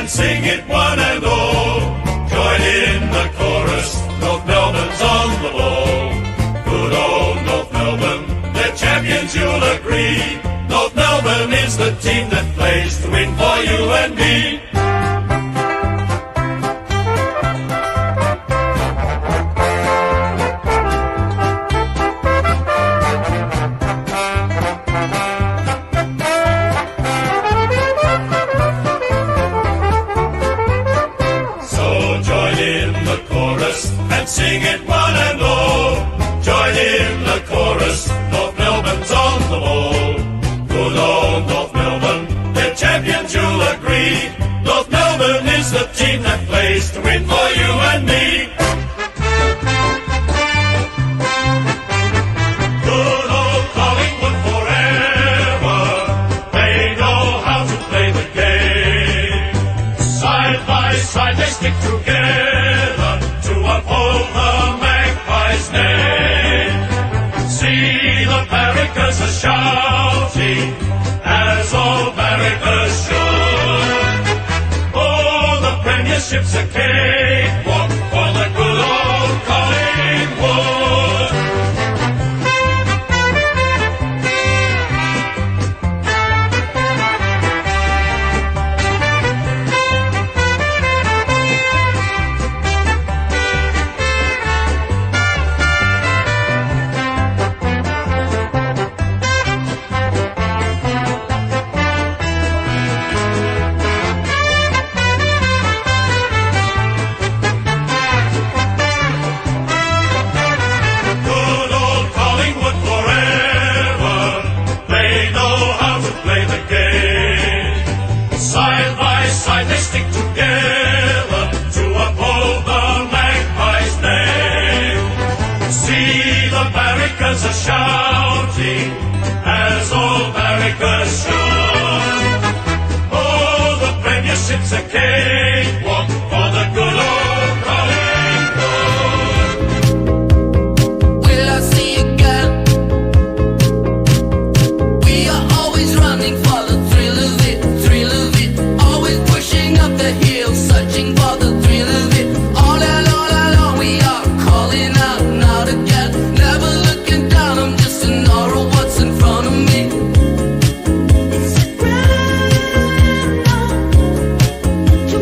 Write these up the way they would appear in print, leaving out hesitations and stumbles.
and sing it one and all. Join in the chorus, North Melbourne's on the ball. Good old North Melbourne, they're champions, you'll agree. North Melbourne is the team that plays to win for you and me. And sing it one and all. Join in the chorus, North Melbourne's on the ball. Good old North Melbourne, they're champions, you'll agree. North Melbourne is the team that plays to win for you and me. Good old Collingwood forever, they know how to play the game. Side by side they stick together to uphold the Magpies' name. See the barrackers are shouting, as all barrackers should. Oh, the premiership's a cakewalk for the good old Collingwood. Side by side they stick together to uphold the Magpies' name. See the barrackers are shouting, as all barrackers should. Oh, the premiership's a cakewalk for the good old Collingwood. Will I see you again? We are always running for the thrill of it, thrill of it. Always pushing up the hill, searching for the thrill of it. All along we are calling out and out again. Never looking down, I'm just an aura of what's in front of me. It's a grand night to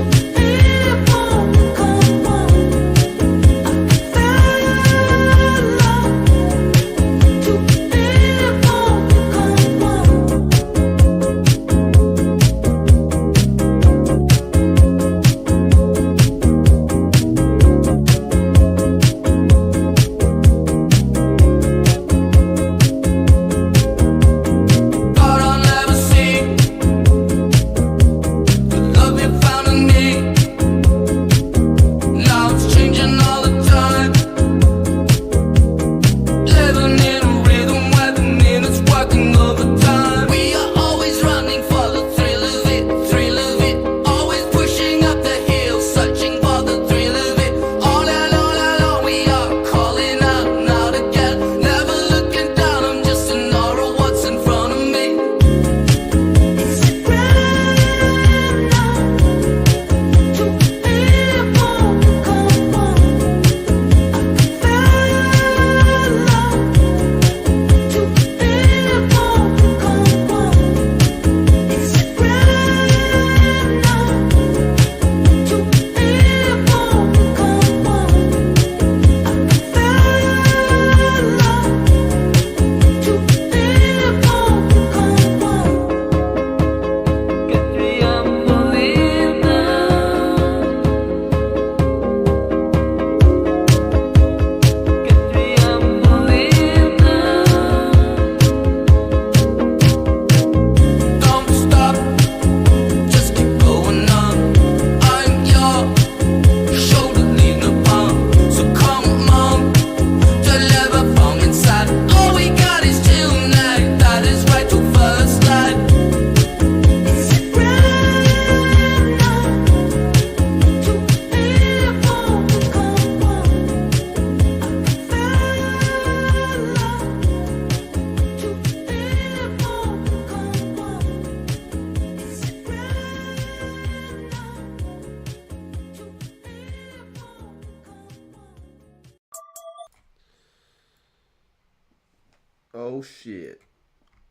Oh shit.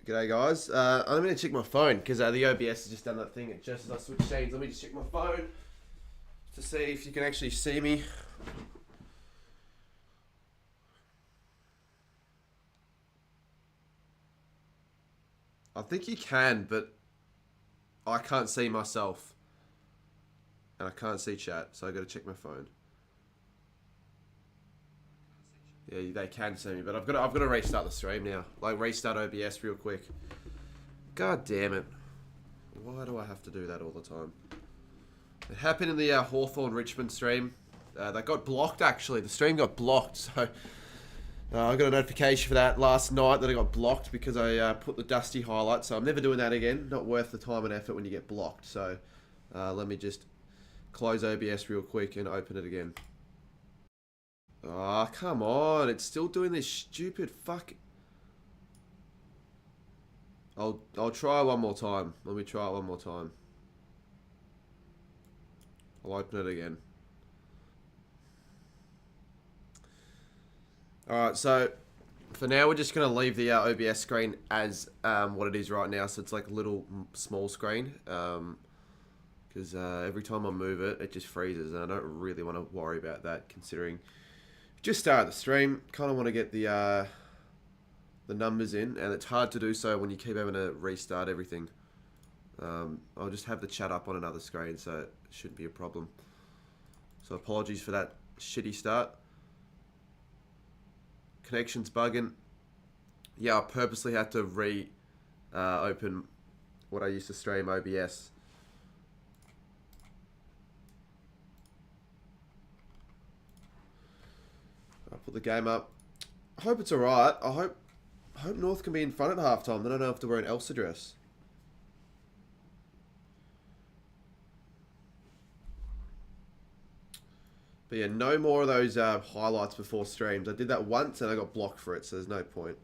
G'day guys. I'm going to check my phone because the OBS has just done that thing. It just as I switch scenes. Let me just check my phone to see if you can actually see me. I think you can, but I can't see myself. And I can't see chat, so I got to check my phone. Yeah, they can see me, but I've got to restart the stream now. Like restart OBS real quick. God damn it! Why do I have to do that all the time? It happened in the Hawthorn Richmond stream. That got blocked actually. The stream got blocked, so I got a notification for that last night that it got blocked because I put the dusty highlight. So I'm never doing that again. Not worth the time and effort when you get blocked. So let me just close OBS real quick and open it again. Oh, come on. It's still doing this stupid fuck. I'll try one more time. Let me try it one more time. I'll open it again. Alright, so for now we're just going to leave the OBS screen as what it is right now. So it's like a little small screen. Because every time I move it, it just freezes. And I don't really want to worry about that considering... Just started the stream. Kind of want to get the numbers in, and it's hard to do so when you keep having to restart everything. I'll just have the chat up on another screen, so it shouldn't be a problem. So apologies for that shitty start. Connection's bugging. Yeah, I purposely had to open what I used to stream OBS. I'll put the game up. I hope it's alright. I hope North can be in front at halftime. Then I don't have to wear an Elsa dress. But yeah, no more of those highlights before streams. I did that once and I got blocked for it, so there's no point.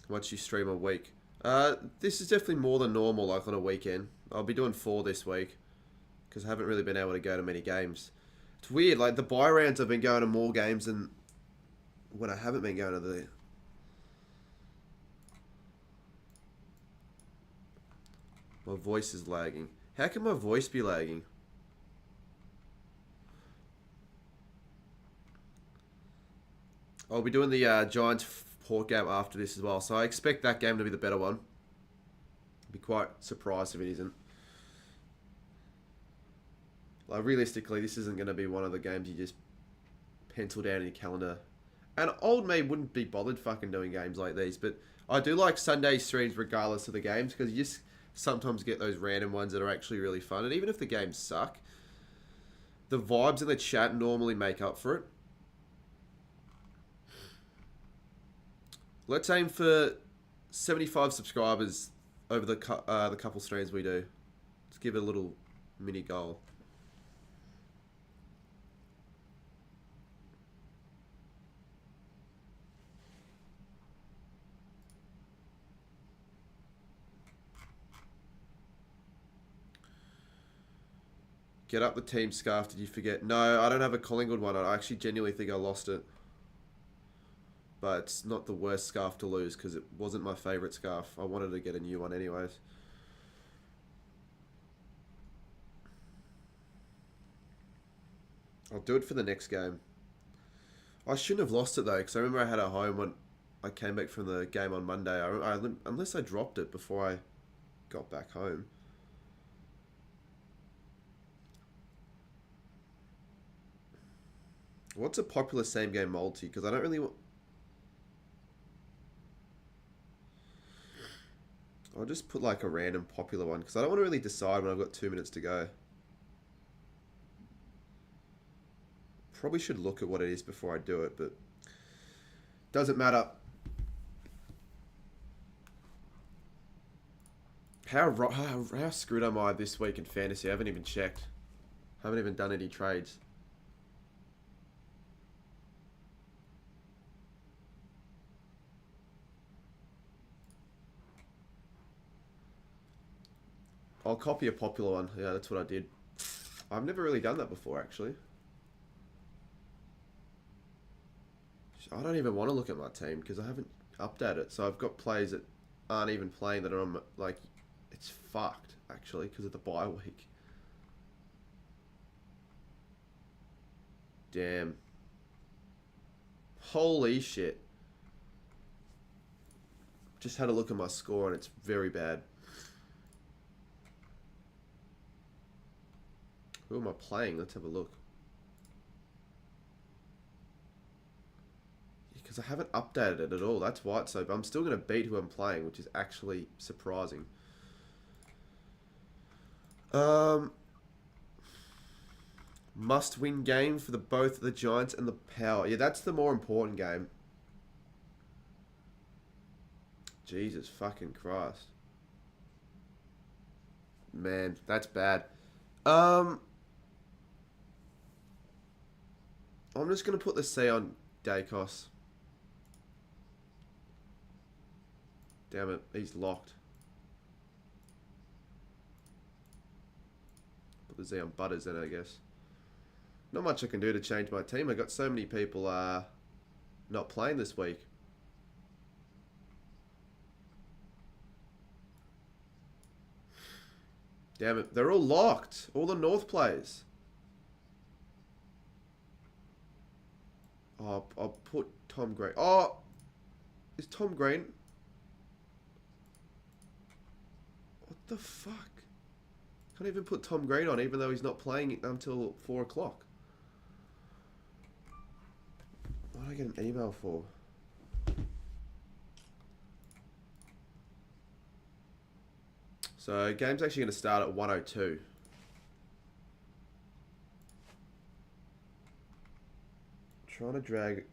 How much you stream a week? This is definitely more than normal, like on a weekend. I'll be doing 4 this week because I haven't really been able to go to many games. It's weird, like the bye rounds I've been going to more games than when I haven't been going to the... My voice is lagging. How can my voice be lagging? I'll be doing the Giants Port game after this as well, so I expect that game to be the better one. I'd be quite surprised if it isn't. Like realistically, this isn't going to be one of the games you just pencil down in your calendar. And old me wouldn't be bothered fucking doing games like these, but I do like Sunday streams regardless of the games because you just sometimes get those random ones that are actually really fun. And even if the games suck, the vibes in the chat normally make up for it. Let's aim for 75 subscribers over the couple streams we do. Let's give it a little mini goal. Get up the team scarf. Did you forget? No, I don't have a Collingwood one. I actually genuinely think I lost it. But it's not the worst scarf to lose because it wasn't my favourite scarf. I wanted to get a new one anyways. I'll do it for the next game. I shouldn't have lost it though because I remember I had it at home when I came back from the game on Monday. Unless I dropped it before I got back home. What's a popular same game multi? Because I don't really want... I'll just put like a random popular one because I don't want to really decide when I've got 2 minutes to go. Probably should look at what it is before I do it, but doesn't matter. How screwed am I this week in fantasy? I haven't even checked. Haven't even done any trades. I'll copy a popular one. Yeah, that's what I did. I've never really done that before, actually. I don't even want to look at my team because I haven't updated it. So I've got players that aren't even playing that are on, like, it's fucked, actually, because of the bye week. Damn. Holy shit. Just had a look at my score and it's very bad. Who am I playing? Let's have a look. Because I haven't updated it at all. That's why it's so... But I'm still going to beat who I'm playing, which is actually surprising. Must-win game for both the Giants and the Power. Yeah, that's the more important game. Jesus fucking Christ. Man, that's bad. I'm just going to put the C on Dacos. Damn it, he's locked. Put the Z on Butters then, I guess. Not much I can do to change my team. I got so many people not playing this week. Damn it, they're all locked. All the North players. Oh, I'll put Tom Green. Oh, is Tom Green? What the fuck? Can't even put Tom Green on, even though he's not playing until 4 o'clock. What did I get an email for? So, game's actually going to start at 1:02. Trying to drag...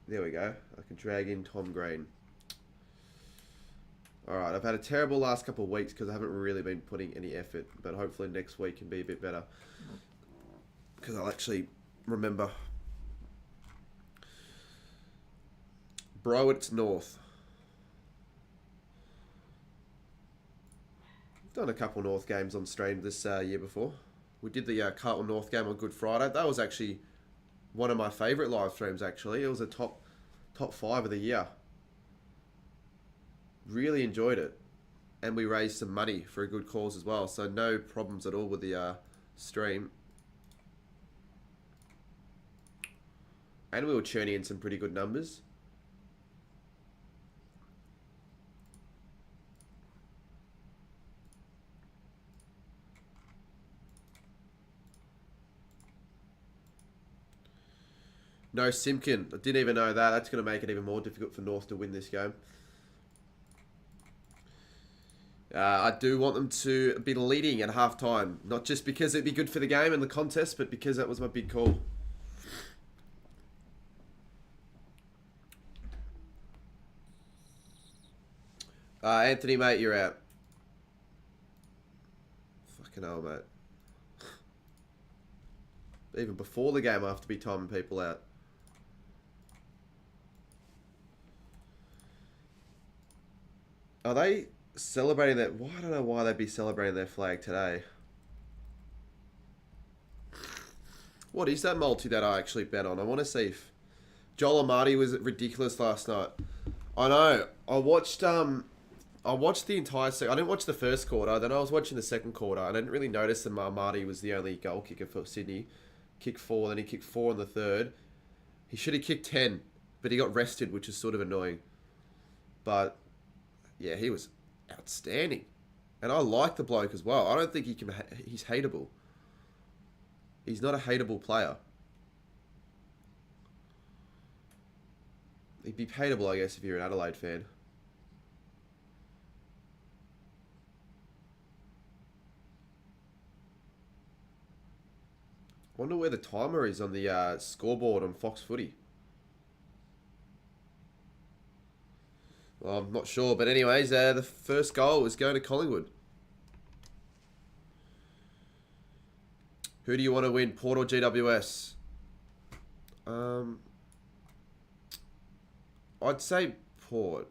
There we go. I can drag in Tom Green. Alright, I've had a terrible last couple of weeks because I haven't really been putting any effort. But hopefully next week can be a bit better. Because I'll actually remember. Bro, it's North. Done a couple North games on stream this year before. We did the Carlton North game on Good Friday. That was actually one of my favourite live streams, actually. It was a top 5 of the year. Really enjoyed it. And we raised some money for a good cause as well. So no problems at all with the stream. And we were churning in some pretty good numbers. No Simpkin. I didn't even know that. That's going to make it even more difficult for North to win this game. I do want them to be leading at halftime. Not just because it'd be good for the game and the contest, but because that was my big call. Anthony, mate, you're out. Fucking hell, mate. Even before the game, I have to be timing people out. Are they celebrating that? Well, I don't know why they'd be celebrating their flag today. What is that multi that I actually bet on? I want to see if Joel Amati was ridiculous last night. I know. I watched the entire I didn't watch the first quarter. Then I was watching the second quarter. I didn't really notice that Amati was the only goal kicker for Sydney. Kicked 4, then he kicked 4 in the third. He should have kicked 10, but he got rested, which is sort of annoying. But yeah, he was outstanding. And I like the bloke as well. I don't think he's hateable. He's not a hateable player. He'd be hateable, I guess, if you're an Adelaide fan. I wonder where the timer is on the scoreboard on Fox Footy. Well, I'm not sure, but anyways, the first goal is going to Collingwood. Who do you want to win, Port or GWS? I'd say Port.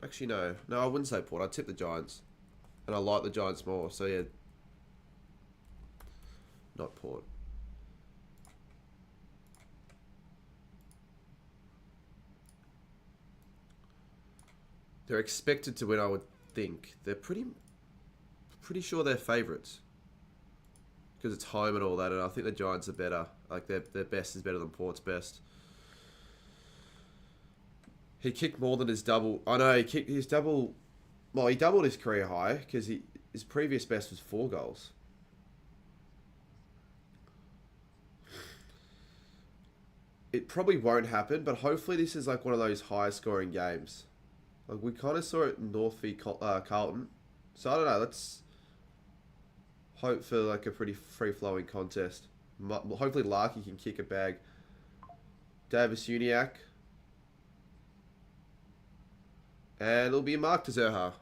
Actually, no. No, I wouldn't say Port. I'd tip the Giants. And I like the Giants more, so yeah. not Port. They're expected to win, I would think. They're pretty sure they're favourites. Because it's home and all that, and I think the Giants are better. Like, their best is better than Port's best. He kicked more than his double. I know, he kicked his double. Well, he doubled his career high because his previous best was 4 goals. It probably won't happen, but hopefully this is like one of those high-scoring games. Like, we kind of saw it in North v Carlton. So, I don't know, let's hope for like a pretty free-flowing contest. Hopefully Larky can kick a bag. Davis Uniacke. And it'll be Mark de Zerha.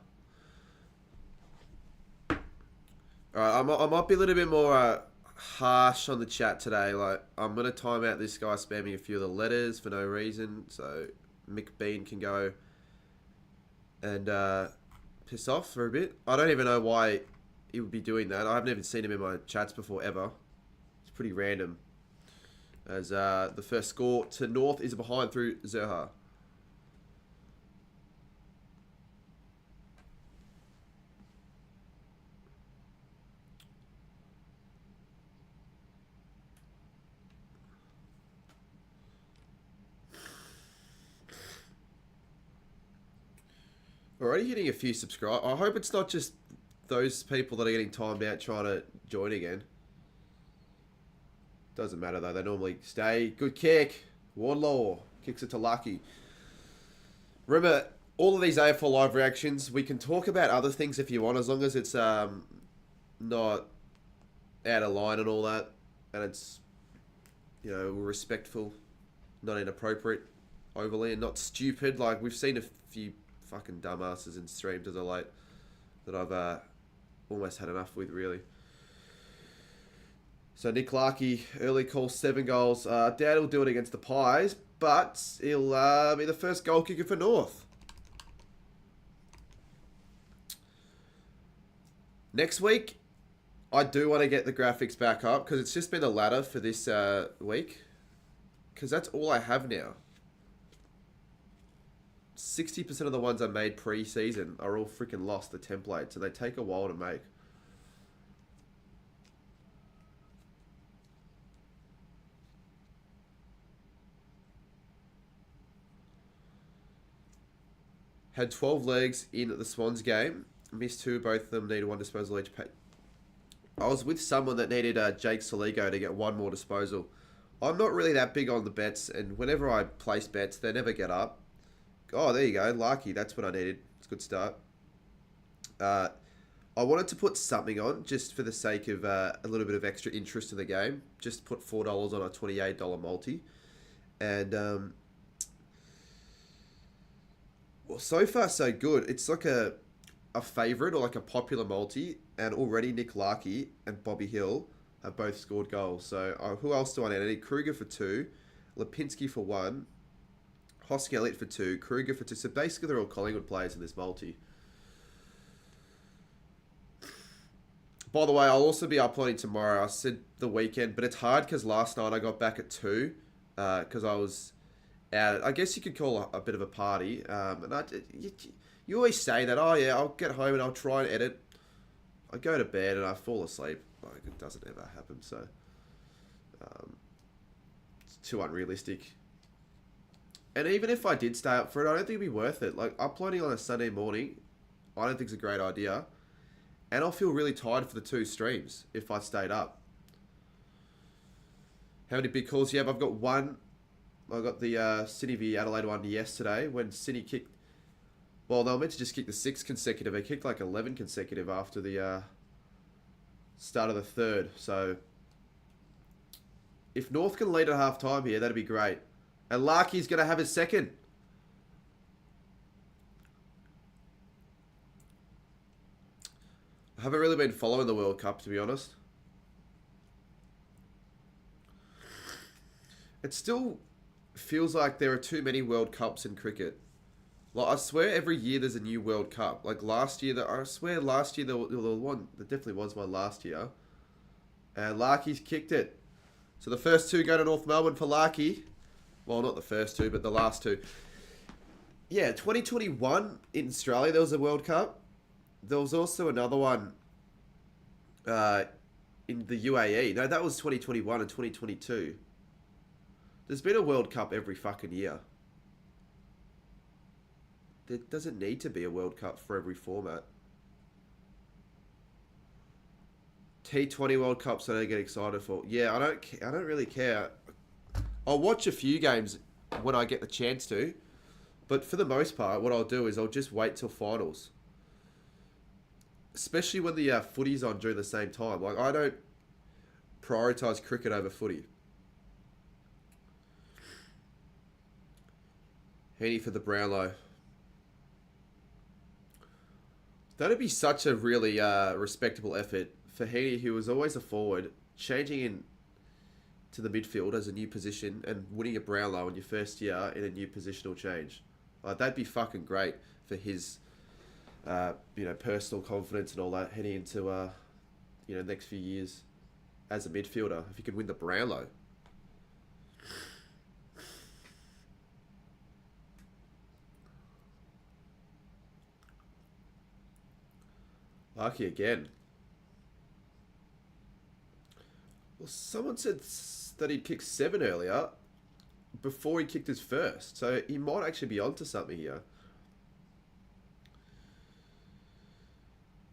Alright, I might be a little bit more harsh on the chat today. Like, I'm going to time out this guy spamming a few of the letters for no reason. So, Mick Bean can go and piss off for a bit. I don't even know why he would be doing that. I haven't even seen him in my chats before, ever. It's pretty random. As the first score to North is behind through Zerha. Already hitting a few subscribers. I hope it's not just those people that are getting timed out trying to join again. Doesn't matter though. They normally stay. Good kick. Wardlaw kicks it to Lucky. Remember, all of these AFL live reactions, we can talk about other things if you want, as long as it's not out of line and all that, and it's, you know, respectful, not inappropriate overly, and not stupid. Like, we've seen a few fucking dumbasses in streams as of late that I've almost had enough with, really. So Nick Larkey, early call, 7 goals. Dad will do it against the Pies, but he'll be the first goal kicker for North. Next week, I do want to get the graphics back up because it's just been a ladder for this week. Because that's all I have now. 60% of the ones I made pre-season are all freaking lost, the template, so they take a while to make. Had 12 legs in the Swans game. Missed 2, both of them needed 1 disposal each. I was with someone that needed Jake Soligo to get 1 more disposal. I'm not really that big on the bets, and whenever I place bets, they never get up. Oh, there you go. Lucky. That's what I needed. It's a good start. I wanted to put something on just for the sake of a little bit of extra interest in the game. Just put $4 on a $28 multi. And, well, so far so good. It's like a favourite or like a popular multi. And already Nick Larkey and Bobby Hill have both scored goals. So who else do I need? I need Kruger for 2. Lipinski for 1. Hosking Elliott for 2, Kruger for 2. So basically they're all Collingwood players in this multi. By the way, I'll also be uploading tomorrow. I said the weekend, but it's hard because last night I got back at 2 because I was out. I guess you could call a bit of a party. And you always say that, oh yeah, I'll get home and I'll try and edit. I go to bed and I fall asleep. Like, it doesn't ever happen, so it's too unrealistic. And even if I did stay up for it, I don't think it'd be worth it. Like, uploading on a Sunday morning, I don't think it's a great idea. And I'll feel really tired for the 2 streams if I stayed up. How many big calls do you have? I've got 1. I got the Sydney v Adelaide one yesterday when Sydney kicked... Well, they were meant to just kick the 6th consecutive. They kicked like 11 consecutive after the start of the 3rd. So, if North can lead at half-time here, that'd be great. And Larky's going to have his 2nd. I haven't really been following the World Cup, to be honest. It still feels like there are too many World Cups in cricket. Like, I swear every year there's a new World Cup. Like last year, I swear last year there was one. There definitely was one last year. And Larky's kicked it. So the first two go to North Melbourne for Larky. Well, not the first two, but the last two. Yeah, 2021 in Australia, there was a World Cup. There was also another one in the UAE. No, that was 2021 and 2022. There's been a World Cup every fucking year. There doesn't need to be a World Cup for every format. T20 World Cups I don't get excited for. Yeah, I don't really care. I'll watch a few games when I get the chance to. But for the most part, what I'll do is I'll just wait till finals. Especially when the footy's on during the same time. Like, I don't prioritise cricket over footy. Heaney for the Brownlow. That'd be such a really respectable effort for Heaney, who was always a forward, changing in to the midfield as a new position and winning a Brownlow in your first year in a new positional change. That'd be fucking great for his, personal confidence and all that heading into, next few years as a midfielder. If he could win the Brownlow. Lucky again. Well, someone said that he kicked 7 earlier before he kicked his first. So he might actually be onto something here.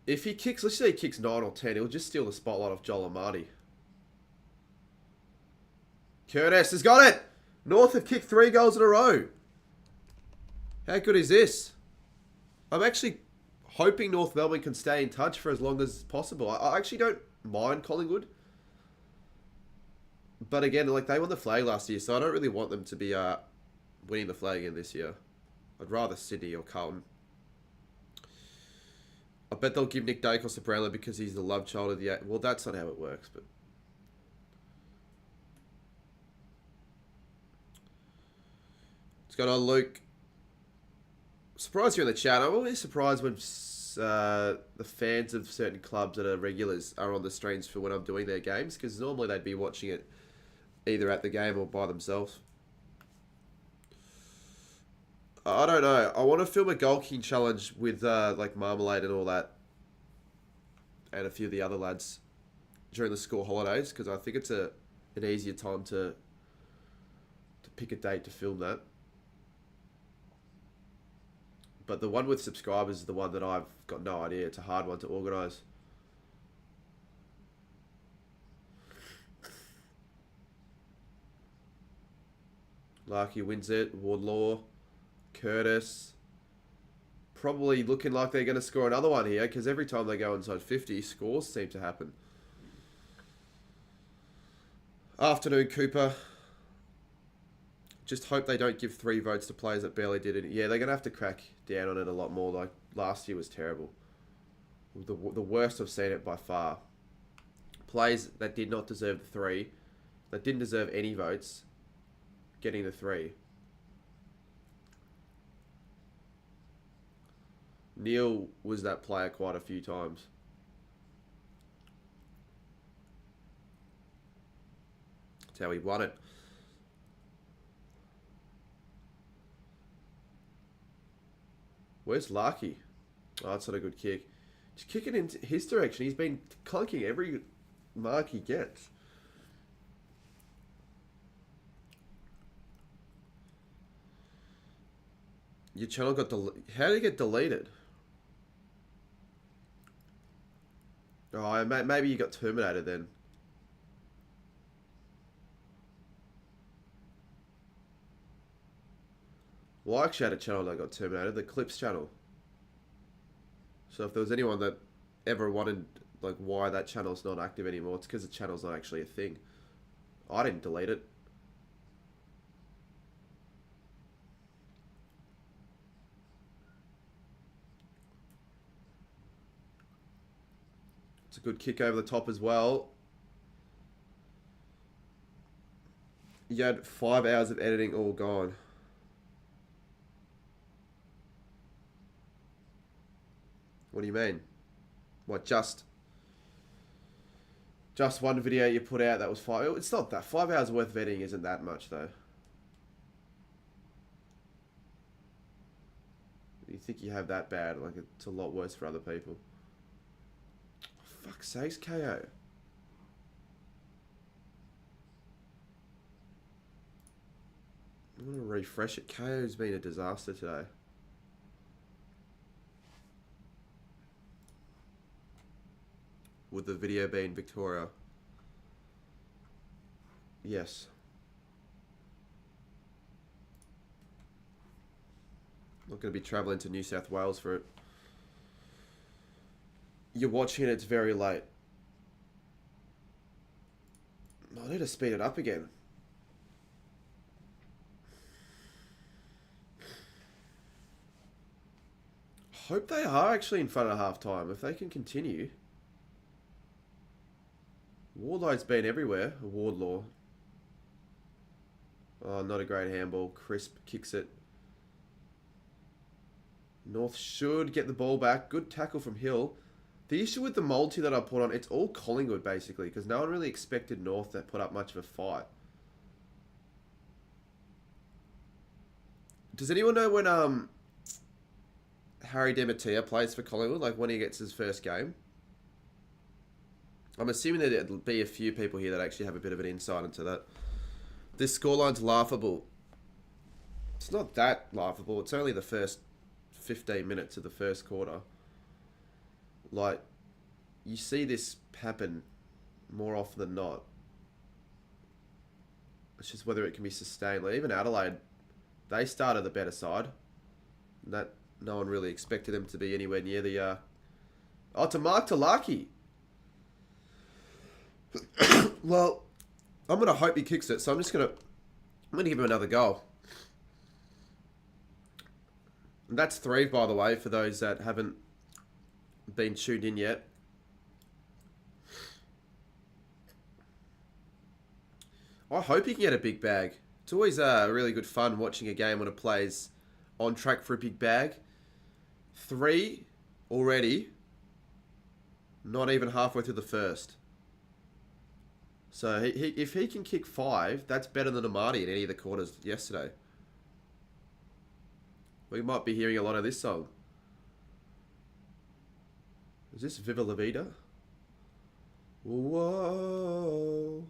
If he kicks, let's say he kicks 9 or 10, he'll just steal the spotlight off Joel Amati. Curtis has got it! North have kicked 3 goals in a row. How good is this? I'm actually hoping North Melbourne can stay in touch for as long as possible. I actually don't mind Collingwood. But again, like, they won the flag last year, so I don't really want them to be winning the flag again this year. I'd rather Sydney or Carlton. I bet they'll give Nick Dacos the Brownlow because he's the love child of the... Well, that's not how it works, but... What's going on, Luke? Surprised you're in the chat. I'm always surprised when the fans of certain clubs that are regulars are on the streams for when I'm doing their games, because normally they'd be watching it either at the game or by themselves. I don't know. I want to film a goal kicking challenge with like Marmalade and all that, and a few of the other lads during the school holidays, because I think it's an easier time to pick a date to film that. But the one with subscribers is the one that I've got no idea. It's a hard one to organise. Larky wins it. Wardlaw. Curtis. Probably looking like they're going to score another one here, because every time they go inside 50, scores seem to happen. Afternoon, Cooper. Just hope they don't give 3 votes to players that barely did it. Yeah, they're going to have to crack down on it a lot more. Like, last year was terrible. The worst I've seen it by far. Players that did not deserve the 3, that didn't deserve any votes, getting the 3. Neil was that player quite a few times. That's how he won it. Where's Larky? Oh, that's not a good kick. Just kick it into his direction. He's been clunking every mark he gets. Your channel got deleted. How did it get deleted? Oh, maybe you got terminated then. Well, I actually had a channel that got terminated, the Clips channel. So if there was anyone that ever wanted, like, why that channel's not active anymore, it's because the channel's not actually a thing. I didn't delete it. It's a good kick over the top as well. You had 5 hours of editing all gone. What do you mean? What, just Just one video you put out that was 5. It's not that. 5 hours worth of editing isn't that much, though. You think you have that bad? Like, it's a lot worse for other people. Oh, fuck's sakes, KO. I'm going to refresh it. KO's been a disaster today. With the video being Victoria. Yes. Not going to be travelling to New South Wales for it. You're watching it, it's very late. I need to speed it up again. Hope they are actually in front of half time. If they can continue. Wardlow's been everywhere. Wardlaw. Oh, not a great handball. Crisp kicks it. North should get the ball back. Good tackle from Hill. The issue with the multi that I put on, it's all Collingwood basically, because no one really expected North to put up much of a fight. Does anyone know when Harry Demetia plays for Collingwood, like when he gets his first game? I'm assuming that there'll be a few people here that actually have a bit of an insight into that. This scoreline's laughable. It's not that laughable. It's only the first 15 minutes of the first quarter. Like, you see this happen more often than not. It's just whether it can be sustained. Like, even Adelaide, they started the better side. That no one really expected them to be anywhere near the... Oh, to Mark Talaki. Well, I'm going to hope he kicks it, so I'm going to give him another goal. And that's 3, by the way, for those that haven't been tuned in yet. I hope he can get a big bag. It's always really good fun watching a game when a player's on track for a big bag. 3 already. Not even halfway through the first. So if he can kick 5, that's better than Amati in any of the quarters yesterday. We might be hearing a lot of this song. Is this Viva La Vida? Whoa.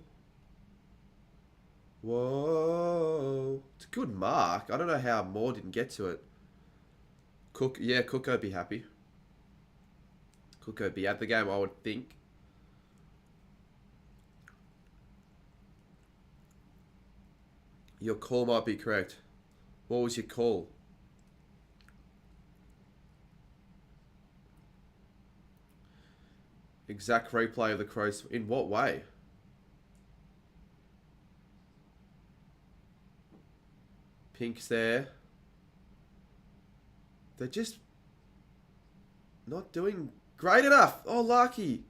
Whoa. It's a good mark. I don't know how Moore didn't get to it. Cook, yeah, Cook would be happy. Cook would be at the game, I would think. Your call might be correct. What was your call? Exact replay of the Crows. In what way? Pink's there. They're just not doing great enough. Oh, Larky.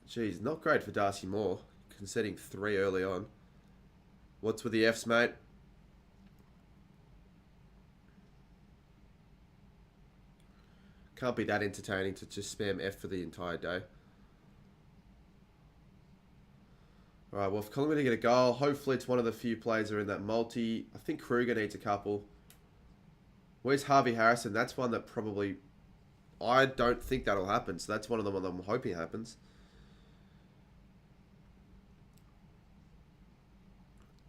Jeez, not great for Darcy Moore. Conceding 3 early on. What's with the Fs, mate? Can't be that entertaining to just spam F for the entire day. Alright, well, if Collingwood get a goal, hopefully it's one of the few players that are in that multi. I think Kruger needs a couple. Where's Harvey Harrison? That's one that probably... I don't think that'll happen, so that's one of them that I'm hoping happens.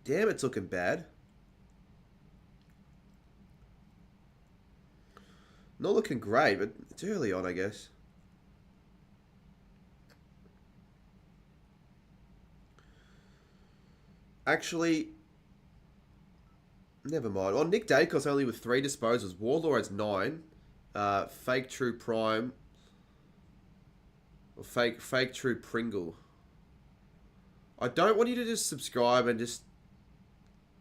Damn, it's looking bad. Not looking great, but it's early on, I guess. Actually, never mind. Well, Nick Dacos only with 3 disposals. Wardlaw has 9. Fake True Prime. Or fake True Pringle. I don't want you to just subscribe and just...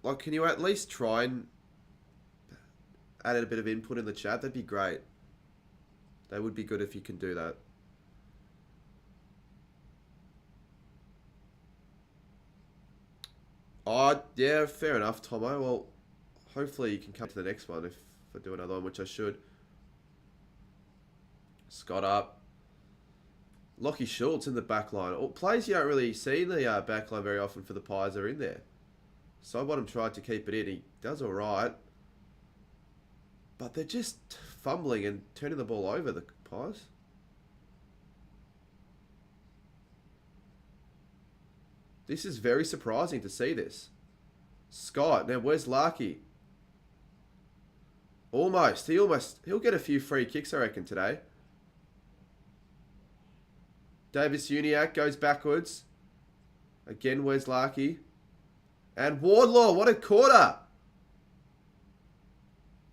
Like, can you at least try and add a bit of input in the chat? That'd be great. That would be good if you can do that. Oh, yeah, fair enough, Tomo. Well, hopefully you can come to the next one if I do another one, which I should. Scott up. Lockie Schultz in the back line. All players you don't really see in the back line very often for the Pies are in there. Sidebottom tried to keep it in. He does all right. But they're just fumbling and turning the ball over, the Pies. This is very surprising to see this. Scott. Now, where's Larky? Almost. He'll get a few free kicks, I reckon, today. Davis Uniac goes backwards. Again, where's Larky? And Wardlaw, what a quarter.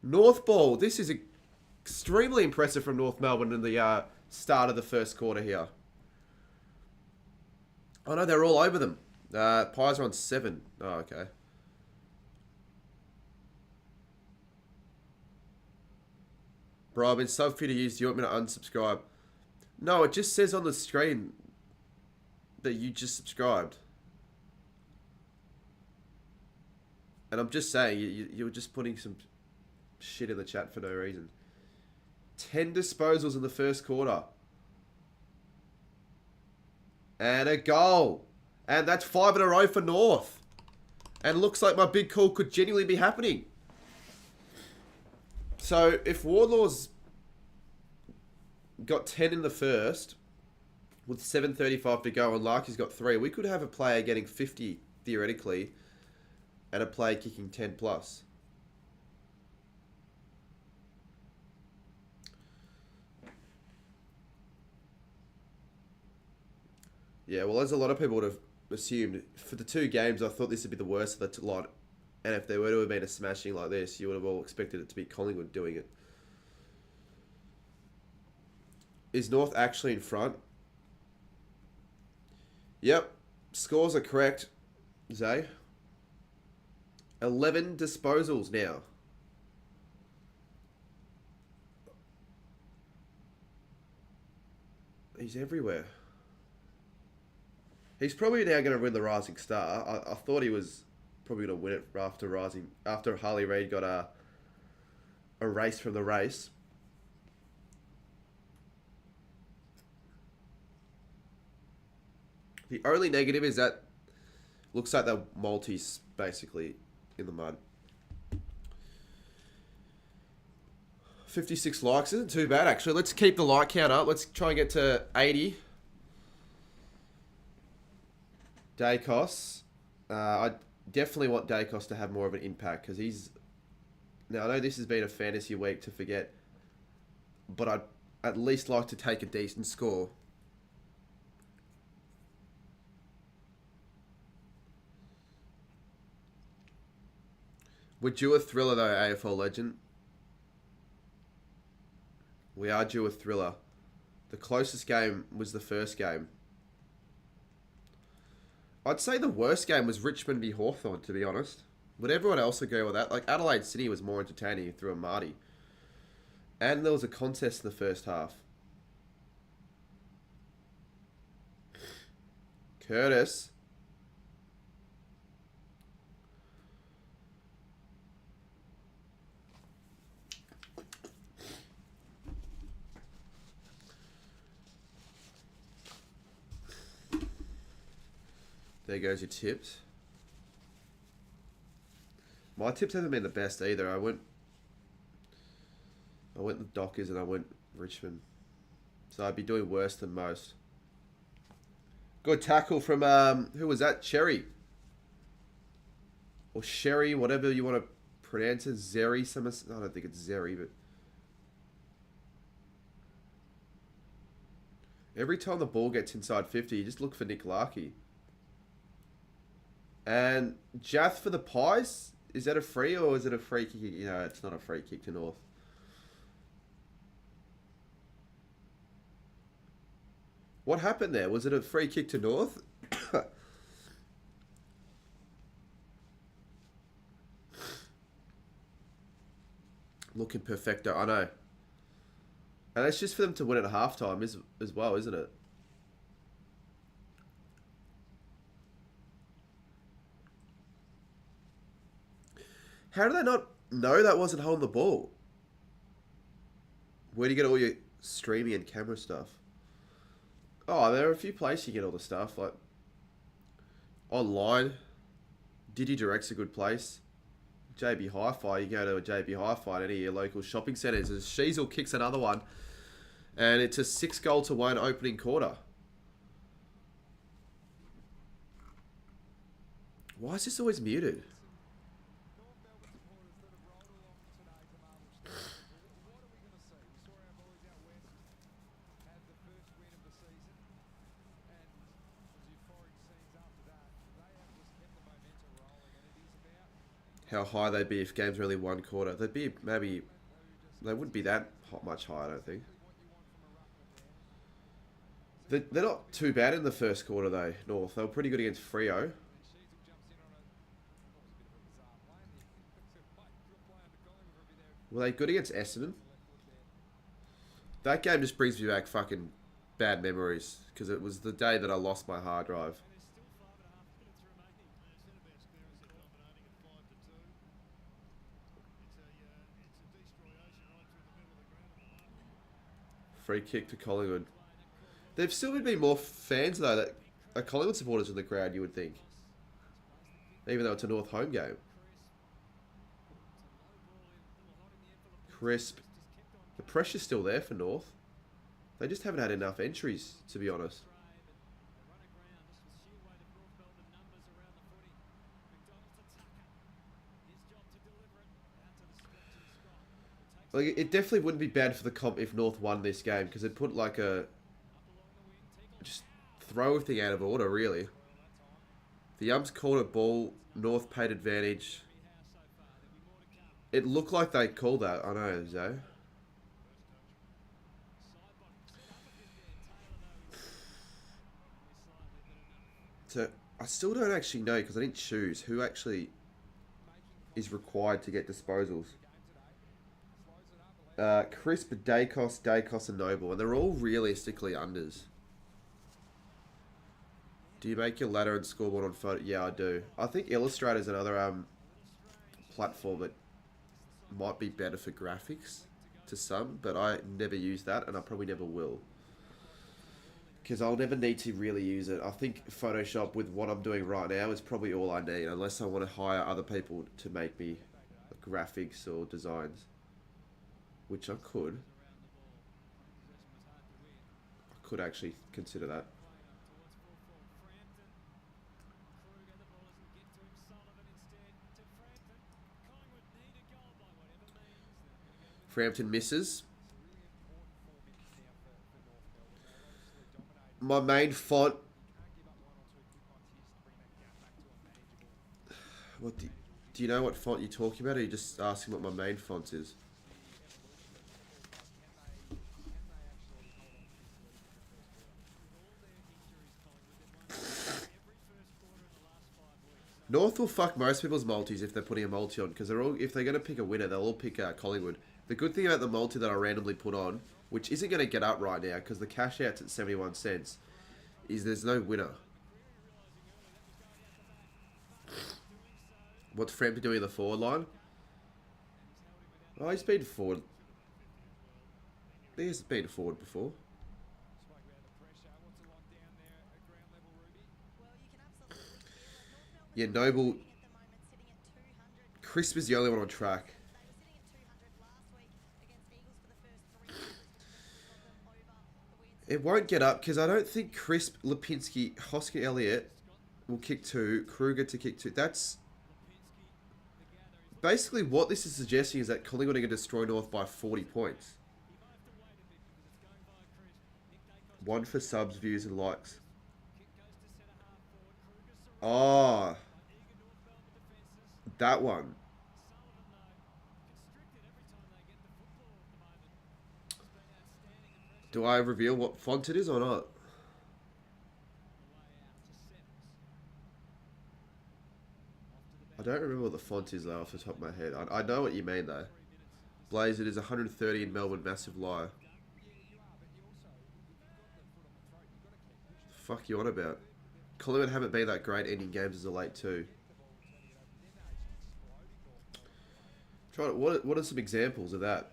North ball. This is extremely impressive from North Melbourne in the start of the first quarter here. Oh no, they're all over them. Pies are on 7. Oh, okay. Bro, I've been so free to use. Do you want me to unsubscribe? No, it just says on the screen that you just subscribed. And I'm just saying, you were just putting some shit in the chat for no reason. 10 disposals in the first quarter. And a goal. And that's 5 in a row for North. And looks like my big call could genuinely be happening. So, if Wardlaw's got 10 in the first, with 7:35 to go, and Larky's got 3, we could have a player getting 50, theoretically, and a player kicking 10 plus. Yeah, well, as a lot of people would have assumed, for the 2 games, I thought this would be the worst of the lot. And if there were to have been a smashing like this, you would have all expected it to be Collingwood doing it. Is North actually in front? Yep. Scores are correct, Zay. 11 disposals now. He's everywhere. He's probably now going to win the Rising Star. I thought he was probably going to win it after Harley Reid got a race from the race. The only negative is that looks like the Maltese basically in the mud. 56 likes isn't too bad actually. Let's keep the like count up. Let's try and get to 80. Dacos. I definitely want Dacos to have more of an impact because he's... Now, I know this has been a fantasy week to forget, but I'd at least like to take a decent score. We're due a thriller, though, AFL legend. We are due a thriller. The closest game was the first game. I'd say the worst game was Richmond v Hawthorn, to be honest. Would everyone else agree with that? Like, Adelaide City was more entertaining through a Marty. And there was a contest in the first half. Curtis. There goes your tips. My tips haven't been the best either. I went the Dockers and I went Richmond. So I'd be doing worse than most. Good tackle from, who was that? Cherry. Or Sherry, whatever you want to pronounce it. Zeri. I don't think it's Zeri, but... Every time the ball gets inside 50, you just look for Nick Larky. And Jath for the Pies. Is that a free or is it a free kick? You know, it's not a free kick to North. What happened there? Was it a free kick to North? Looking perfecto, I know. And that's just for them to win at halftime as well, isn't it? How do they not know that wasn't holding the ball? Where do you get all your streaming and camera stuff. Oh, there are a few places you get all the stuff, like online. Didi Direct's a good place. JB Hi-Fi, you go to a JB Hi-Fi at any of your local shopping centres. Sheasel kicks another one, and it's a 6-1 opening quarter. Why is this always muted? How high they'd be if games were only one quarter. They'd be maybe, they wouldn't be that much higher, I don't think. They're not too bad in the first quarter though, North. They were pretty good against Freo. Were they good against Essendon? That game just brings me back fucking bad memories, because it was the day that I lost my hard drive. Free kick to Collingwood. There've still been more fans though that are Collingwood supporters in the crowd, you would think. Even though it's a North home game. Crisp. The pressure's still there for North. They just haven't had enough entries, to be honest. Like, it definitely wouldn't be bad for the comp if North won this game, because it'd put like a... just throw everything out of order, really. The umps called a ball, North paid advantage. It looked like they called that, I know, Zoe. So, I still don't actually know, because I didn't choose, who actually is required to get disposals. Crisp, Dacos, and Noble, and they're all realistically unders. Do you make your ladder and scoreboard on photo? Yeah, I do. I think Illustrator's another platform that might be better for graphics to some, but I never use that, and I probably never will. Because I'll never need to really use it. I think Photoshop, with what I'm doing right now, is probably all I need, unless I want to hire other people to make me graphics or designs. Which I could. I could actually consider that. Frampton misses. My main font. What do you know what font you're talking about, or are you just asking what my main font is? North will fuck most people's multis if they're putting a multi on, because if they're going to pick a winner, they'll all pick Collingwood. The good thing about the multi that I randomly put on, which isn't going to get up right now because the cash out's at 71 cents, is there's no winner. What's Frampton doing in the forward line? Oh, he's been forward. He hasn't been forward before. Yeah, Noble. Crisp is the only one on track. It won't get up because I don't think Crisp, Lipinski, Hosker Elliott will kick 2, Kruger to kick 2. That's basically what this is suggesting, is that Collingwood are going to destroy North by 40 points. 1 for subs, views, and likes. Oh, that one. Do I reveal what font it is or not? I don't remember what the font is though off the top of my head. I know what you mean though. Blaze, it is 130 in Melbourne, massive lie. The fuck you on about? Collingwood haven't been that great ending games as a late 2. What are some examples of that?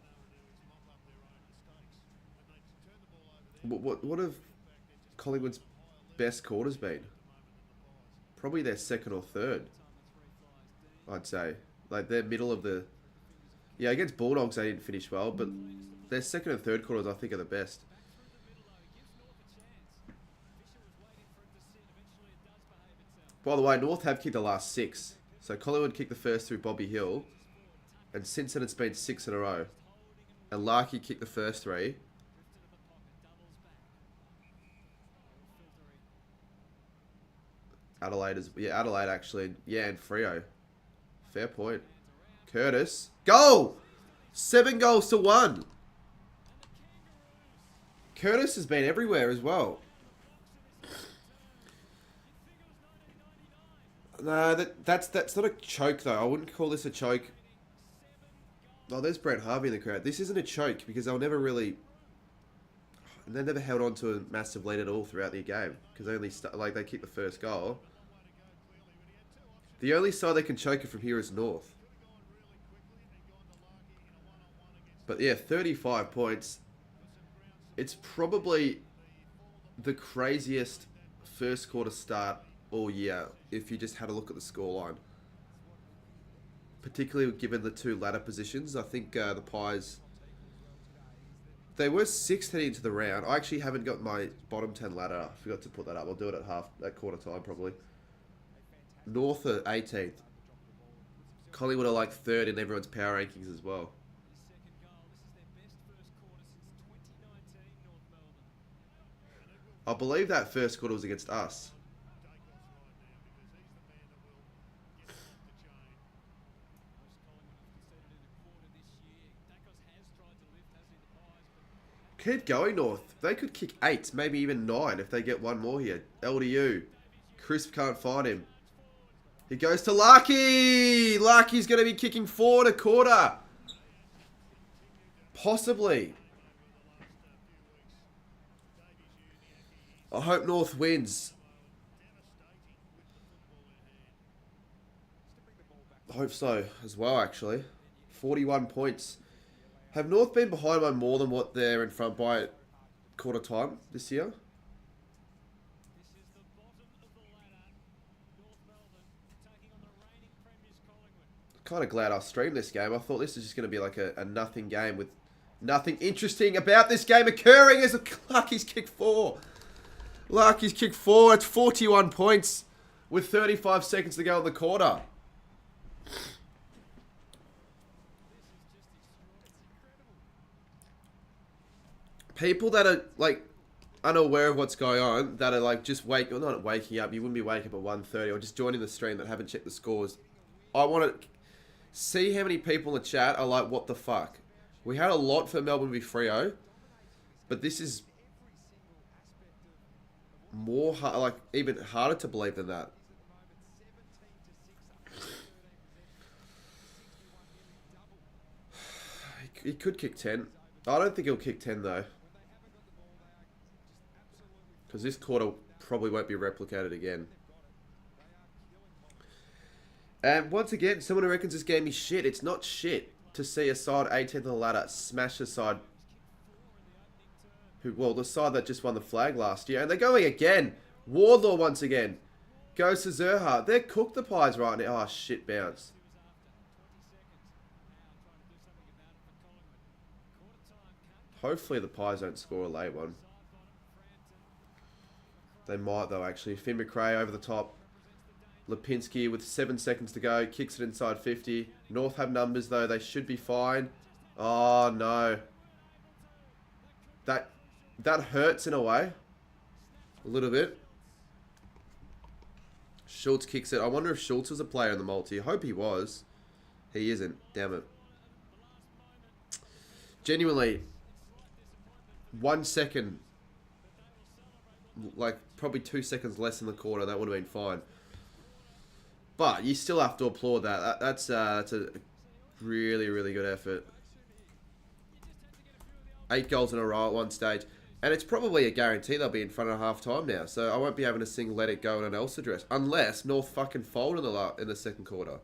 What have Collingwood's best quarters been? Probably their second or third, I'd say. Like, they're middle of the... Yeah, against Bulldogs they didn't finish well, but their second and third quarters I think are the best. By the way, North have kicked the last 6. So Collingwood kicked the first through Bobby Hill, and since then it's been 6 in a row. And Larkey kicked the first 3. Adelaide actually. Yeah, and Freo. Fair point. Curtis. Goal! 7 goals to 1. Curtis has been everywhere as well. No, that's not a choke though. I wouldn't call this a choke. Oh, there's Brent Harvey in the crowd. This isn't a choke because they'll never really... They never held on to a massive lead at all throughout the game because they only they kicked the first goal. The only side they can choke it from here is North. But yeah, 35 points. It's probably the craziest first quarter start all year if you just had a look at the scoreline. Particularly given the 2 ladder positions. I think the Pies... They were 6th heading into the round. I actually haven't got my bottom 10 ladder. I forgot to put that up. I'll do it at quarter time probably. North are 18th. Collingwood are like 3rd in everyone's power rankings as well. I believe that first quarter was against us. Keep going, North. They could kick 8, maybe even 9 if they get one more here. LDU. Crisp can't find him. He goes to Larkey. Larkey's going to be kicking 4 and a quarter. Possibly. I hope North wins. I hope so as well, actually. 41 points. Have North been behind by more than what they're in front by quarter time this year? Kind of glad I streamed this game. I thought this was just going to be like a nothing game with nothing interesting about this game occurring as Larky's kicked 4. Larky's kicked 4. It's 41 points with 35 seconds to go in the quarter. People that are like unaware of what's going on, that are like just not waking up, you wouldn't be waking up at 1:30 or just joining the stream that haven't checked the scores. I want to see how many people in the chat are like, what the fuck? We had a lot for Melbourne v Freo, but this is more like even harder to believe than that. He could kick 10. I don't think he'll kick 10 though. Because this quarter probably won't be replicated again. And once again, someone who reckons this game is shit. It's not shit to see a side 18th on the ladder smash a side who, well, the side that just won the flag last year. And they're going again. Wardlaw once again. Goes to Zerha. They're cooked, the Pies, right now. Oh, shit, bounce. Hopefully the Pies don't score a late one. They might, though, actually. Finn McRae over the top. Lipinski with 7 seconds to go. Kicks it inside 50. North have numbers, though. They should be fine. Oh, no. That hurts in a way. A little bit. Schultz kicks it. I wonder if Schultz was a player in the multi. I hope he was. He isn't. Damn it. Genuinely, 1 second, like probably 2 seconds less in the quarter, that would have been fine. But you still have to applaud that. That's a really, really good effort. 8 goals in a row at one stage. And it's probably a guarantee they'll be in front at half time now. So I won't be having to sing Let It Go in an else address. Unless North fucking fold in the second quarter.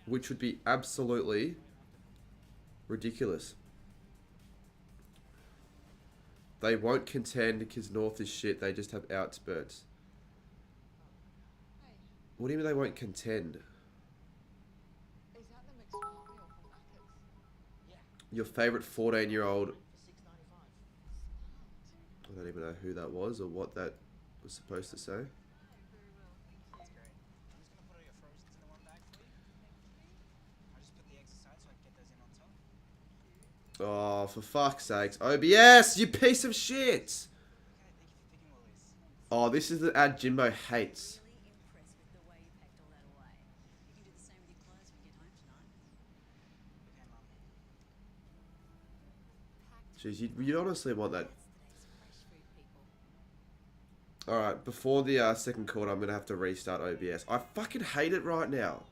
Which would be absolutely ridiculous. They won't contend because North is shit. They just have outspurts. What do you mean they won't contend? Your favourite 14-year-old... I don't even know who that was or what that was supposed to say. Oh, for fuck's sakes. OBS, you piece of shit! Oh, this is the ad Jimbo hates. Jeez, you'd honestly want that. Alright, before the second quarter, I'm going to have to restart OBS. I fucking hate it right now.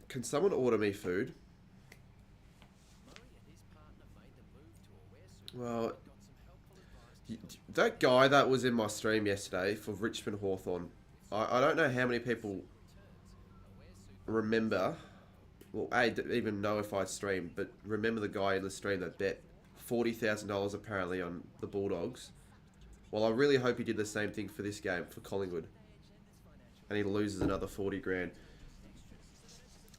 Can someone order me food? Well, that guy that was in my stream yesterday for Richmond Hawthorn, I don't know how many people remember, well, even know if I streamed, but remember the guy in the stream that bet $40,000 apparently on the Bulldogs. Well, I really hope he did the same thing for this game, for Collingwood. And he loses another 40 grand.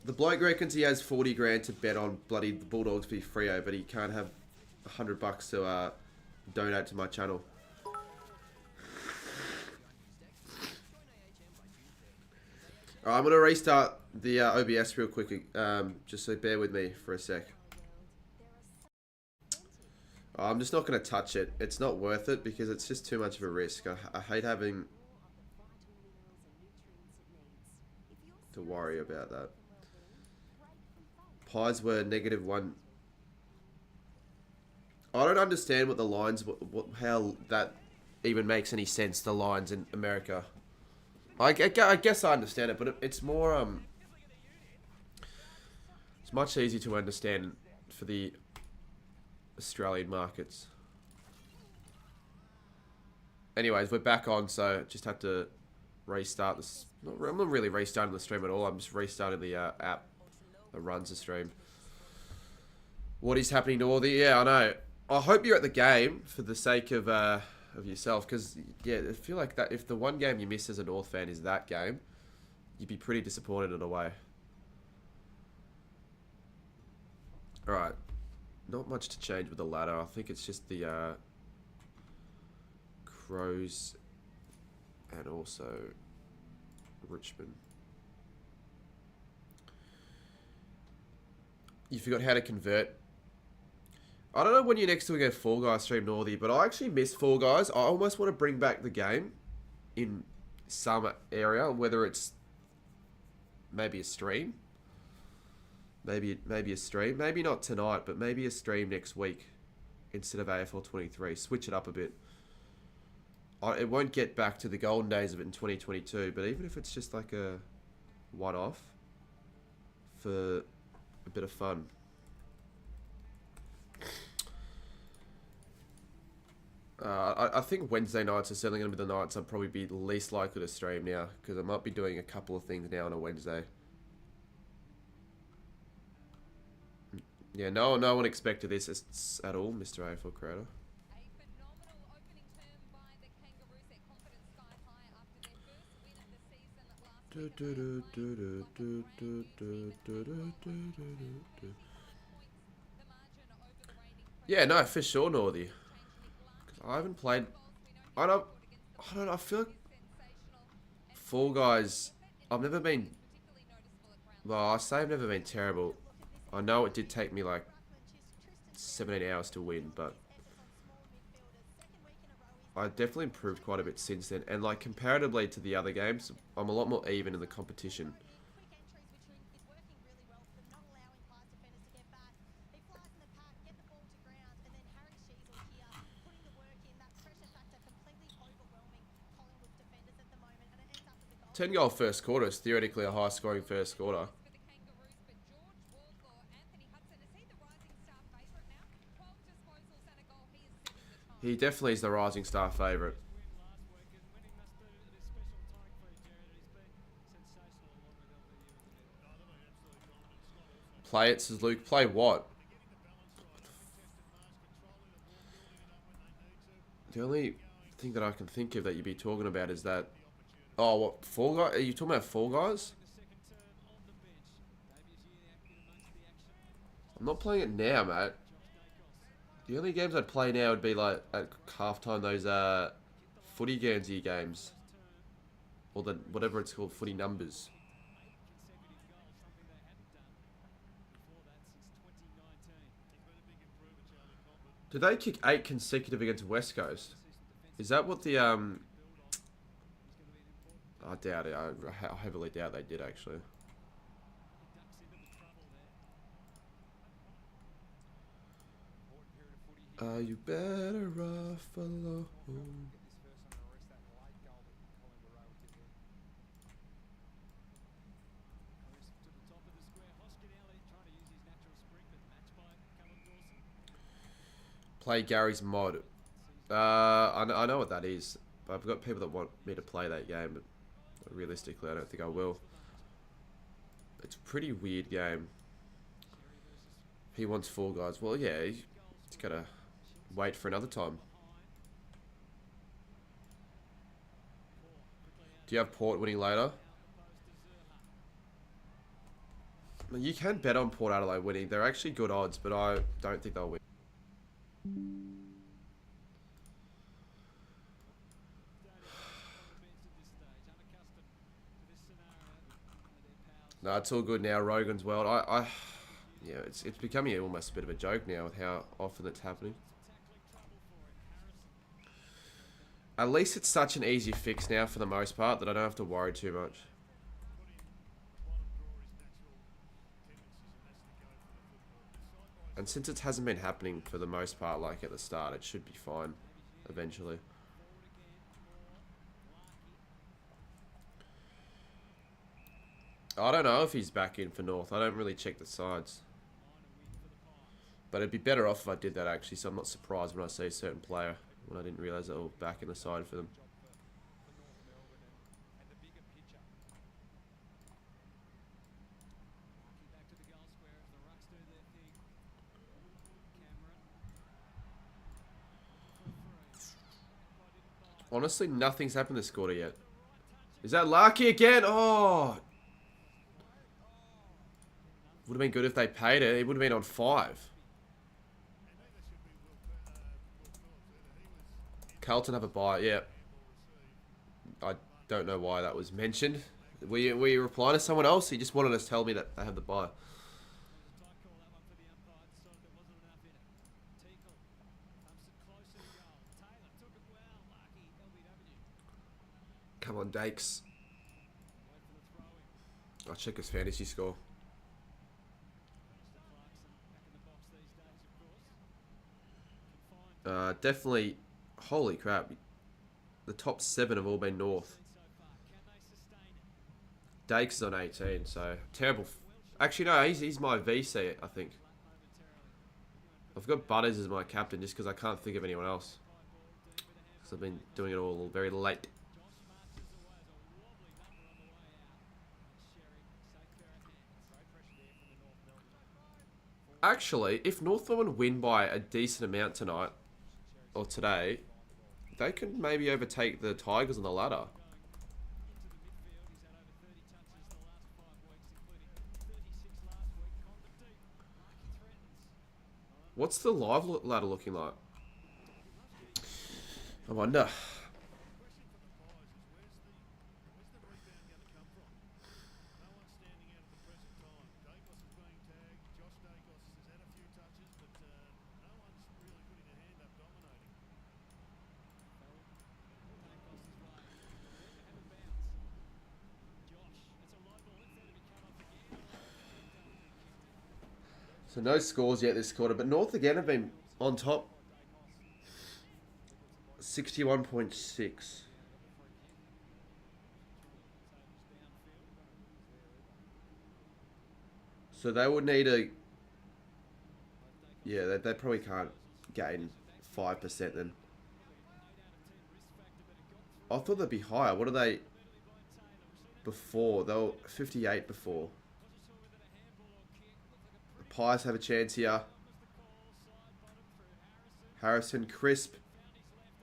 The bloke reckons he has 40 grand to bet on bloody the Bulldogs for Freo, but he can't have $100 to donate to my channel. Alright, I'm going to restart the OBS real quick, just so bear with me for a sec. I'm just not going to touch it. It's not worth it because it's just too much of a risk. I hate having to worry about that. Pies were -1. I don't understand what the lines, how that even makes any sense, the lines in America. I guess I understand it, but it's more, it's much easier to understand for the Australian markets. Anyways, we're back on, so just have to restart this. I'm not really restarting the stream at all, I'm just restarting the app that runs the stream. What is happening to all the... Yeah, I know. I hope you're at the game for the sake of yourself, because, yeah, I feel like that if the one game you miss as a North fan is that game, you'd be pretty disappointed in a way. Alright. Not much to change with the ladder. I think it's just the Crows and also Richmond. You forgot how to convert. I don't know when you're next to a Fall Guys stream, Northy, but I actually miss Fall Guys. I almost want to bring back the game in some area, whether it's maybe a stream. Maybe a stream. Maybe not tonight, but maybe a stream next week instead of AFL 23. Switch it up a bit. It won't get back to the golden days of it in 2022, but even if it's just like a one-off for a bit of fun. I think Wednesday nights are certainly going to be the nights I'll probably be least likely to stream now, because I might be doing a couple of things now on a Wednesday. Yeah, no one expected this at all, Mr. AFL Creator. Yeah, no, for sure, Northy. I haven't played. I don't know. I feel like Fall Guys. I've never been. Well, I say I've never been terrible. I know it did take me like 17 hours to win, but I definitely improved quite a bit since then. And like comparatively to the other games, I'm a lot more even in the competition. Ten-goal first quarter is theoretically a high-scoring first quarter. He definitely is the rising star favourite. Play it, says Luke. Play what? The only thing that I can think of that you'd be talking about is that... Oh, what? Fall Guys? Are you talking about Fall Guys? I'm not playing it now, mate. The only games I'd play now would be like at halftime, those footy Guernsey games. Or the whatever it's called, footy numbers. Did they kick 8 consecutive against West Coast? Is that what the I doubt it. I heavily doubt they did actually. Are you better off alone? Play Gary's mod. I know what that is. But I've got people that want me to play that game, but realistically, I don't think I will. It's a pretty weird game. He wants Fall Guys. Well, yeah, he's gotta wait for another time. Do you have Port winning later? You can bet on Port Adelaide winning. They're actually good odds, but I don't think they'll win. No, it's all good now. Rogan's World. Yeah, it's becoming almost a bit of a joke now with how often it's happening. At least it's such an easy fix now for the most part that I don't have to worry too much. And since it hasn't been happening for the most part, like at the start, it should be fine eventually. I don't know if he's back in for North. I don't really check the sides. But it'd be better off if I did that actually, so I'm not surprised when I see a certain player when I didn't realise they were back in the side for them. Honestly, nothing's happened this quarter yet. Is that Larky again? Oh! Would have been good if they paid it. It would have been on 5. Carlton have a buy, yeah. I don't know why that was mentioned. Were you replying to someone else? He just wanted to tell me that they have the buy. Come on, Dakes. I'll check his fantasy score. Definitely, holy crap. The top 7 have all been North. Dakes is on 18, so terrible. Actually, no, he's my VC, I think. I've got Butters as my captain just because I can't think of anyone else. Because I've been doing it all very late. Actually, if Northland win by a decent amount tonight, or today, they could maybe overtake the Tigers on the ladder. What's the live ladder looking like? I wonder. So no scores yet this quarter, but North again have been on top. 61.6. So they would need a... Yeah, they probably can't gain 5% then. I thought they'd be higher. What are they before? They were 58 before. Pies have a chance here. Harrison, crisp.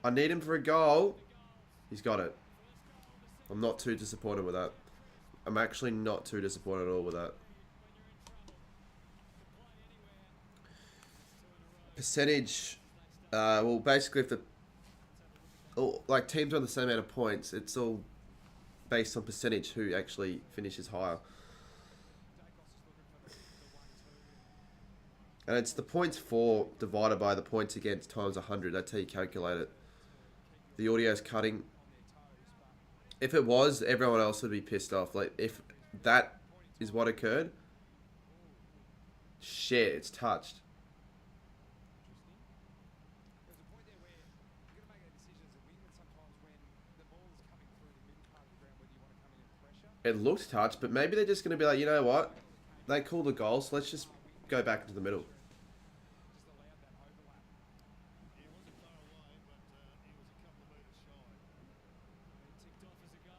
I need him for a goal. He's got it. I'm not too disappointed with that. I'm actually not too disappointed at all with that. Percentage. Well, basically, if the like teams are on the same amount of points, it's all based on percentage who actually finishes higher. And it's the points for divided by the points against times 100. That's how you calculate it. The audio's cutting. If it was, everyone else would be pissed off. Like, if that is what occurred, shit, it's touched. It looked touched, but maybe they're just going to be like, you know what? They called a goal, so let's just go back into the middle.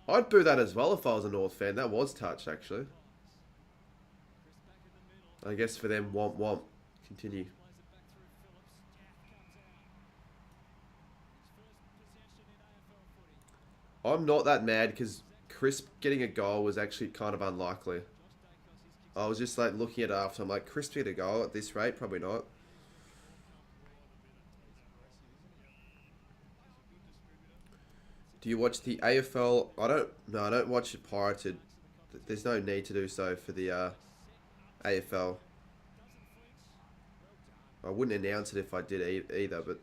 I'd boo that as well if I was a North fan. That was touched, actually. I guess for them, womp womp. Continue. I'm not that mad because Crisp getting a goal was actually kind of unlikely. I was just like looking at it after. I'm like, Crisp get a goal at this rate? Probably not. Do you watch the AFL? I don't watch it pirated. There's no need to do so for the AFL. I wouldn't announce it if I did either, but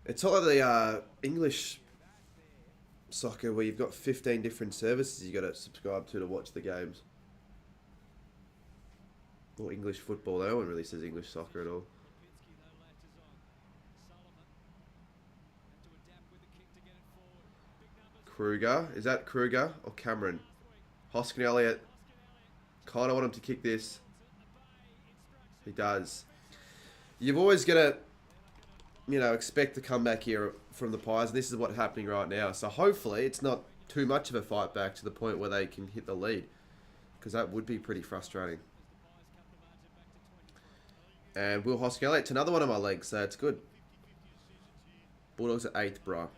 it's all of the English soccer where you've got 15 different services you got to subscribe to watch the games. Or English football. No one really says English soccer at all. Kruger. Is that Kruger or Cameron? Hoskin Elliott. Kind of want him to kick this. He does. You've always got to, you know, expect to come back here from the Pies. This is what's happening right now. So hopefully it's not too much of a fight back to the point where they can hit the lead. Because that would be pretty frustrating. And Will Hoskin Elliott's another one of my legs, so it's good. Bulldogs at 8th, bro.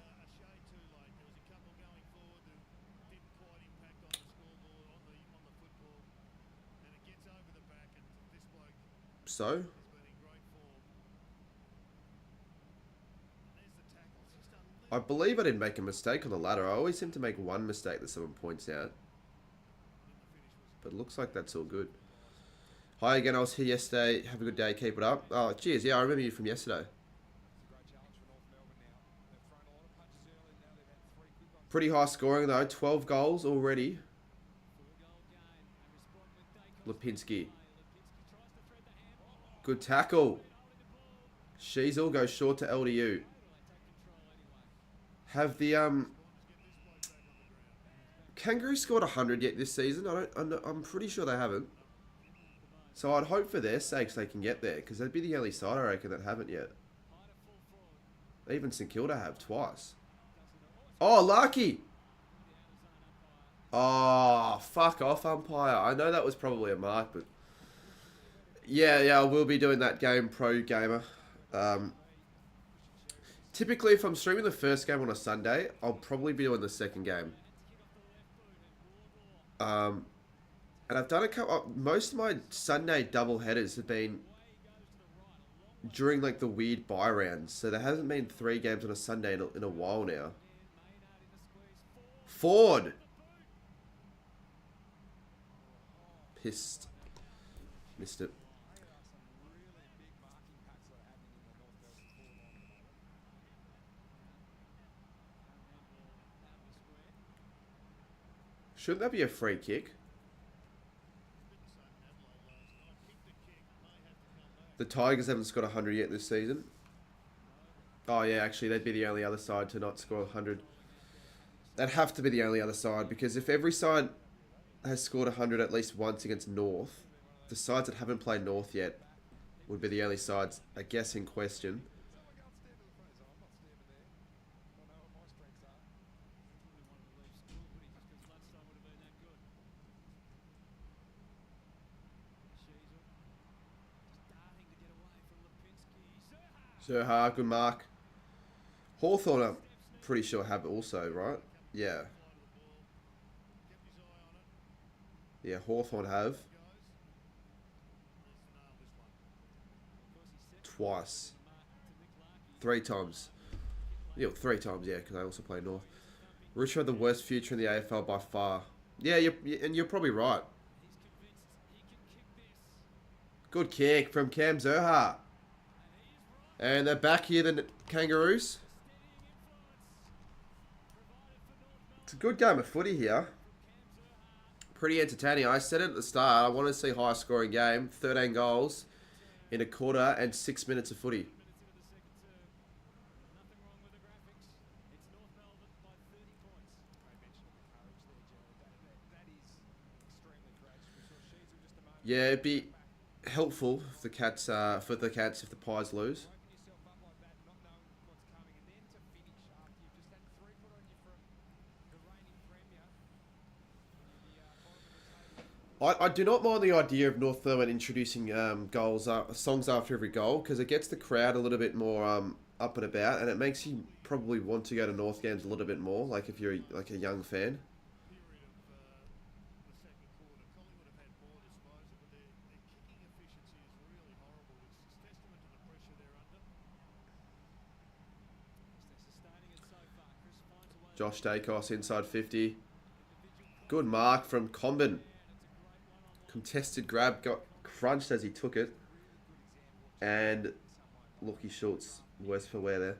So I believe I didn't make a mistake on the ladder. I always seem to make one mistake that someone points out. But it looks like that's all good. Hi again, I was here yesterday. Have a good day, keep it up. Oh, cheers. Yeah, I remember you from yesterday. Pretty high scoring though. 12 goals already. Lipinski. Good tackle. Sheasel goes short to LDU. Have the Kangaroos scored 100 yet this season? I'm pretty sure they haven't. So I'd hope for their sakes they can get there, because they'd be the only side I reckon that haven't yet. Even St Kilda have twice. Oh, Larky! Oh, fuck off, umpire. I know that was probably a mark, but yeah, I will be doing that game, Pro Gamer. Typically, if I'm streaming the first game on a Sunday, I'll probably be doing the second game. And I've done a couple. Most of my Sunday double headers have been during like the weird bye rounds, so there hasn't been 3 games on a Sunday in a while now. Ford. Pissed. Missed it. Shouldn't that be a free kick? The Tigers haven't scored 100 yet this season. Oh yeah, actually they'd be the only other side to not score 100. They'd have to be the only other side, because if every side has scored 100 at least once against North, the sides that haven't played North yet would be the only sides, I guess, in question. Zerha, good mark. Hawthorn, I'm pretty sure have it also, right? Yeah. Yeah, Hawthorn have. Twice. 3 times. Yeah, 3 times, yeah, because I also play North. Richmond have the worst future in the AFL by far. Yeah, and you're probably right. Good kick from Cam Zerha. And they're back here, the Kangaroos. It's a good game of footy here. Pretty entertaining. I said it at the start. I want to see high scoring game. 13 goals in a quarter and 6 minutes of footy. Yeah, it'd be helpful if the Cats, if the Pies lose. I do not mind the idea of North Melbourne introducing songs after every goal, because it gets the crowd a little bit more up and about, and it makes you probably want to go to North games a little bit more, like if you're like a young fan. Josh Dacos inside 50. Good mark from Comben. Contested grab, got crunched as he took it. And Lockie Schultz, worse for wear there.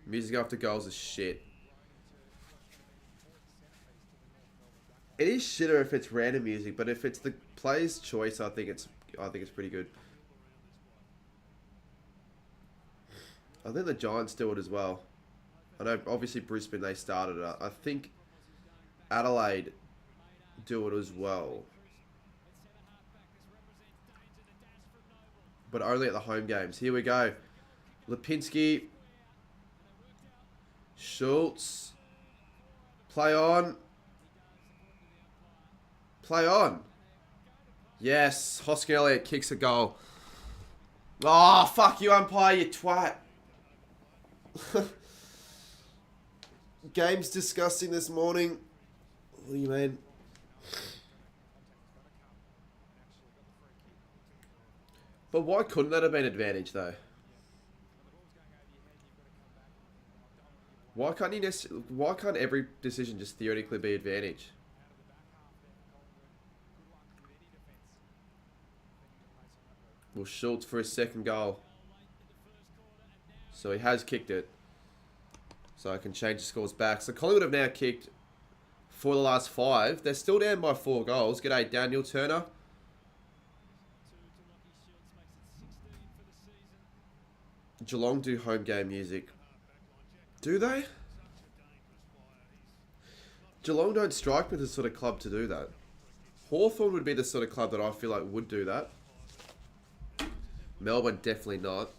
Music after goals is shit. It is shitter if it's random music, but if it's the player's choice, I think it's pretty good. I think the Giants do it as well. I know obviously Brisbane, they started it. I think Adelaide do it as well, but only at the home games. Here we go. Lipinski. Schultz. Play on. Play on. Yes. Hoskin Elliott kicks a goal. Oh, fuck you, umpire, you twat. Game's disgusting this morning. What do you mean? But why couldn't that have been advantage though? Why can't every decision just theoretically be advantage? Well, Schultz for his second goal. So he has kicked it. So I can change the scores back. So Collingwood have now kicked for the last 5. They're still down by 4 goals. G'day, Daniel Turner. Geelong do home game music. Do they? Geelong don't strike me as the sort of club to do that. Hawthorn would be the sort of club that I feel like would do that. Melbourne definitely not.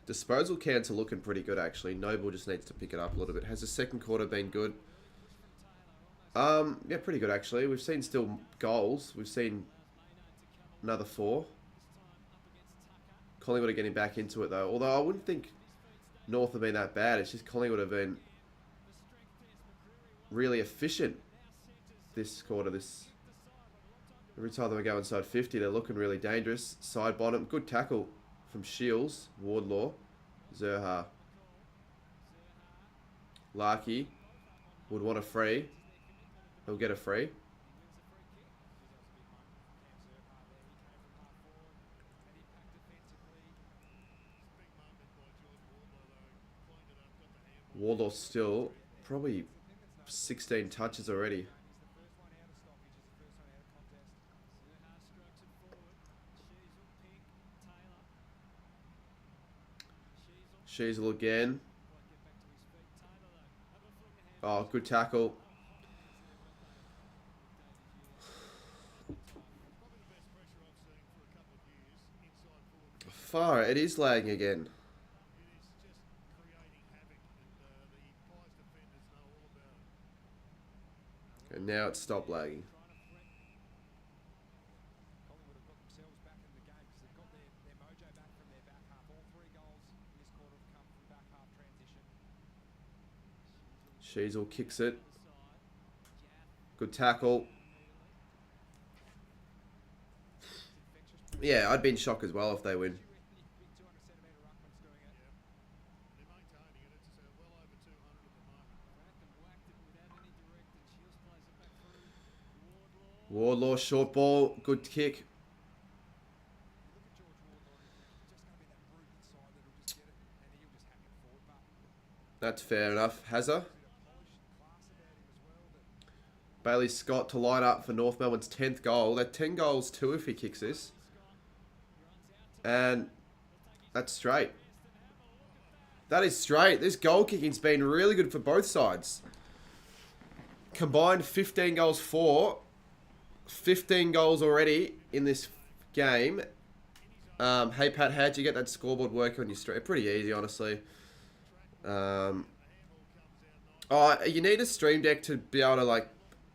Disposal counts are looking pretty good, actually. Noble just needs to pick it up a little bit. Has the second quarter been good? Yeah, pretty good, actually. We've seen still goals. We've seen another 4. Collingwood are getting back into it, though. Although I wouldn't think North have been that bad. It's just Collingwood have been really efficient this quarter. Every time they go inside 50, they're looking really dangerous. Side bottom. Good tackle from Shields, Wardlaw, Zerha. Larkey would want a free. He'll get a free. Wardlaw still probably 16 touches already. Sheasel again. Oh, good tackle. Far, it is lagging again. And now it's stopped lagging. Sheasel kicks it. Good tackle. Yeah, I'd be in shock as well if they win. Wardlaw, short ball, good kick. That's fair enough. Hazza. Bailey Scott to line up for North Melbourne's 10th goal. They're 10 goals too if he kicks this. And that's straight. That is straight. This goal kicking's been really good for both sides. Combined 15 goals for. 15 goals already in this game. Hey Pat, how'd you get that scoreboard working on your stream? Pretty easy, honestly. Oh, you need a stream deck to be able to like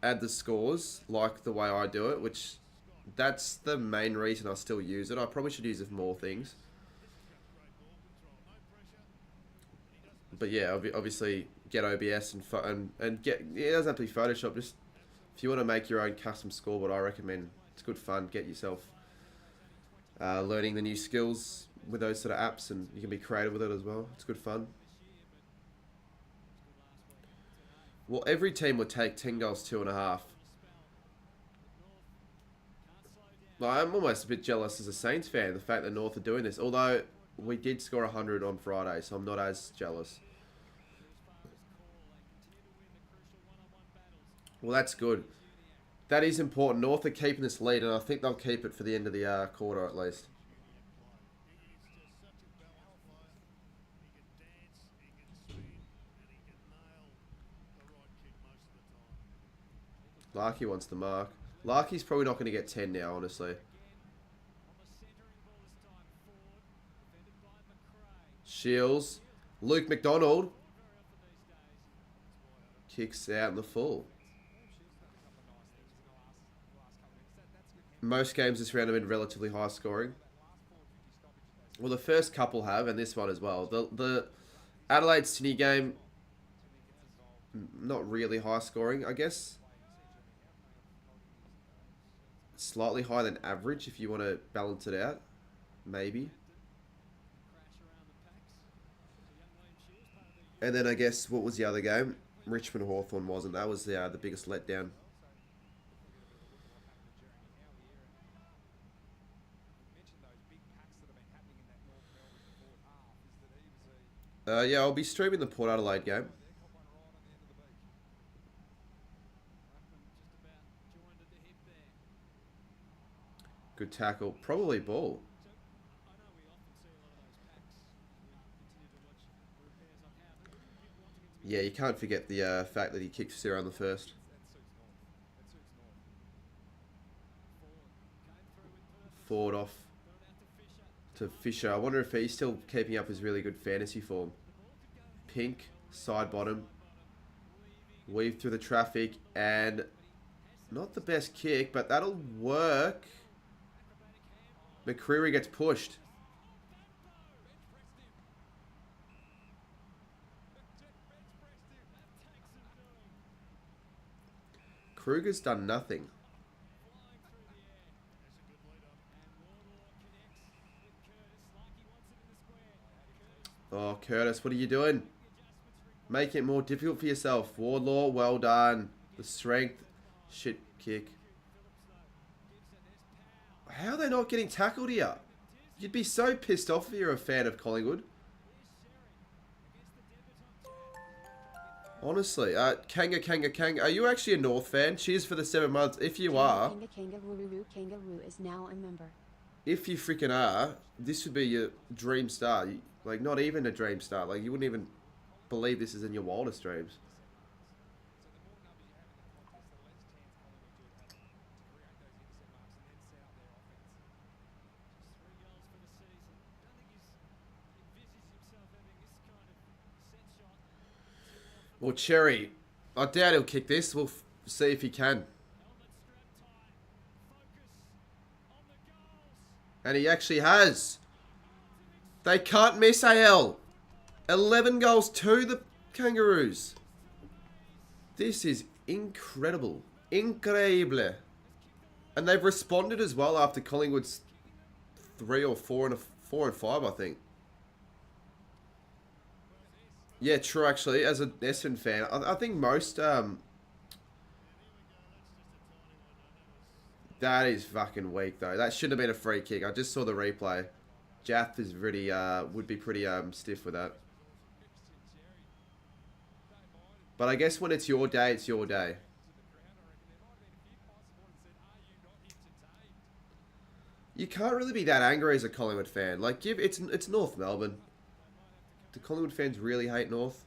add the scores like the way I do it, which that's the main reason I still use it. I probably should use it for more things. But yeah, obviously get OBS and get, yeah, it doesn't have to be Photoshop. Just if you want to make your own custom scoreboard, I recommend. It's good fun. Get yourself learning the new skills with those sort of apps, and you can be creative with it as well. It's good fun. Well, every team would take 10 goals, 2.5. Like, I'm almost a bit jealous as a Saints fan, the fact that North are doing this. Although, we did score 100 on Friday, so I'm not as jealous. Well, that's good. That is important. North are keeping this lead, and I think they'll keep it for the end of the quarter at least. Larky wants the mark. Larky's probably not going to get 10 now, honestly. Shields. Luke McDonald. Kicks out in the full. Most games this round have been relatively high scoring. Well, the first couple have, and this one as well. The Adelaide-Sydney game, not really high scoring, I guess. Slightly higher than average if you want to balance it out. Maybe. And then I guess, what was the other game? Richmond-Hawthorn wasn't. That was the biggest letdown. Yeah, I'll be streaming the Port Adelaide game. Good tackle. Probably ball. Yeah, you can't forget the fact that he kicked Sarah on the first. Forward off to Fisher. I wonder if he's still keeping up his really good fantasy form. Pink, side bottom. Weave through the traffic, and not the best kick, but that'll work. McCreary gets pushed. Kruger's done nothing. Oh, Curtis, what are you doing? Make it more difficult for yourself. Wardlaw, well done. The strength. Shit kick. How are they not getting tackled here? You'd be so pissed off if you're a fan of Collingwood. Honestly, Kanga, are you actually a North fan? Cheers for the 7 months. If you are, Kangaroo is now a member. if you freaking are, this would be your dream start. Like, not even a dream start. Like, you wouldn't even believe this is in your wildest dreams. Well, Cherry, I doubt he'll kick this. We'll see if he can. And he actually has. They can't miss AL. 11 goals to the Kangaroos. This is incredible. Increíble. And they've responded as well after Collingwood's 3 or 4 and 5, I think. Yeah, true, actually. As an Essendon fan, I think most... That is fucking weak, though. That shouldn't have been a free kick. I just saw the replay. Jaff is really, would be pretty stiff with that. But I guess when it's your day, it's your day. You can't really be that angry as a Collingwood fan. Like, it's North Melbourne. Do Collingwood fans really hate North?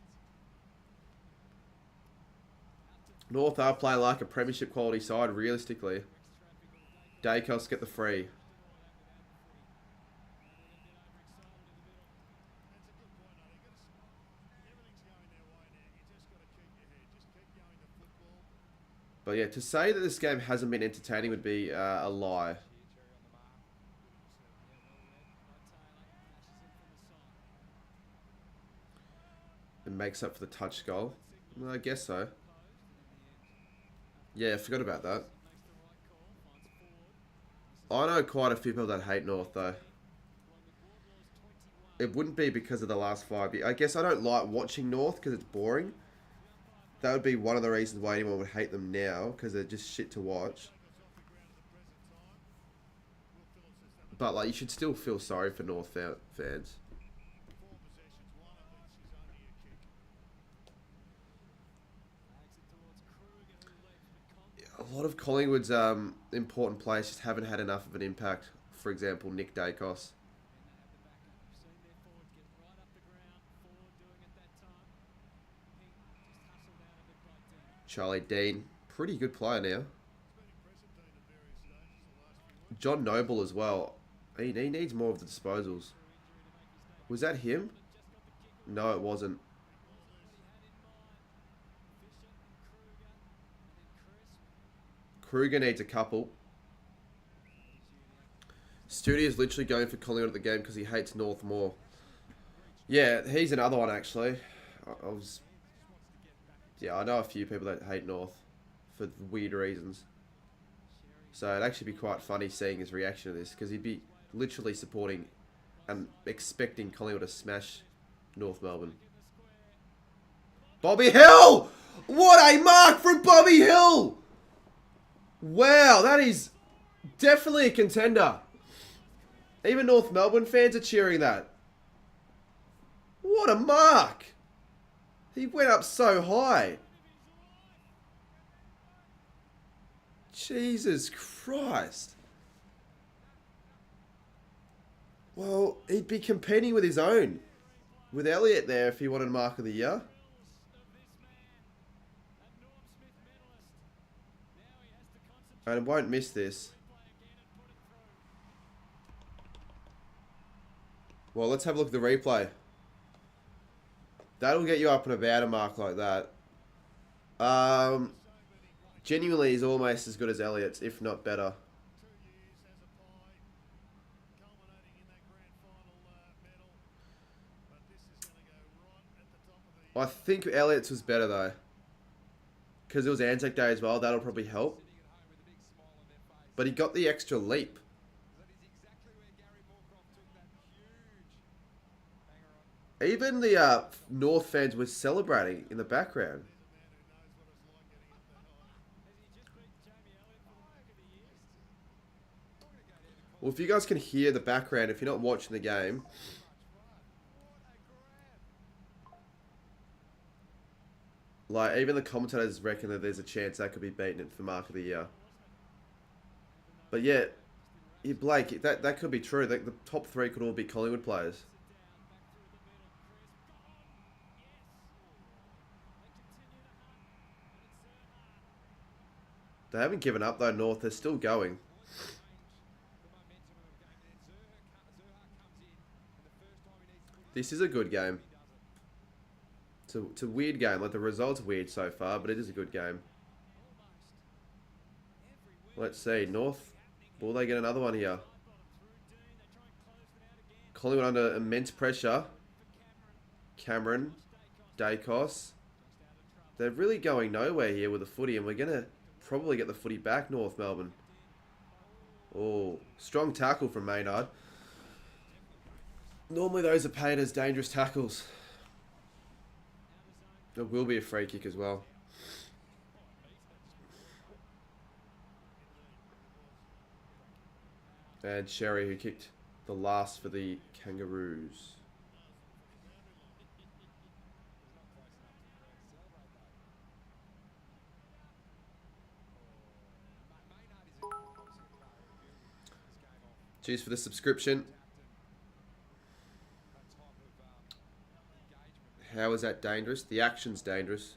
North are playing like a premiership quality side, realistically. Dacos get the free. But yeah, to say that this game hasn't been entertaining would be a lie. It makes up for the touch goal. Well, I guess so. Yeah, I forgot about that. I know quite a few people that hate North, though. It wouldn't be because of the last 5 years. I guess I don't like watching North because it's boring. That would be one of the reasons why anyone would hate them now, because they're just shit to watch. But, like, you should still feel sorry for North fans. A lot of Collingwood's important players just haven't had enough of an impact. For example, Nick Dacos. Charlie Dean, pretty good player now. John Noble as well. He needs more of the disposals. Was that him? No, it wasn't. Kruger needs a couple. Studio's literally going for Collingwood at the game because he hates North more. Yeah, he's another one actually. Yeah, I know a few people that hate North for weird reasons. So it'd actually be quite funny seeing his reaction to this, because he'd be literally supporting and expecting Collingwood to smash North Melbourne. Bobby Hill! What a mark from Bobby Hill! Wow, that is definitely a contender. Even North Melbourne fans are cheering that. What a mark! He went up so high. Jesus Christ. Well, he'd be competing with his own. With Elliott there if he wanted Mark of the Year. And I won't miss this. Well, let's have a look at the replay. That'll get you up and about a mark like that. Genuinely, he's almost as good as Elliott's, if not better. I think Elliott's was better though. Because it was Anzac Day as well, that'll probably help. But he got the extra leap. Even the North fans were celebrating in the background. Well, if you guys can hear the background, if you're not watching the game, like, even the commentators reckon that there's a chance that could be beaten for Mark of the Year. But yeah, Blake, that could be true. The top 3 could all be Collingwood players. They haven't given up though, North. They're still going. This is a good game. It's a weird game. Like, the result's weird so far, but it is a good game. Let's see. North, will they get another one here? Collingwood under immense pressure. Cameron, Dacos. They're really going nowhere here with the footy, and we're going to probably get the footy back, North Melbourne. Oh, strong tackle from Maynard. Normally those are paid as dangerous tackles. There will be a free kick as well. And Sherry, who kicked the last for the Kangaroos. Cheers for the subscription. How is that dangerous? The action's dangerous.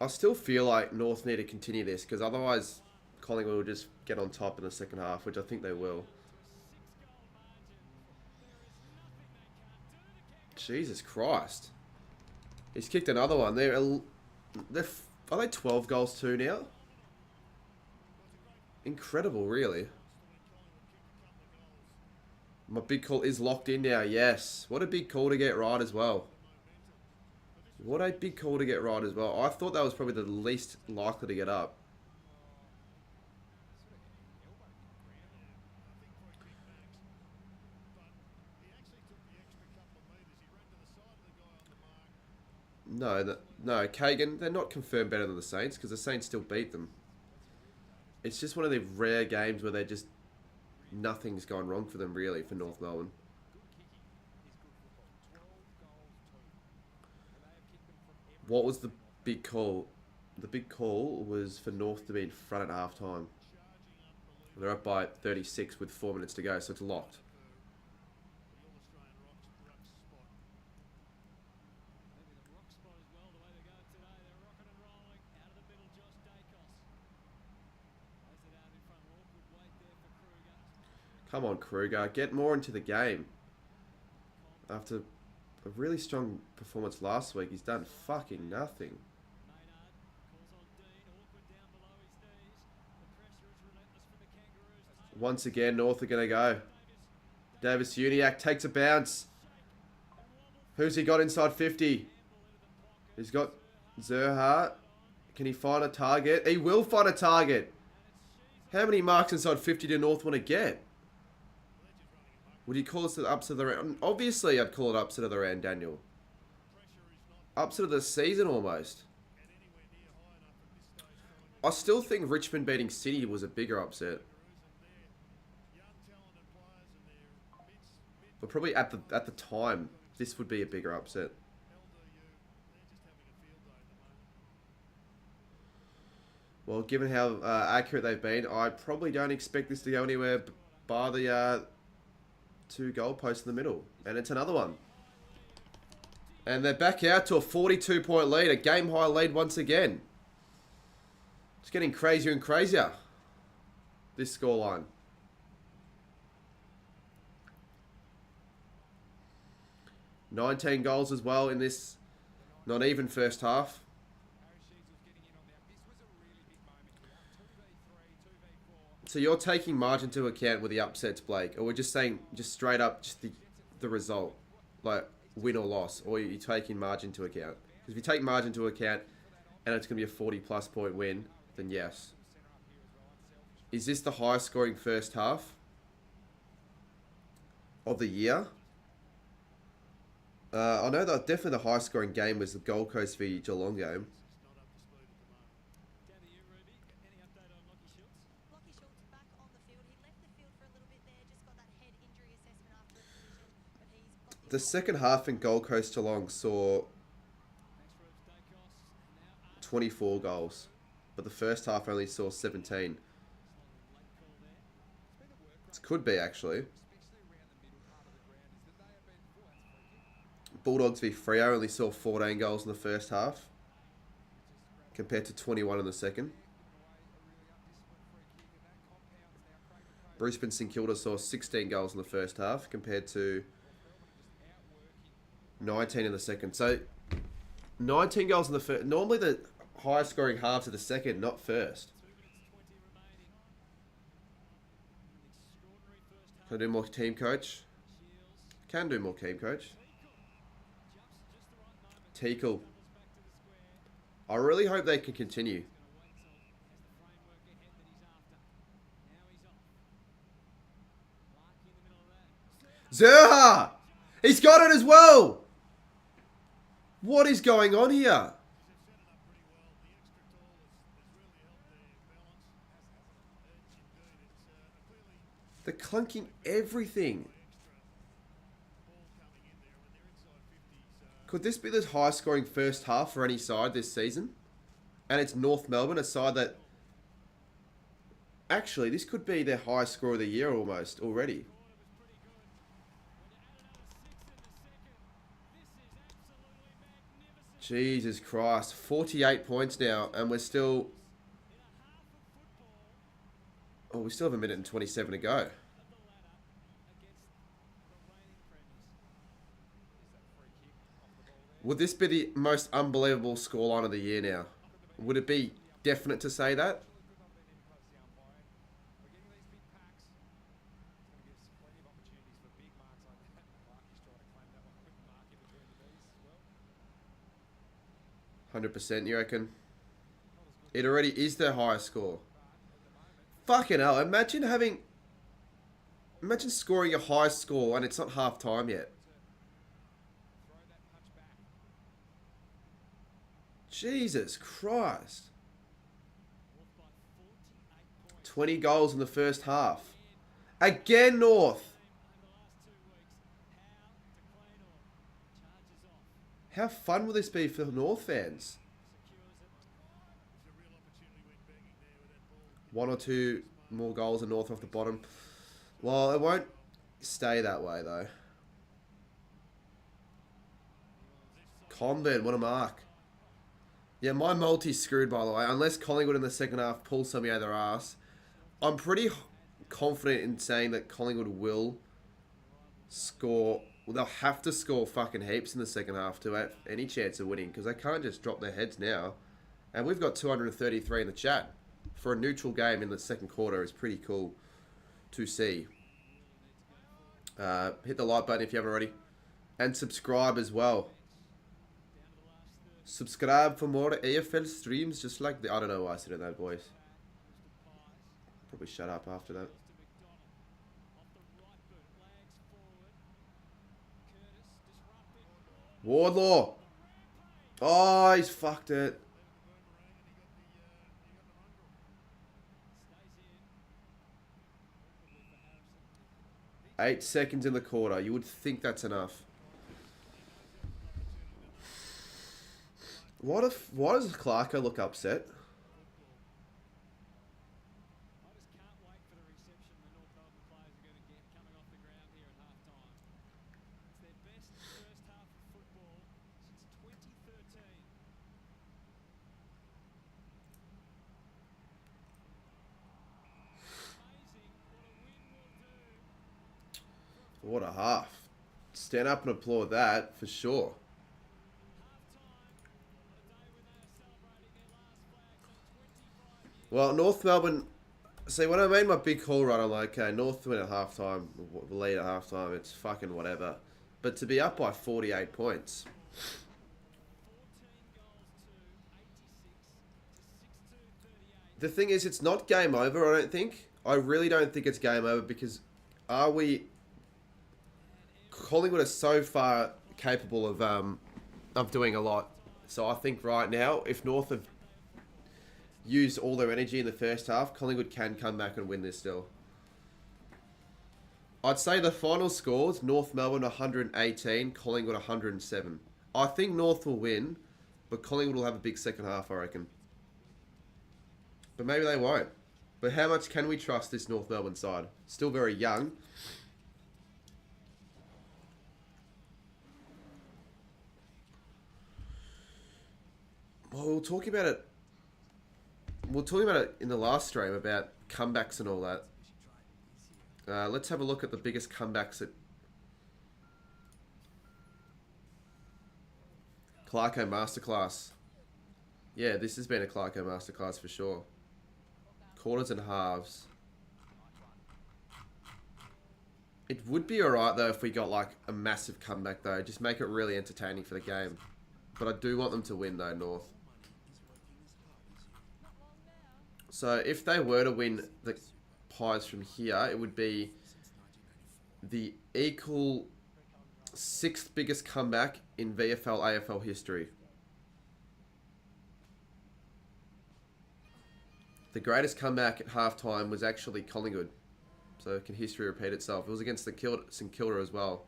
I still feel like North need to continue this, because otherwise Collingwood will just get on top in the second half, which I think they will. Jesus Christ. He's kicked another one. Are they 12 goals too now? Incredible, really. My big call is locked in now, yes. What a big call to get right as well. What a big call to get right as well. I thought that was probably the least likely to get up. No, Kagan, they're not confirmed better than the Saints, because the Saints still beat them. It's just one of the rare games where nothing's gone wrong for them, really, for North Melbourne. What was the big call? The big call was for North to be in front at half-time. They're up by 36 with 4 minutes to go, so it's locked. Come on, Kruger. Get more into the game. After a really strong performance last week, he's done fucking nothing. Once again, North are going to go. Davis Uniacke takes a bounce. Who's he got inside 50? He's got Zerha. Can he find a target? He will find a target. How many marks inside 50 do North want to get? Would you call this the upset of the round? Obviously, I'd call it upset of the round, Daniel. Upset of the season, almost. I still think Richmond beating City was a bigger upset. But probably at the time, this would be a bigger upset. Well, given how accurate they've been, I probably don't expect this to go anywhere bar the 2 goalposts in the middle. And it's another one. And they're back out to a 42-point lead. A game-high lead once again. It's getting crazier and crazier, this scoreline. $19 goals as well in this not even first half. So you're taking margin to account with the upsets, Blake, or we're just saying just straight up just the result, like win or loss, or you're taking margin to account? Because if you take margin to account and it's going to be a 40-plus point win, then yes. Is this the highest scoring first half of the year? I know that definitely the highest scoring game was the Gold Coast v Geelong game. The second half in Gold Coast Geelong saw 24 goals, but the first half only saw 17. This could be, actually. Bulldogs v Freo only saw 14 goals in the first half. compared to 21 in the second. Brisbane St Kilda saw 16 goals in the first half compared to 19 in the second. So 19 goals in the first. Normally the highest scoring halves are the second, not first. Can I do more team coach? Can do more team coach. Teakle. I really hope they can continue. Zerha! He's got it as well! What is going on here? They're clunking everything. Could this be the highest scoring first half for any side this season? And it's North Melbourne, a side that... Actually, this could be their highest score of the year almost, already. Jesus Christ. 48 points now, and we're still... Oh, we still have 1:27 to go. Would this be the most unbelievable scoreline of the year now? Would it be definite to say that? %, you reckon? It already is their highest score. Fucking hell, imagine scoring your highest score and it's not half time yet. Jesus Christ. 20 goals in the first half. Again, North. How fun will this be for North fans? 1 or 2 more goals and North off the bottom. Well, it won't stay that way, though. Comben, what a mark. Yeah, my multi's screwed, by the way. Unless Collingwood in the second half pulls something out of their ass. I'm pretty confident in saying that Collingwood will score... Well, they'll have to score fucking heaps in the second half to have any chance of winning. Because they can't just drop their heads now. And we've got 233 in the chat. For a neutral game in the second quarter is pretty cool to see. Hit the like button if you haven't already. And subscribe as well. Subscribe for more AFL streams, just like the... I don't know why I said it in that voice. Probably shut up after that. Wardlaw! Oh, he's fucked it. Eight seconds in the quarter. You would think that's enough. Why does Clarko look upset? What a half. Stand up and applaud that, for sure. Well, North Melbourne... See, when I made my big call run, I'm like, okay, North win at halftime, lead at halftime, it's fucking whatever. But to be up by 48 points... The thing is, it's not game over, I don't think. I really don't think it's game over because are we... Collingwood are so far capable of doing a lot. So I think right now, if North have used all their energy in the first half, Collingwood can come back and win this still. I'd say the final scores, North Melbourne 118, Collingwood 107. I think North will win, but Collingwood will have a big second half, I reckon. But maybe they won't. But how much can we trust this North Melbourne side? Still very young. Well, we were talking about it we're talking about it in the last stream about comebacks and all that. Let's have a look at the biggest comebacks at Clarko Masterclass. Yeah, this has been a Clarko Masterclass for sure. Quarters and halves. It would be alright though if we got like a massive comeback though. Just make it really entertaining for the game. But I do want them to win though, North. So if they were to win the Pies from here, it would be the equal 6th biggest comeback in VFL AFL history. The greatest comeback at halftime was actually Collingwood. So can history repeat itself? It was against the St Kilda as well.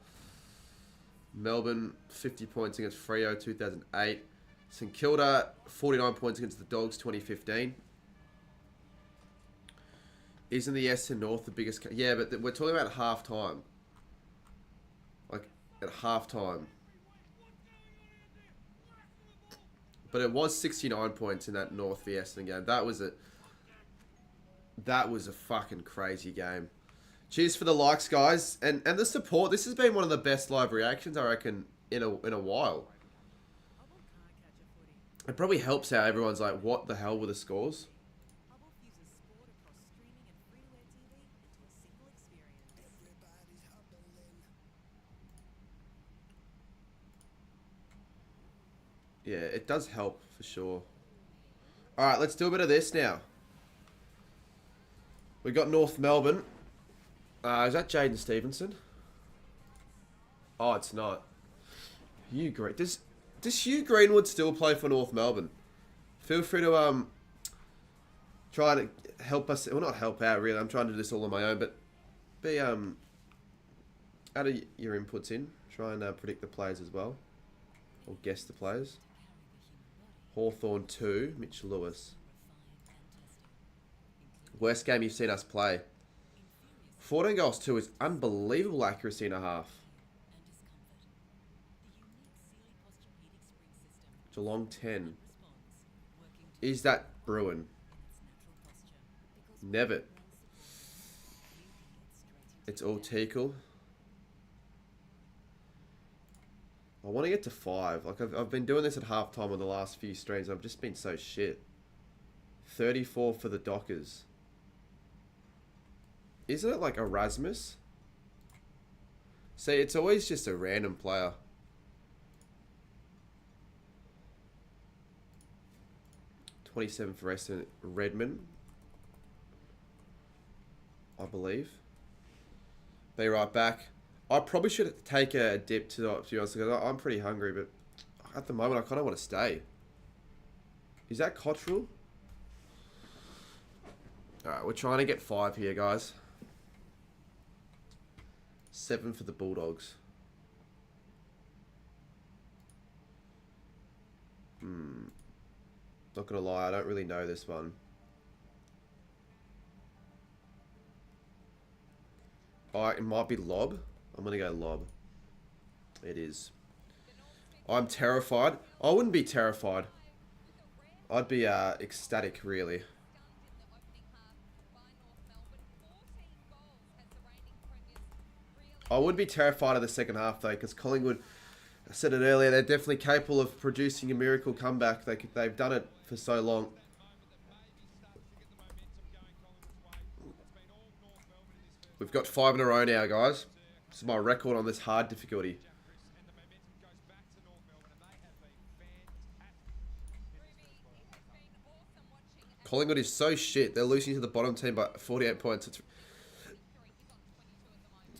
Melbourne, 50 points against Freo, 2008. St Kilda, 49 points against the Dogs, 2015. Isn't the Essendon North the biggest? Yeah, but we're talking about halftime. Like, at halftime. But it was 69 points in that North v Essendon game. That was a fucking crazy game. Cheers for the likes, guys, and the support. This has been one of the best live reactions, I reckon, in a while. It probably helps how everyone's like, what the hell were the scores? Yeah, it does help for sure. Alright, let's do a bit of this now. We got North Melbourne. Is that Jaden Stevenson? Oh, it's not. Hugh Green. Does Hugh Greenwood still play for North Melbourne? Feel free to try to help us. Well, not help out really. I'm trying to do this all on my own, but be add your inputs in. Try and predict the players as well, or guess the players. Hawthorn 2, Mitch Lewis. Worst game you've seen us play. 14 goals 2 is unbelievable accuracy in a half. Geelong 10. Is that Bruin? Nevitt. It's all Teakle. I want to get to 5. Like I've been doing this at halftime on the last few streams. I've just been so shit. 34 for the Dockers. Isn't it like Erasmus? See, it's always just a random player. $27 for Essendon. Redmond, I believe. Be right back. I probably should take a dip to be honest, because I'm pretty hungry, but at the moment I kind of want to stay. Is that Cottrell? Alright, we're trying to get 5 here, guys. 7 for the Bulldogs. Not gonna lie, I don't really know this one. Oh, it might be Lob. I'm gonna go Lob. It is. I'm terrified. I wouldn't be terrified. I'd be ecstatic, really. I would be terrified of the second half though, because Collingwood, I said it earlier, they're definitely capable of producing a miracle comeback. They've done it for so long. We've got 5 in a row now, guys. This is my record on this hard difficulty. Collingwood is so shit. They're losing to the bottom team by 48 points.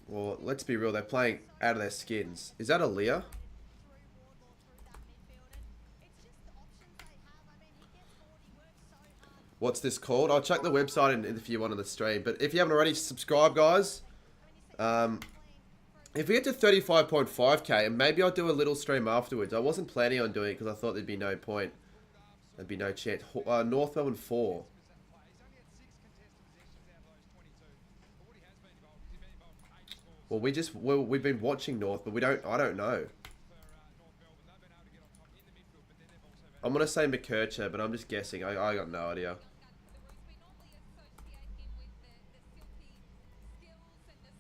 Well, let's be real. They're playing out of their skins. Is that Aaliyah? What's this called? I'll check the website in if you want on the stream. But if you haven't already, subscribe, guys. If we get to 35.5k, and maybe I'll do a little stream afterwards. I wasn't planning on doing it because I thought there'd be no point. There'd be no chance. North Melbourne 4. Well, we've been watching North, but I don't know. I'm gonna say McKercher, but I'm just guessing. I got no idea.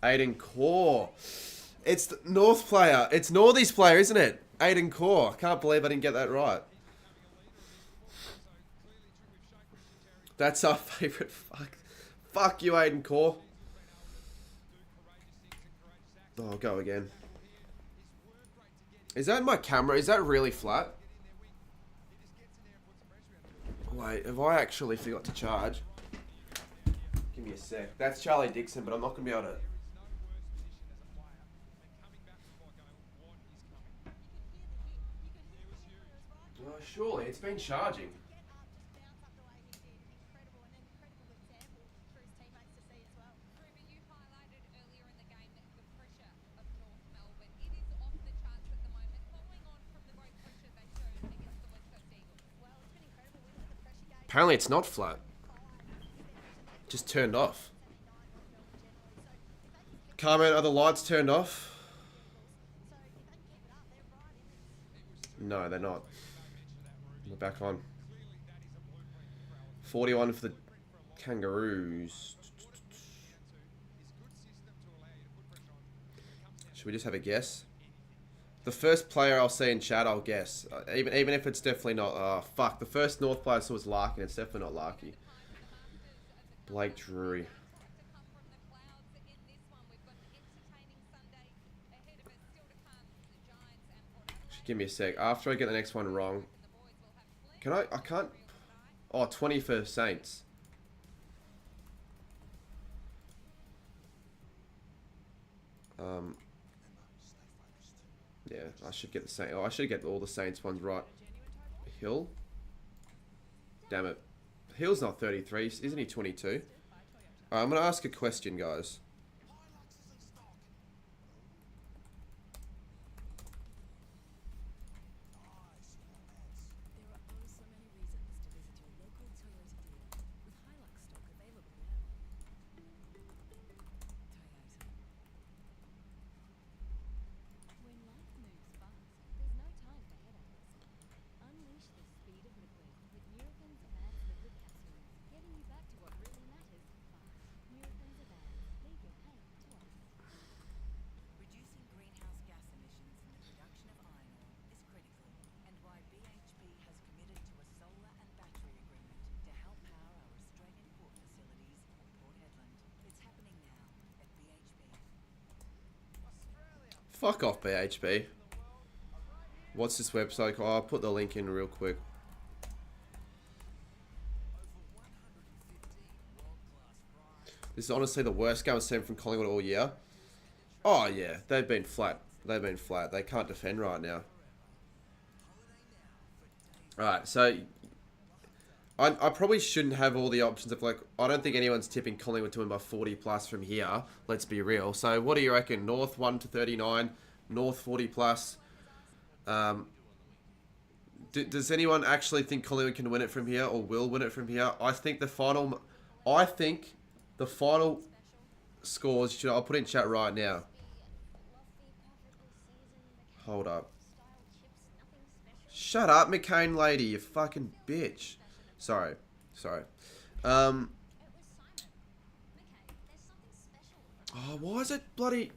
Aiden Core. It's the North player. It's Northies player, isn't it? Aiden Core. Can't believe I didn't get that right. That's our favourite. Fuck you, Aiden Core. Oh, go again. Is that my camera? Is that really flat? Wait, have I actually forgot to charge? Give me a sec. That's Charlie Dixon, but I'm not going to be able to... Oh, surely, it's been charging. Apparently it's not flat. Just turned off. Carmen, are the lights turned off? No, they're not. We're back on. 41 for the Kangaroos. Should we just have a guess? The first player I'll see in chat, I'll guess. Even if it's definitely not... Oh, fuck. The first North player I saw was Larkin. It's definitely not Larky. Blake Drury. Give me a sec. After I get the next one wrong... Can I can't... Oh, 20 for Saints. Yeah, I should get the Saints. Oh, I should get all the Saints ones right. Hill? Damn it. Hill's not 33, isn't he 22? Alright, I'm going to ask a question, guys. Fuck off, BHP. What's this website called? I'll put the link in real quick. This is honestly the worst game I've seen from Collingwood all year. Oh, yeah. They've been flat. They've been flat. They can't defend right now. Alright, so... I probably shouldn't have all the options of, like... I don't think anyone's tipping Collingwood to win by 40 plus from here. Let's be real. So, what do you reckon? North 1 to 39. North 40 plus. Does anyone actually think Collingwood can win it from here or will win it from here? I think the final... scores... I'll put it in chat right now. Hold up. Shut up, McCain lady, you fucking bitch. Sorry. Oh, why is it bloody...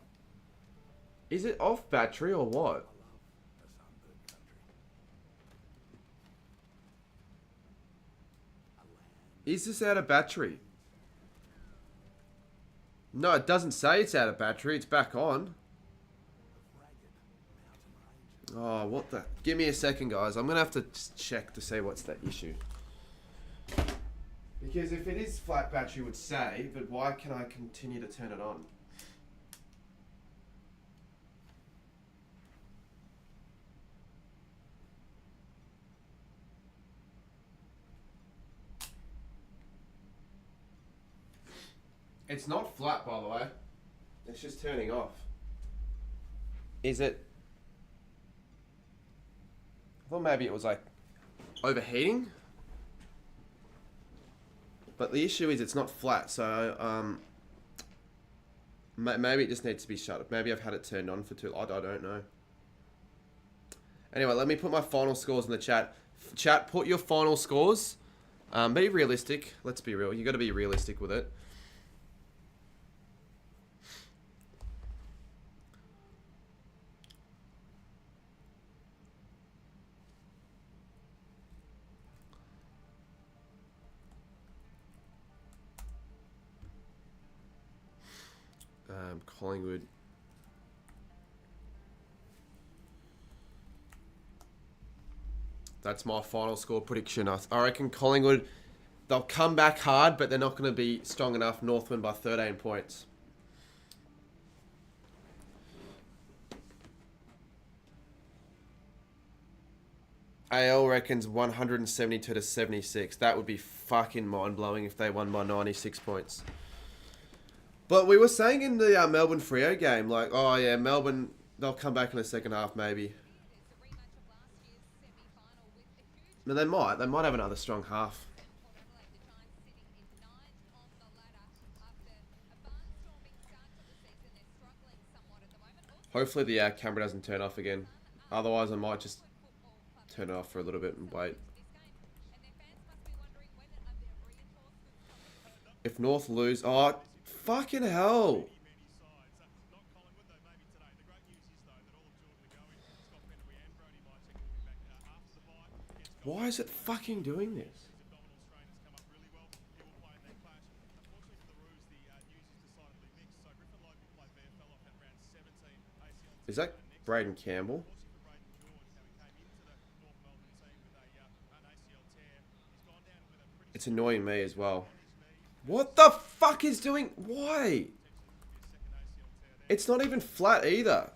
Is it off battery or what? Is this out of battery? No, it doesn't say it's out of battery. It's back on. Oh, what the... Give me a second, guys. I'm going to have to check to see what's the issue. Because if it is flat battery, it would say, but why can I continue to turn it on? It's not flat, by the way. It's just turning off. Is it? I thought maybe it was like overheating. But the issue is it's not flat, so maybe it just needs to be shut. Maybe I've had it turned on for too long. I don't know. Anyway, let me put my final scores in the chat. Chat, put your final scores. Be realistic. Let's be real. You got to be realistic with it. Collingwood. That's my final score prediction. I reckon Collingwood, they'll come back hard, but they're not going to be strong enough. North win by 13 points. AL reckons 172 to 76. That would be fucking mind-blowing if they won by 96 points. But we were saying in the Melbourne Freo game, like, oh yeah, Melbourne, they'll come back in the second half maybe. No, they might. They might have another strong half. Hopefully the camera doesn't turn off again. Otherwise, I might just turn it off for a little bit and wait. If North lose... Oh, fucking hell. Why is it fucking doing this? Is that Braden Campbell? It's annoying me as well. What the fuck is doing... Why? It's not even flat either.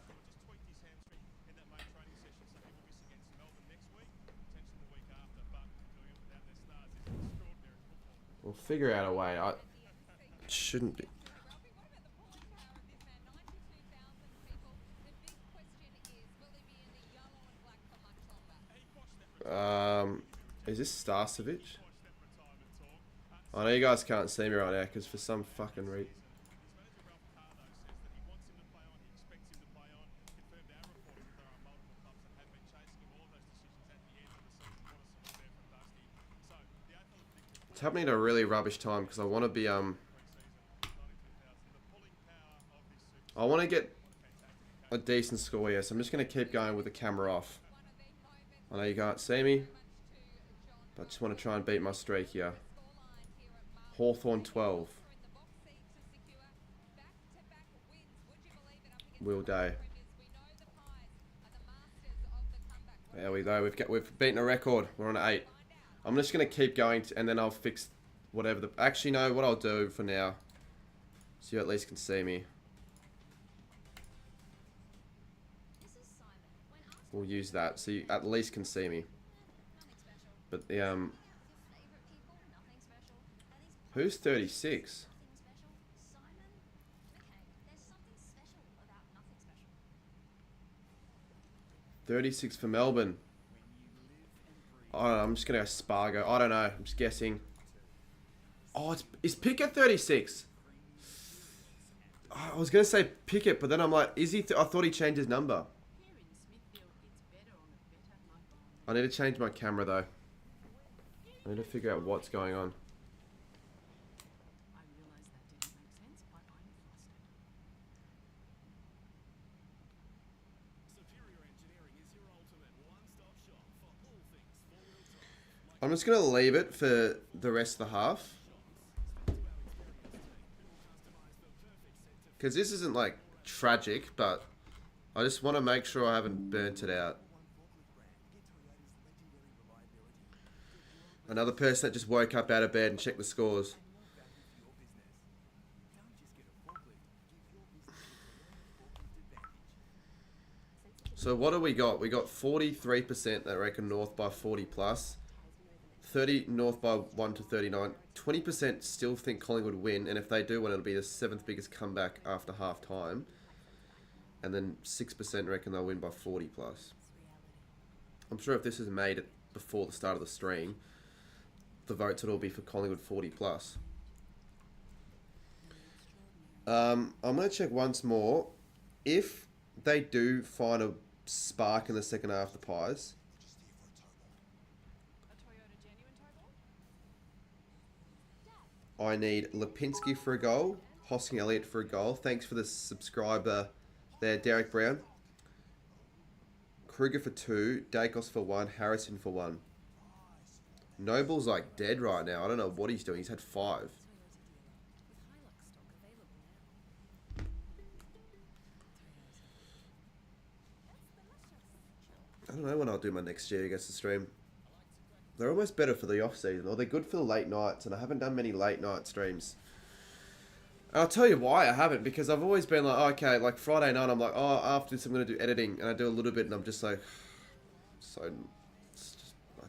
We'll figure out a way. It shouldn't be. Is this Starcevic? I know you guys can't see me right now because for some fucking reason. It's happening at a really rubbish time because I want to be I want to get a decent score here, so I'm just going to keep going with the camera off. I know you can't see me, but I just want to try and beat my streak here. Hawthorn 12. Will Day. There we go. We've beaten a record. We're on 8. I'm just going to keep going and then I'll fix whatever the... Actually, no, what I'll do for now, so you at least can see me. We'll use that so you at least can see me. But the... Who's 36? $36 for Melbourne. I don't know, I'm just going to go Spargo. I don't know. I'm just guessing. Oh, is Pickett 36? Oh, I was going to say Pickett, but then I'm like, is he... I thought he changed his number. I need to change my camera, though. I need to figure out what's going on. I'm just going to leave it for the rest of the half. Because this isn't, like, tragic, but I just want to make sure I haven't burnt it out. Another person that just woke up out of bed and checked the scores. So what do we got? We got 43% that reckon North by 40 plus. 30 North by 1 to 39. 20% still think Collingwood win, and if they do win, it'll be the 7th biggest comeback after half time. And then 6% reckon they'll win by 40 plus. I'm sure if this is made before the start of the stream, the votes would all be for Collingwood 40 plus. I'm going to check once more. If they do find a spark in the second half of the Pies, I need Lipinski for a goal, Hosking Elliott for a goal. Thanks for the subscriber there, Derek Brown. Kruger for 2, Dacos for 1, Harrison for 1. Noble's like dead right now. I don't know what he's doing. He's had 5. don't know when I'll do my next year against the stream. They're almost better for the off season, or they're good for the late nights, and I haven't done many late night streams. And I'll tell you why I haven't, because I've always been like, oh, okay, like Friday night, I'm like, oh, after this I'm going to do editing, and I do a little bit, and I'm just like, I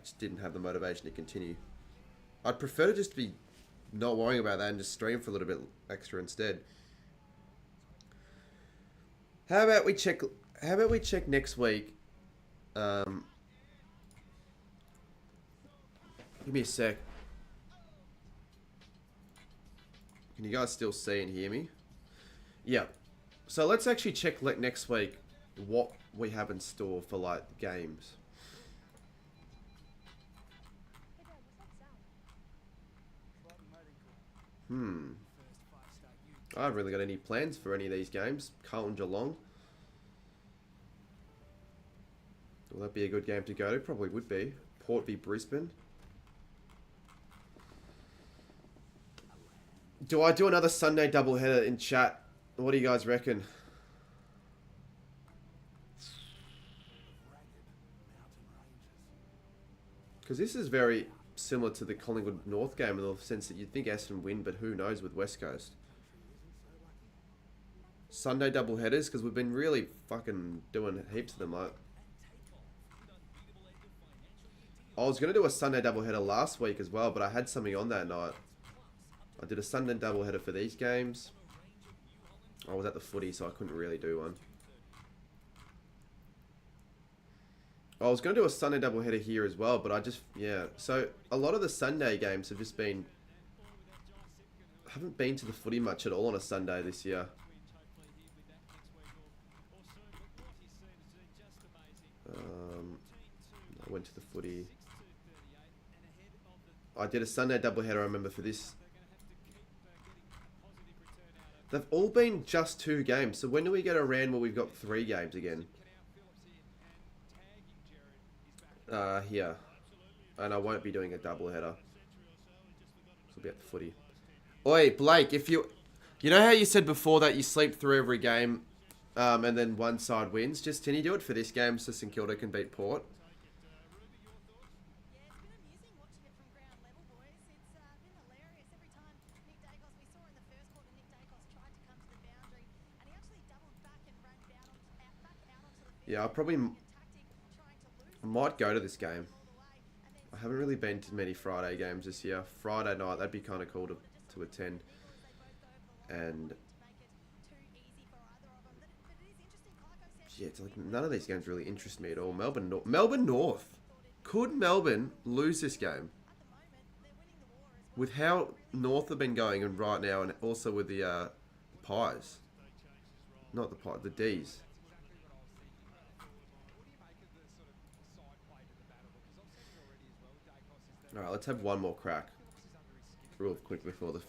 just didn't have the motivation to continue. I'd prefer to just be not worrying about that and just stream for a little bit extra instead. How about we check next week? Give me a sec. Can you guys still see and hear me? Yeah. So let's actually check next week what we have in store for like games. I haven't really got any plans for any of these games. Carlton Geelong. Will that be a good game to go to? Probably would be. Port v Brisbane. Do I do another Sunday doubleheader in chat? What do you guys reckon? Because this is very similar to the Collingwood North game in the sense that you'd think Essendon win, but who knows with West Coast. Sunday doubleheaders, because we've been really fucking doing heaps of them. Like, I was going to do a Sunday doubleheader last week as well, but I had something on that night. I did a Sunday doubleheader for these games. I was at the footy, so I couldn't really do one. I was going to do a Sunday doubleheader here as well, but I just, yeah. So, a lot of the Sunday games have just been... I haven't been to the footy much at all on a Sunday this year. I went to the footy. I did a Sunday doubleheader, I remember, for this. They've all been just 2 games. So when do we get a round where we've got 3 games again? Here. And I won't be doing a doubleheader. I'll be at the footy. Oi, Blake, if you... You know how you said before that you sleep through every game and then one side wins? Just, can you do it for this game so St Kilda can beat Port? Yeah, I probably might go to this game. I haven't really been to many Friday games this year. Friday night, that'd be kind of cool to attend. And yeah, it's like none of these games really interest me at all. Melbourne North. Could Melbourne lose this game? With how North have been going and right now, and also with the Pies. Not the Pies, the D's. Alright, let's have one more crack. Real quick before the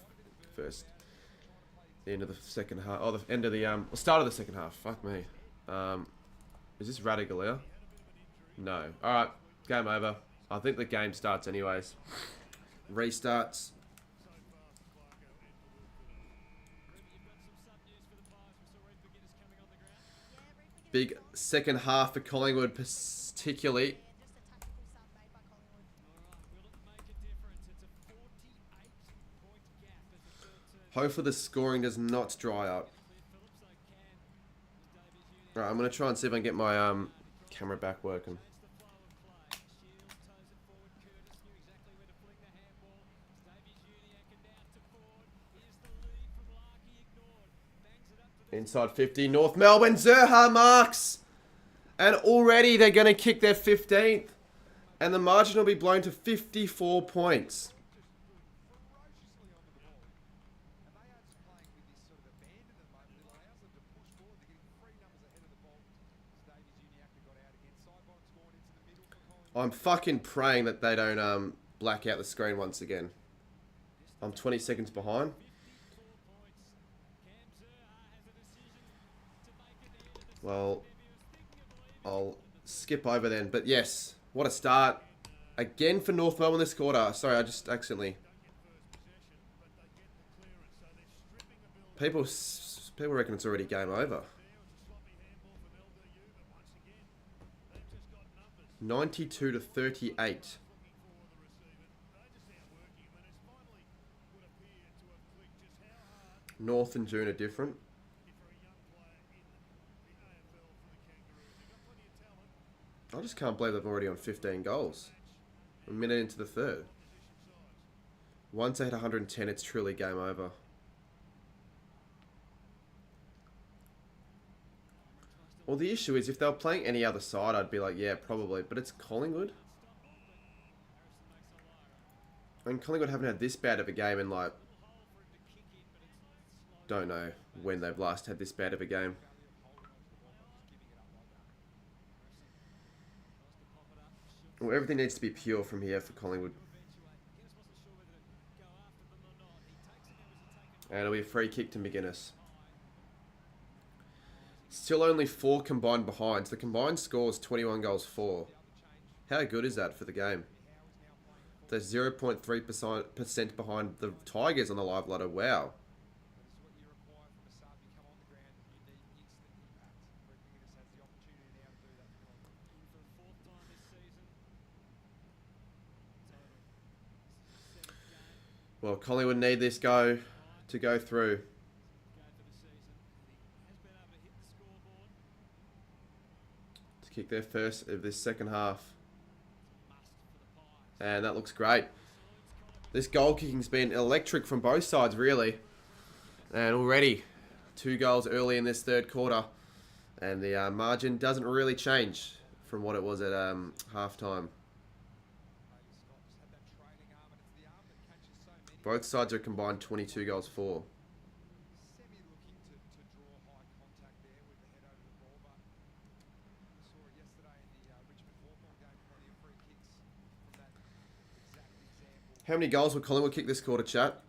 end of the second half. Oh, the end of the, start of the second half. Fuck me. Is this Radigalia? No. Alright, game over. I think the game starts anyways. Restarts. Big second half for Collingwood, particularly. Hopefully the scoring does not dry up. Alright, I'm going to try and see if I can get my camera back working. Inside 50, North Melbourne, Zerha marks! And already they're going to kick their 15th. And the margin will be blown to 54 points. I'm fucking praying that they don't black out the screen once again. I'm 20 seconds behind. Well, I'll skip over then. But yes, what a start. Again for North Melbourne this quarter. Sorry, I just accidentally... People reckon it's already game over. 92 to 38. North and June are different. I just can't believe they've already on 15 goals. A minute into the third. Once they hit 110, it's truly game over. Well, the issue is if they were playing any other side, I'd be like, yeah, probably. But it's Collingwood. And Collingwood haven't had this bad of a game in like... Don't know when they've last had this bad of a game. Well, everything needs to be pure from here for Collingwood. And it'll be a free kick to McGuinness. Still only 4 combined behinds. The combined score is 21 goals 4. How good is that for the game? They're 0.3% behind the Tigers on the live ladder. Wow. Well, Collingwood need this to go through. To kick their first of this second half. And that looks great. This goal kicking's been electric from both sides, really. And already 2 goals early in this third quarter. And the margin doesn't really change from what it was at half-time. Both sides are combined 22 goals 4. How many goals will Collingwood kick this quarter, chat?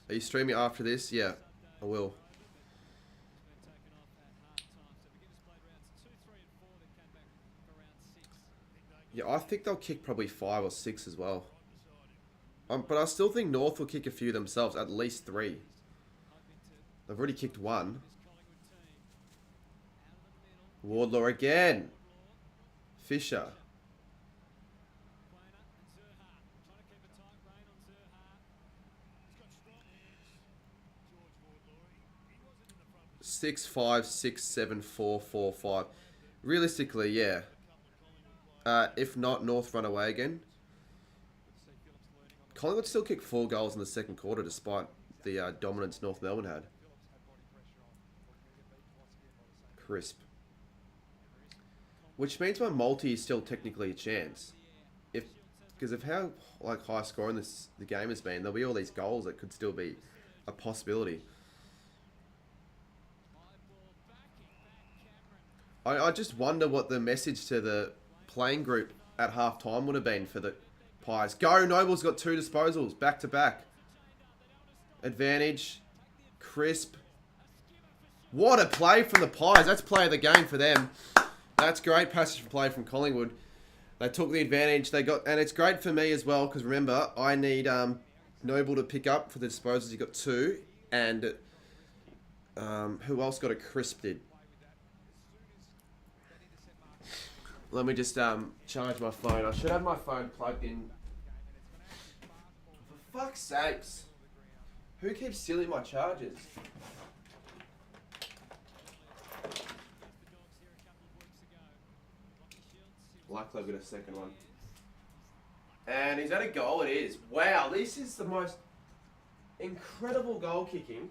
Are you streaming after this? Yeah, I will. Yeah, I think they'll kick probably 5 or 6 as well. But I still think North will kick a few themselves, at least 3. They've already kicked 1. Wardlaw again. Fisher. Six, 5, 6, 7, 4, 4, 5. Realistically, yeah. If not, North run away again. Collingwood still kicked 4 goals in the second quarter despite the dominance North Melbourne had. Crisp. Which means my multi is still technically a chance. Because of how high scoring the game has been, there'll be all these goals that could still be a possibility. I just wonder what the message to the playing group at half-time would have been for the Pies. Go! Noble's got 2 disposals, back to back. Advantage. Crisp. What a play from the Pies. That's play of the game for them. That's great passage for play from Collingwood. They took the advantage. They got, and it's great for me as well because remember, I need Noble to pick up for the disposals. He got 2, and who else got a crisp did? Let me just charge my phone. I should have my phone plugged in. For fuck's sakes, who keeps stealing my chargers? Luckily I've got a second one. And is that a goal? It is. Wow, this is the most incredible goal kicking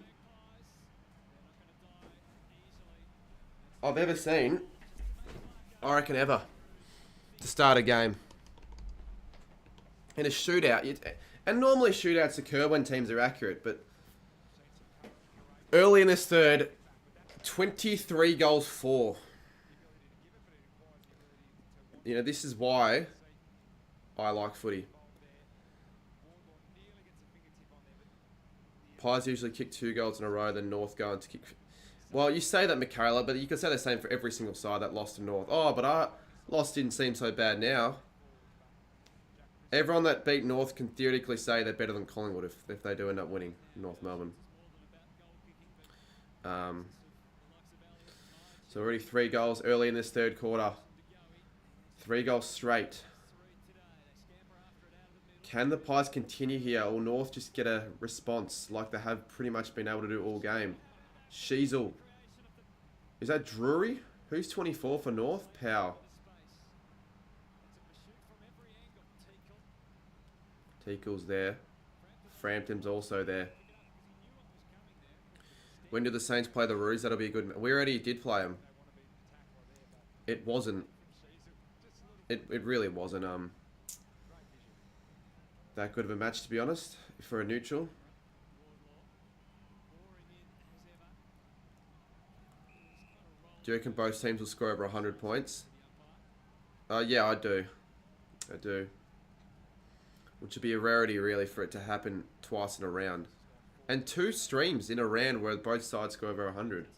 I've ever seen. I reckon ever. To start a game. In a shootout. And normally shootouts occur when teams are accurate, but early in this third, 23 goals 4. You know, this is why I like footy. Pies usually kick 2 goals in a row, then North going to kick... Well, you say that, Michaela, but you could say the same for every single side that lost to North. Oh, but our loss didn't seem so bad now. Everyone that beat North can theoretically say they're better than Collingwood if they do end up winning North Melbourne. So already 3 goals early in this third quarter. 3 goals straight. Can the Pies continue here, or North just get a response like they have pretty much been able to do all game? Sheasel. Is that Drury? Who's 24 for North? Pow. Teakle's there. Frampton's also there. When do the Saints play the Roos? That'll be a good... We already did play them. It wasn't... It really wasn't that good of a match, to be honest, for a neutral. Do you reckon both teams will score over 100 points? Yeah, I do. I do. Which would be a rarity, really, for it to happen twice in a round. And 2 streams in a round where both sides score over 100.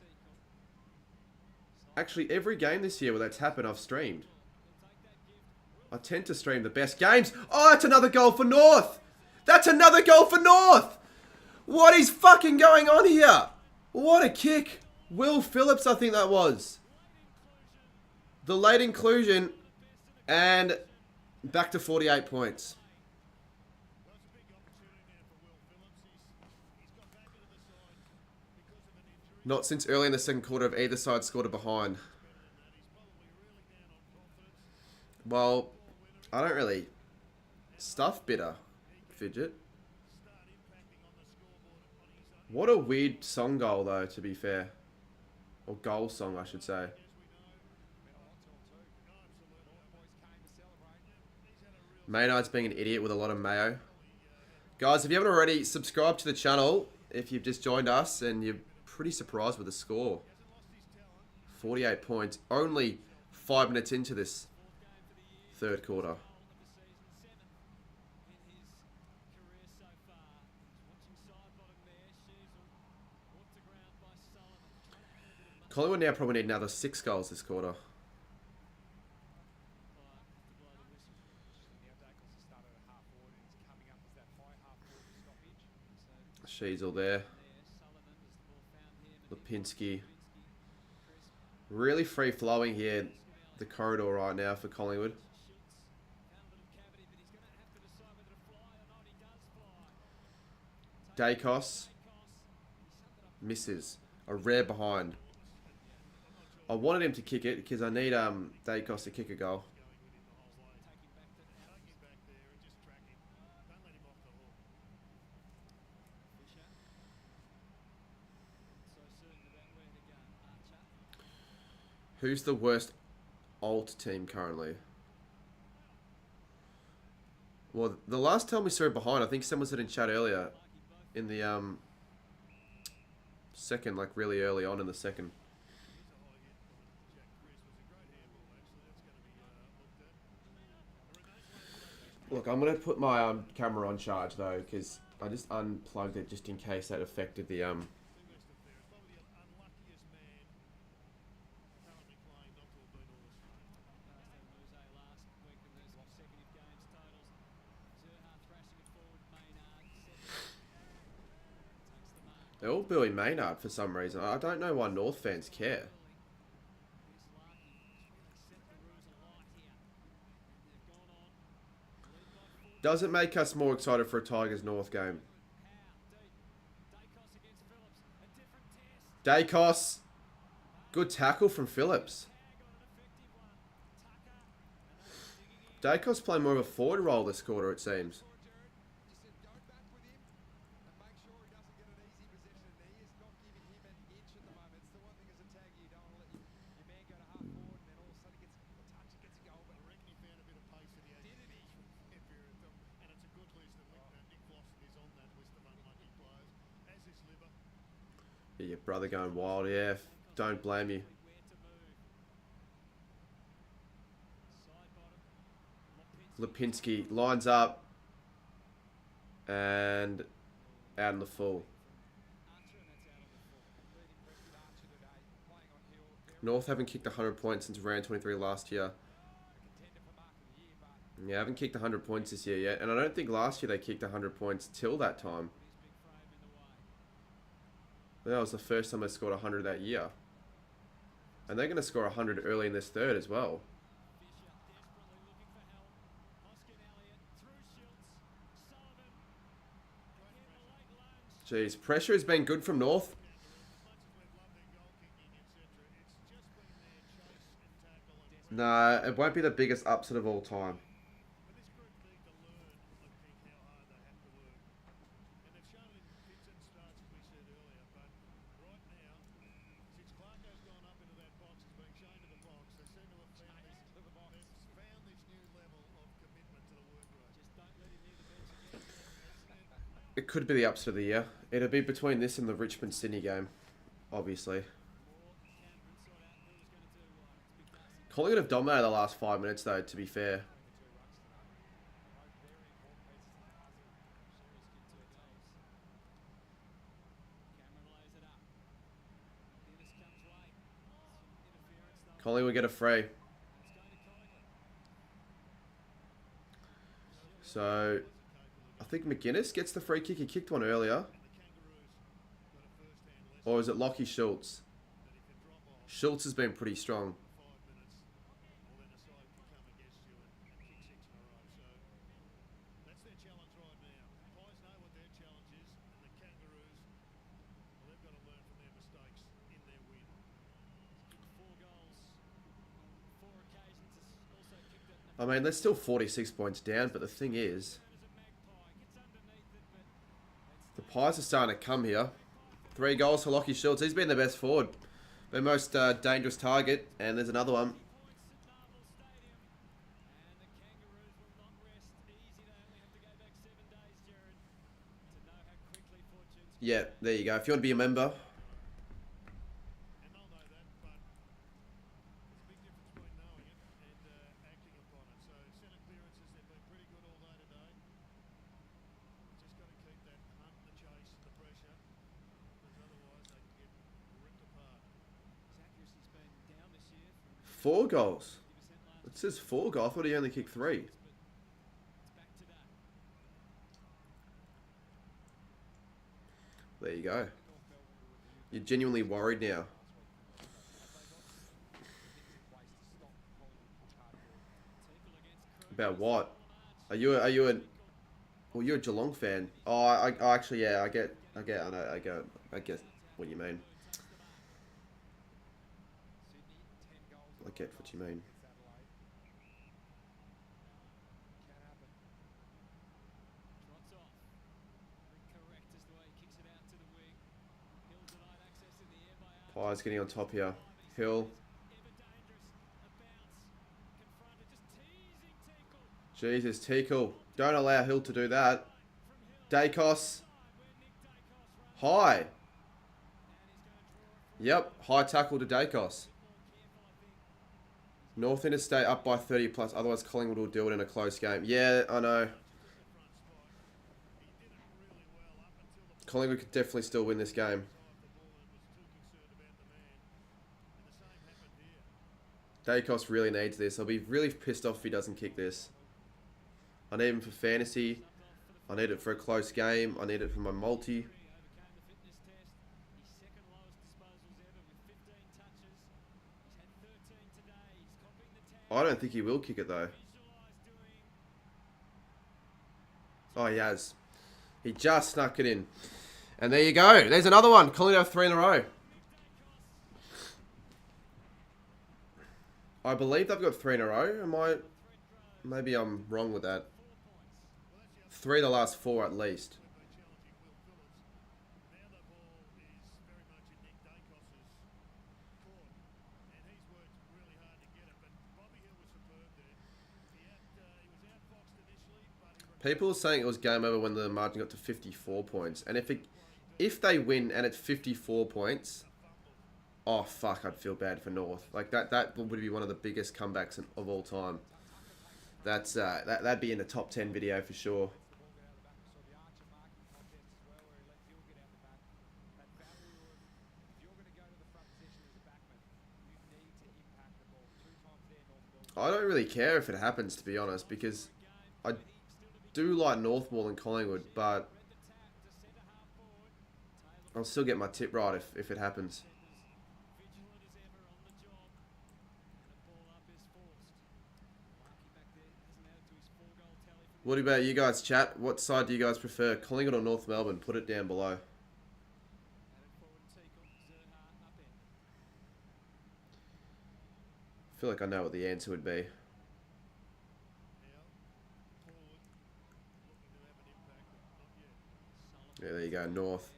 Actually, every game this year where that's happened, I've streamed. I tend to stream the best games. Oh, that's another goal for North! That's another goal for North! What is fucking going on here? What a kick. Will Phillips, I think that was. The late inclusion. And back to 48 points. Not since early in the second quarter have either side scored a behind. Well, I don't really stuff bitter, Fidget. What a weird song goal, though, to be fair. Or goal song, I should say. Maynard's being an idiot with a lot of mayo. Guys, if you haven't already, subscribe to the channel if you've just joined us and you're pretty surprised with the score. 48 points. Only 5 minutes into this third quarter. Collingwood now probably need another 6 goals this quarter. Sheasel there. Lipinski. Really free-flowing here, the corridor right now for Collingwood. Dacos. Misses. A rare behind. I wanted him to kick it because I need Dacos to kick a goal. Who's the worst alt team currently? Well, the last time we saw it behind, I think someone said in chat earlier, in the second, like really early on in the second. Look, I'm going to put my camera on charge though, because I just unplugged it just in case that affected the They're all booing Maynard for some reason. I don't know why North fans care. Does it make us more excited for a Tigers North game? Dacos. Good tackle from Phillips. Dacos playing more of a forward role this quarter, it seems. Yeah, your brother going wild, yeah. Don't blame you. Lipinski lines up. And out in the full. North haven't kicked 100 points since round 23 last year. Yeah, haven't kicked 100 points this year yet. And I don't think last year they kicked 100 points till that time. That was the first time they scored 100 that year. And they're going to score 100 early in this third as well. Jeez, pressure has been good from North. Nah, it won't be the biggest upset of all time. It could be the upset of the year. It'll be between this and the Richmond-Sydney game, obviously. Collingwood have dominated the last 5 minutes, though, to be fair. Collingwood get a free. So, I think McGuinness gets the free kick. He kicked one earlier. Or is it Lockie Schultz? Schultz has been pretty strong. I mean, they're still 46 points down, but the thing is, the Pies are starting to come here. 3 goals for Lockie Schultz. He's been the best forward. The most dangerous target, and there's another one. Yeah, there you go. If you want to be a member. Four goals. It says 4 goals. I thought he only kicked 3. There you go. You're genuinely worried now. About what? Are you a well, you're a Geelong fan. Oh, I actually, yeah, I get, I get what you mean. I get what you mean. Pies getting on top here. Hill. Jesus, Tickle. Don't allow Hill to do that. Dacos. High. Yep, high tackle to Dacos. North Interstate up by 30 plus, otherwise Collingwood will do it in a close game. Yeah, I know. Collingwood could definitely still win this game. Dacos really needs this. I'll be really pissed off if he doesn't kick this. I need him for fantasy. I need it for a close game. I need it for my multi. I don't think he will kick it though. Oh, he has. He just snuck it in. And there you go. There's another one. Collingwood have 3 in a row. I believe they've got 3 in a row. Maybe I'm wrong with that. 3 the last 4 at least. People are saying it was game over when the margin got to 54 points. And if they win and it's 54 points, oh fuck, I'd feel bad for North. Like that would be one of the biggest comebacks of all time. That'd be in the top 10 video for sure. I don't really care if it happens, to be honest, because I do like North more than Collingwood, but I'll still get my tip right if it happens. What about you guys, chat? What side do you guys prefer? Collingwood or North Melbourne? Put it down below. I feel like I know what the answer would be. Yeah, there you go, North.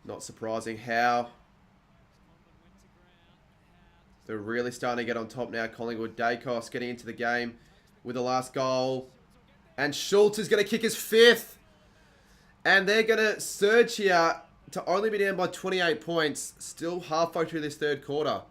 Not surprising how. They're really starting to get on top now, Collingwood. Dacos getting into the game with the last goal. And Schultz is going to kick his 5th. And they're going to surge here to only be down by 28 points. Still halfway through this third quarter.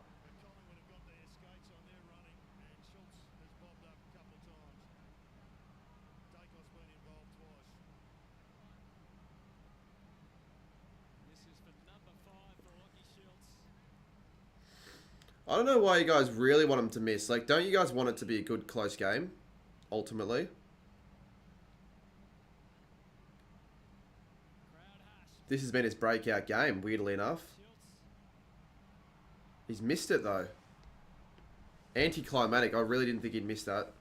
I don't know why you guys really want them to miss. Like, don't you guys want it to be a good, close game, ultimately? This has been his breakout game, weirdly enough. He's missed it, though. Anticlimactic. I really didn't think he'd miss that.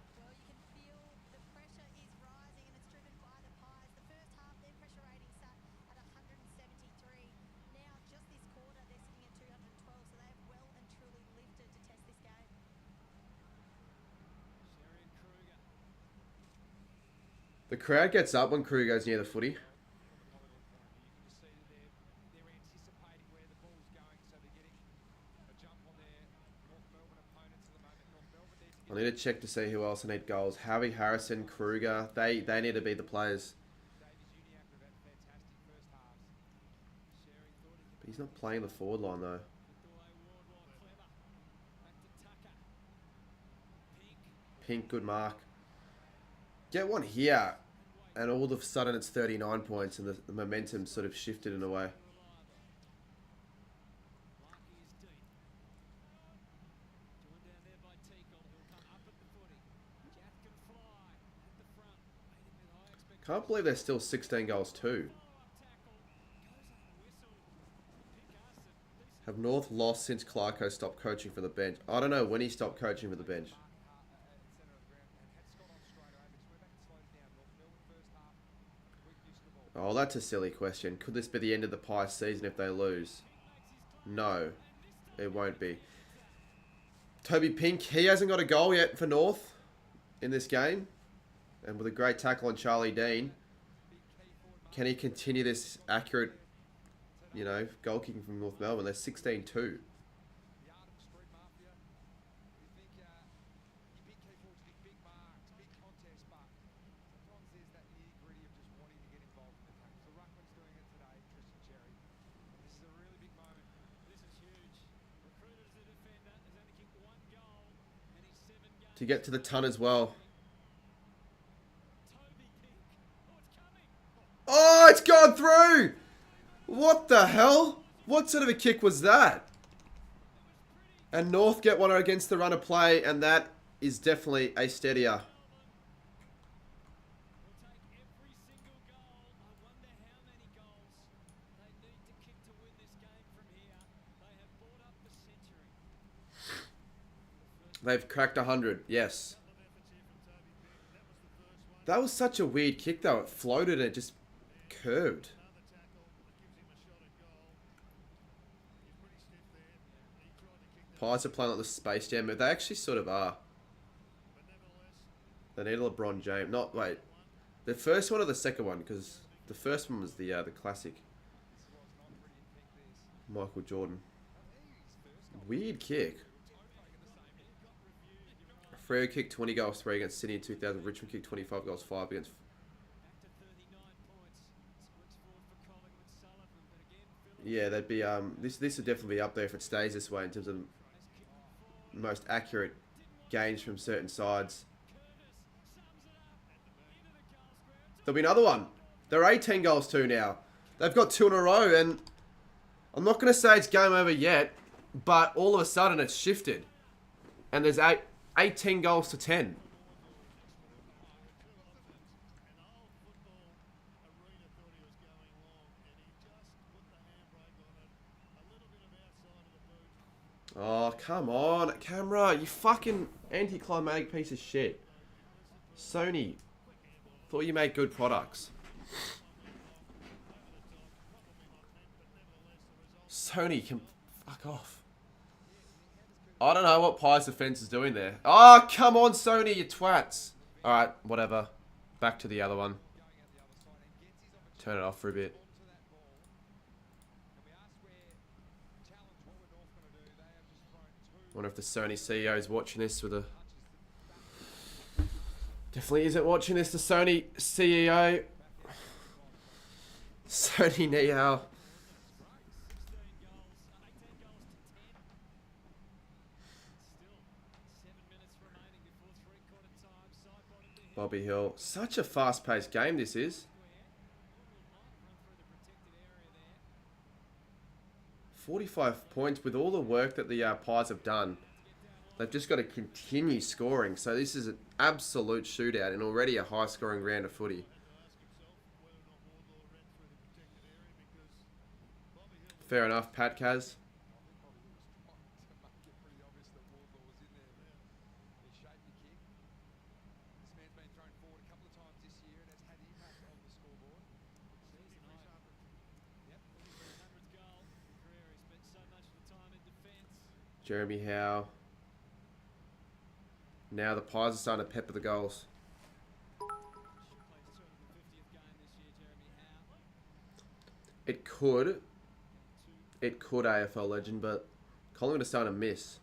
The crowd gets up when Kruger goes near the footy. I need to check to see who else need goals. Harvey Harrison, Kruger, they need to be the players. But he's not playing the forward line though. Pink, good mark. Get one here, and all of a sudden it's 39 points, and the momentum sort of shifted in a way. Can't believe they're still 16 goals too. Have North lost since Clarko stopped coaching for the bench? I don't know when he stopped coaching for the bench. Oh, that's a silly question. Could this be the end of the Pies season if they lose? No, it won't be. Toby Pink, he hasn't got a goal yet for North in this game. And with a great tackle on Charlie Dean, can he continue this accurate, you know, goal kicking from North Melbourne? They're 16-2. To get to the ton as well. Oh, it's gone through! What the hell? What sort of a kick was that? And North get one against the run of play, and that is definitely a steadier. They've cracked 100, yes. That was such a weird kick though. It floated and it just curved. Pies are playing like the Space Jam, but they actually sort of are. They need a LeBron James. Not, wait. The first one or the second one? Because the first one was the classic. Michael Jordan. Weird kick. Freo kicked 20 goals, 3 against Sydney in 2000. Richmond kicked 25 goals, 5 against... Yeah, they'd be... This would definitely be up there if it stays this way in terms of most accurate gains from certain sides. There'll be another one. They're 18 goals too now. They've got 2 in a row, and I'm not going to say it's game over yet, but all of a sudden it's shifted. And there's 18 goals to 10. Oh, come on, camera, you fucking anticlimactic piece of shit. Sony, thought you made good products. Sony can fuck off. I don't know what Pies Defense is doing there. Oh, come on, Sony, you twats. Alright, whatever. Back to the other one. Turn it off for a bit. Wonder if the Sony CEO is watching this with a... Definitely isn't watching this, the Sony CEO. Sony Nihao. Bobby Hill. Such a fast-paced game this is. 45 points with all the work that the Pies have done. They've just got to continue scoring. So this is an absolute shootout and already a high-scoring round of footy. Fair enough, Pat Kaz. Jeremy Howe. Now the Pies are starting to pepper the goals. It could AFL legend, but Collingwood are starting to miss.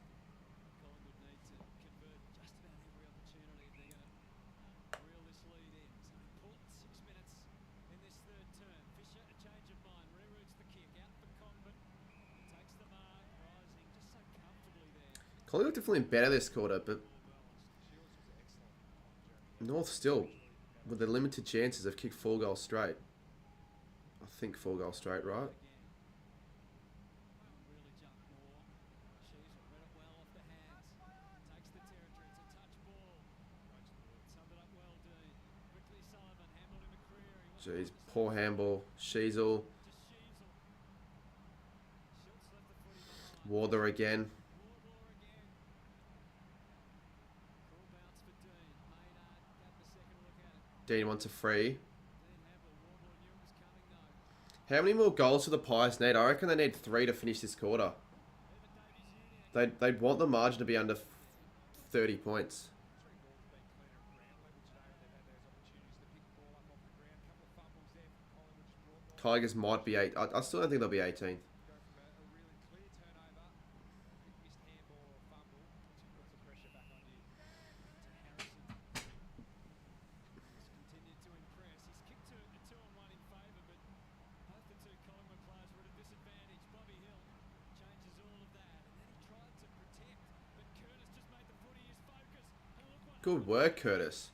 Collingwood definitely better this quarter, but North still, with the limited chances, have kicked 4 goals straight. I think 4 goals straight, right? Jeez, poor handball. Sheasel. Warther again. Dean wants a free. How many more goals do the Pies need? I reckon they need 3 to finish this quarter. They'd want the margin to be under 30 points. Tigers might be 8. I still don't think they'll be 18th. Good work, Curtis.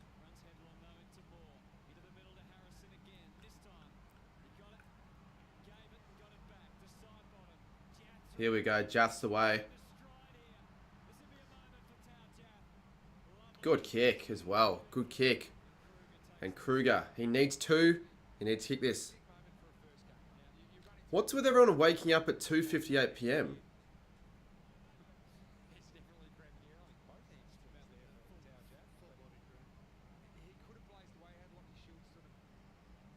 Here we go, just away. Good kick as well. Good kick. And Kruger, he needs 2. He needs to kick this. What's with everyone waking up at 2:58 p.m?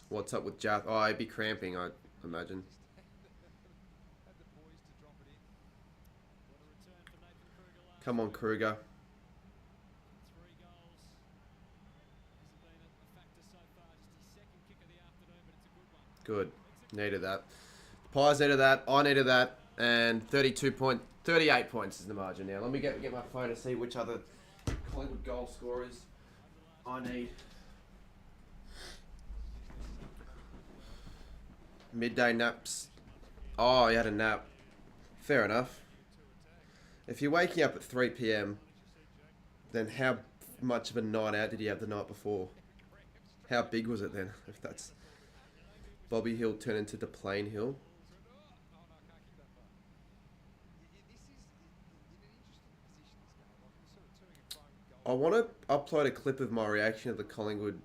What's up with Jath? Oh, he'd be cramping, I imagine. Come on, Kruger. Good. Needed that. The Pies needed that. I needed that. And 38 points is the margin now. Let me get my phone to see which other Collingwood goal scorers I need. Midday naps. Oh, he had a nap. Fair enough. If you're waking up at 3 p.m, then how much of a night out did you have the night before? How big was it then? If that's Bobby Hill turned into DePlane Hill. I want to upload a clip of my reaction of the Collingwood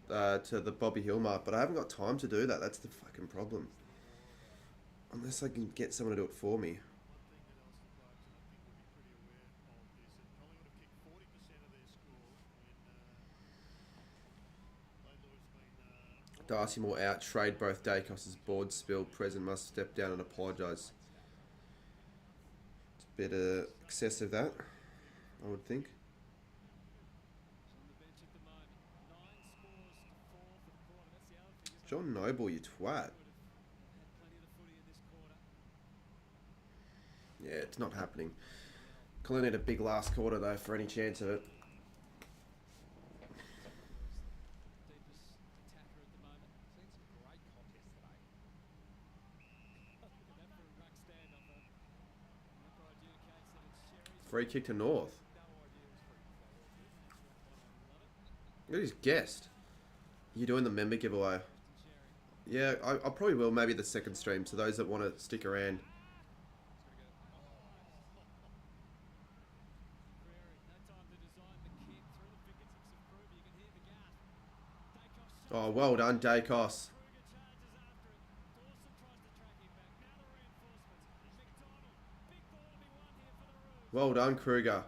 to the Bobby Hill mark, but I haven't got time to do that. That's the fucking problem. Unless I can get someone to do it for me. Darcy Moore out. Trade both Dacos' board spilled. Present must step down and apologise. It's a bit excessive, that, I would think. John Noble, you twat. Yeah, it's not happening. Colin need a big last quarter, though, for any chance of it. Free kick to North. Look at his guest. You're doing the member giveaway. Yeah, I probably will. Maybe the second stream. So those that want to stick around. Oh, well done, Dacos. Well done, Kruger.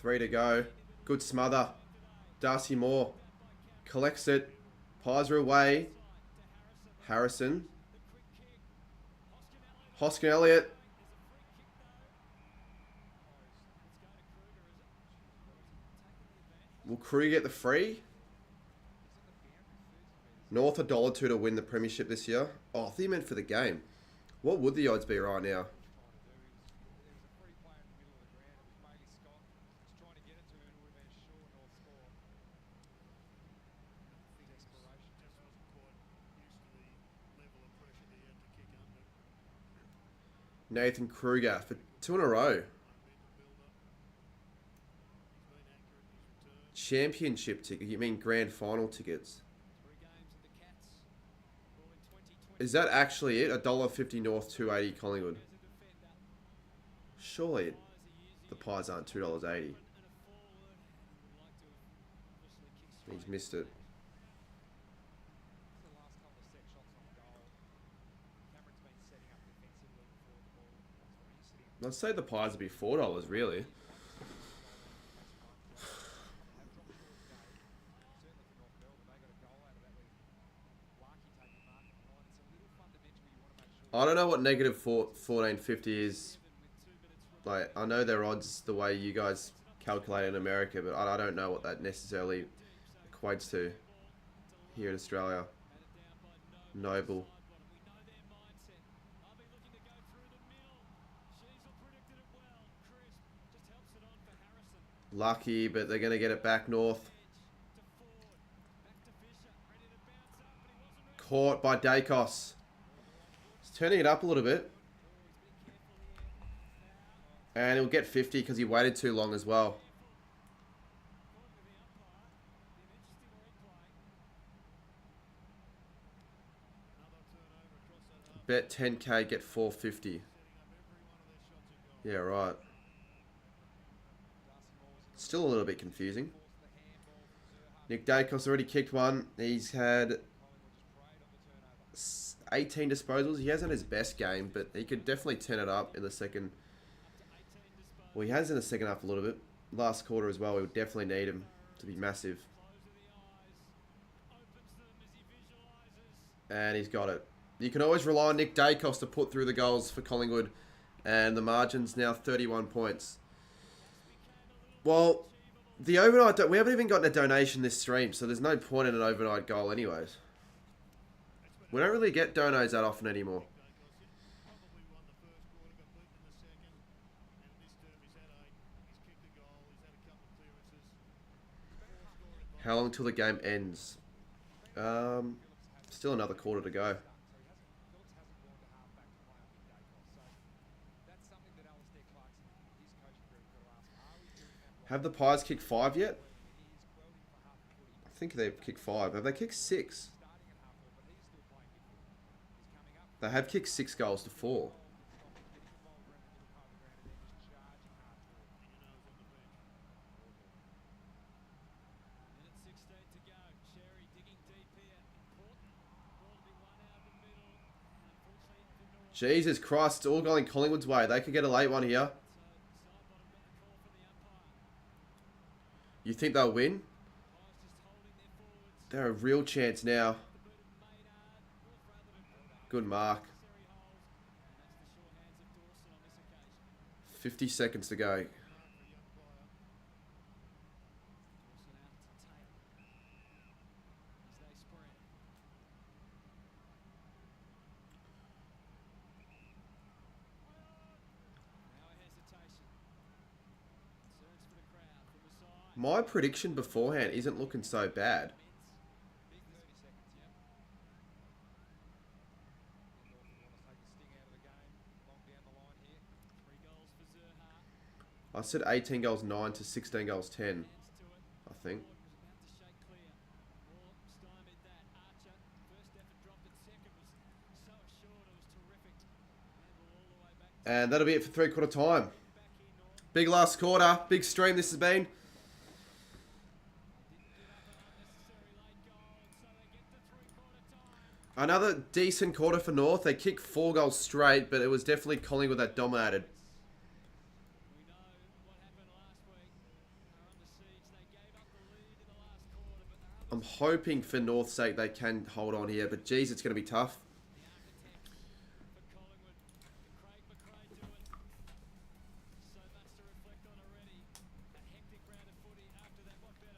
Three to go. Good smother. Darcy Moore collects it. Pies are away. Harrison. Hoskin Elliott. Will Kruger get the free? North $1.02 to win the premiership this year. Oh, I think you meant for the game. What would the odds be right now? Nathan Kruger for 2 in a row. Championship ticket. You mean grand final tickets? Is that actually it? $1.50 North, $2.80 Collingwood. Surely the Pies aren't $2.80. He's missed it. I'd say the Pies would be $4, really. I don't know what negative 1450 is. Like, I know their odds the way you guys calculate in America, but I don't know what that necessarily equates to here in Australia. Noble. Lucky, but they're going to get it back North. Caught by Dacos. He's turning it up a little bit. And he'll get 50 because he waited too long as well. Bet 10k, get 450. Yeah, right. Still a little bit confusing. Nick Dacos already kicked one. He's had 18 disposals. He hasn't his best game, but he could definitely turn it up in the second. Well, he has in the second half a little bit. Last quarter as well, we would definitely need him to be massive. And he's got it. You can always rely on Nick Dacos to put through the goals for Collingwood. And the margin's now 31 points. Well, the overnight, we haven't even gotten a donation this stream, so there's no point in an overnight goal anyways. We don't really get donos that often anymore. How long till the game ends? Still another quarter to go. Have the Pies kicked 5 yet? I think they've kicked 5. Have they kicked 6? They have kicked 6 goals to 4. Jesus Christ, it's all going Collingwood's way. They could get a late one here. You think they'll win? They're a real chance now. Good mark. 50 seconds to go. My prediction beforehand isn't looking so bad. I said 18 goals 9 to 16 goals 10, I think. And that'll be it for three-quarter time. Big last quarter. Big stream this has been. Another decent quarter for North. They kicked 4 goals straight, but it was definitely Collingwood that dominated. I'm hoping for North's sake they can hold on here, but geez, it's going to be tough.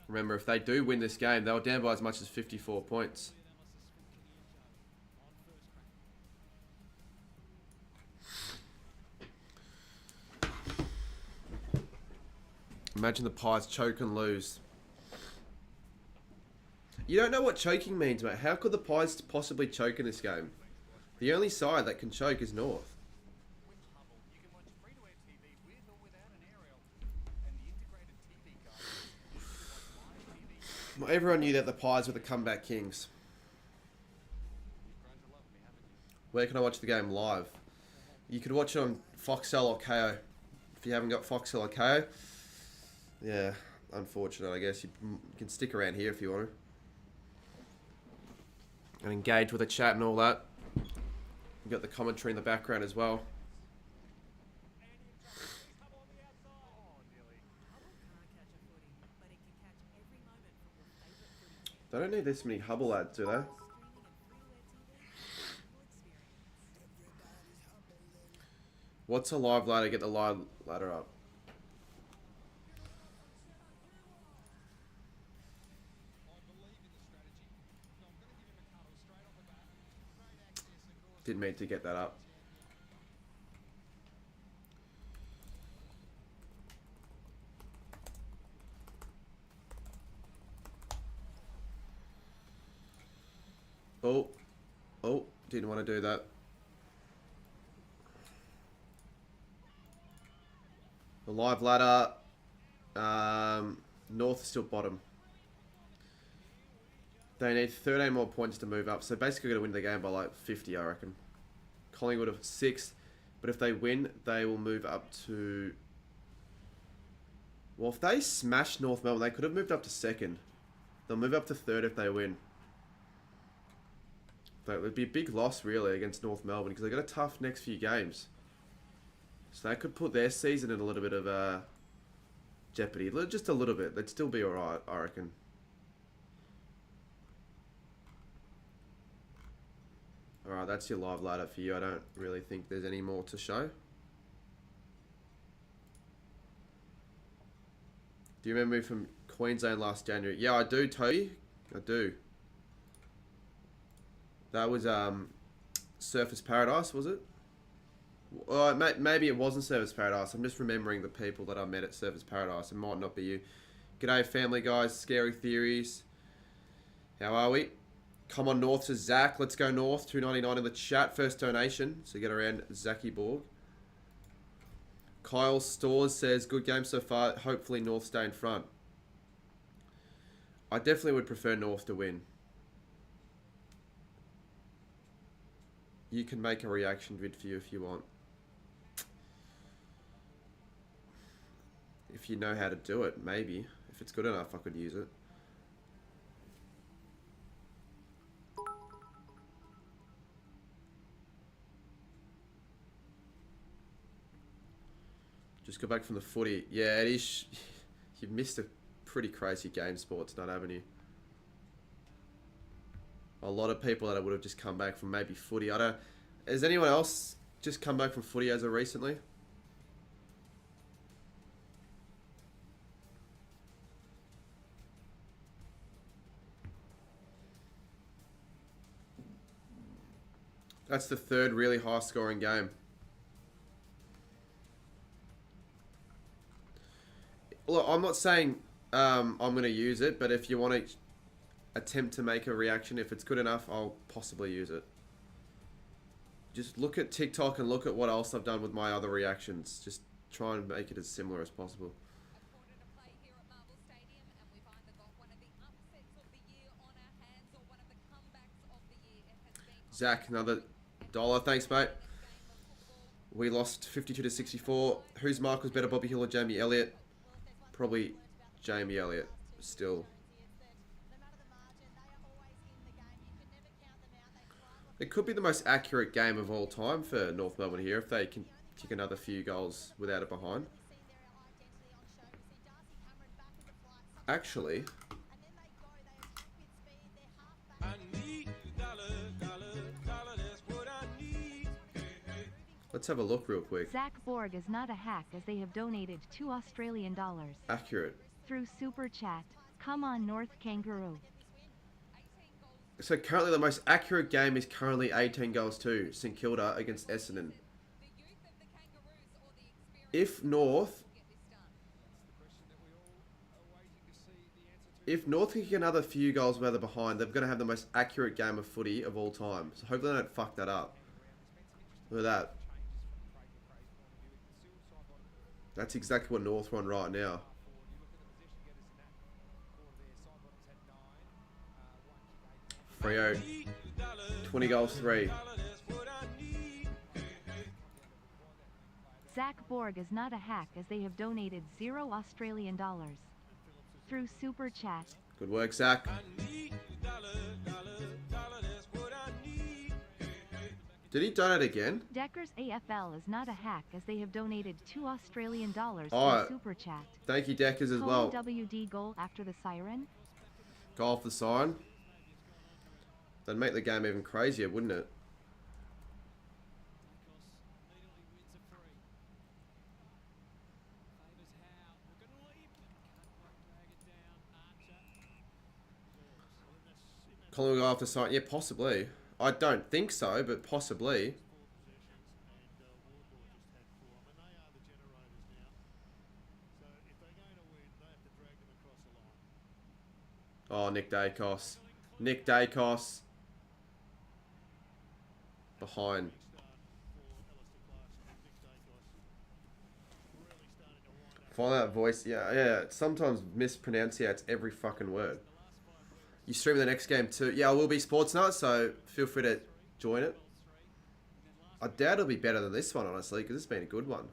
Remember, if they do win this game, they'll down by as much as 54 points. Imagine the Pies choke and lose. You don't know what choking means, mate. How could the Pies possibly choke in this game? The only side that can choke is North. Well, everyone knew that the Pies were the comeback kings. Where can I watch the game live? You could watch it on Foxtel or KO. If you haven't got Foxtel or KO, yeah, unfortunate, I guess. You can stick around here if you want to. And engage with the chat and all that. You've got the commentary in the background as well. They don't need this many Hubble ads, do they? What's a live ladder? Get the live ladder up. Didn't mean to get that up. Oh, didn't want to do that. The live ladder, North is still bottom. They need 13 more points to move up, so basically going to win the game by like 50, I reckon. Collingwood are 6th, but if they win, they will move up to... Well, if they smash North Melbourne, they could have moved up to 2nd. They'll move up to 3rd if they win. But it would be a big loss, really, against North Melbourne, because they've got a tough next few games. So they could put their season in a little bit of jeopardy. Just a little bit. They'd still be alright, I reckon. Alright, that's your live ladder for you. I don't really think there's any more to show. Do you remember me from Queensland last January? Yeah, I do, Toby. I do. That was Surfers Paradise, was it? Maybe it wasn't Surfers Paradise. I'm just remembering the people that I met at Surfers Paradise. It might not be you. G'day, family guys. Scary Theories. How are we? Come on, North, says Zach. Let's go North. $2.99 in the chat. First donation. So get around Zachy Borg. Kyle Stores says, good game so far. Hopefully North stay in front. I definitely would prefer North to win. You can make a reaction vid for you if you want. If you know how to do it, maybe. If it's good enough, I could use it. Just got back from the footy. Yeah, it is. You've missed a pretty crazy game, Sports Nut, haven't you? A lot of people that would have just come back from maybe footy. I don't. Has anyone else just come back from footy as of recently? That's the third really high scoring game. Look, I'm not saying I'm going to use it, but if you want to attempt to make a reaction, if it's good enough, I'll possibly use it. Just look at TikTok and look at what else I've done with my other reactions. Just try and make it as similar as possible. Zach, another $1. Thanks, mate. We lost 52 to 64. Whose mark was better, Bobby Hill or Jamie Elliott? Probably Jamie Elliott still. It could be the most accurate game of all time for North Melbourne here if they can kick another few goals without it behind. Actually, let's have a look real quick. Zach Borg is not a hack as they have donated $2 Australian. Accurate. Through Super Chat. Come on, North Kangaroo. So currently the most accurate game is currently 18 goals to St Kilda against Essendon. If North can get another few goals where they're behind, they're going to have the most accurate game of footy of all time. So hopefully they don't fuck that up. Look at that. That's exactly what North are on right now. Freo, 20 goals, 3. Zach Borg is not a hack as they have donated $0 Australian. Through Super Chat. Good work, Zach. Did he donate again? Decker's AFL is not a hack as they have donated $2 Australian through Super Chat. Thank you, Deckers, as well. WD goal after the siren. Goal off the sign. That'd make the game even crazier, wouldn't it? Collingwood go off the sign. Yeah, possibly. I don't think so, but possibly. Oh, Nick Dacos. Nick Dacos. Behind. Find that voice. Yeah. Sometimes mispronounces every fucking word. You stream the next game too. Yeah, I will be Sports Nut, so feel free to join it. I doubt it'll be better than this one, honestly, because it's been a good one.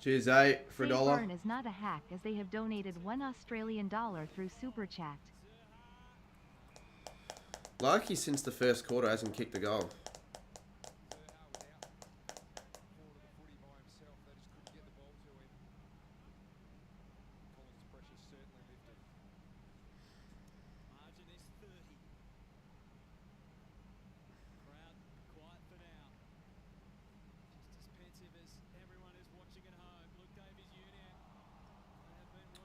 Cheers, for $1. MELBOURNE is not a hack as they have donated $1 Australian through Super Chat. Larky since the first quarter hasn't kicked a goal.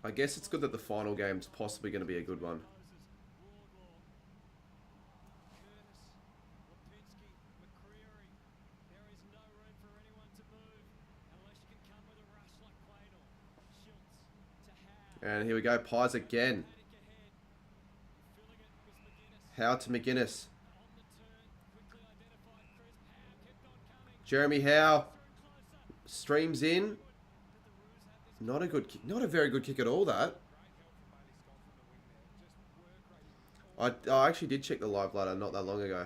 I guess it's good that the final game's possibly going to be a good one. And here we go, Pies again. Howe to McGuinness. Jeremy Howe streams in. Not a good kick, not a very good kick at all, that. I actually did check the live ladder not that long ago.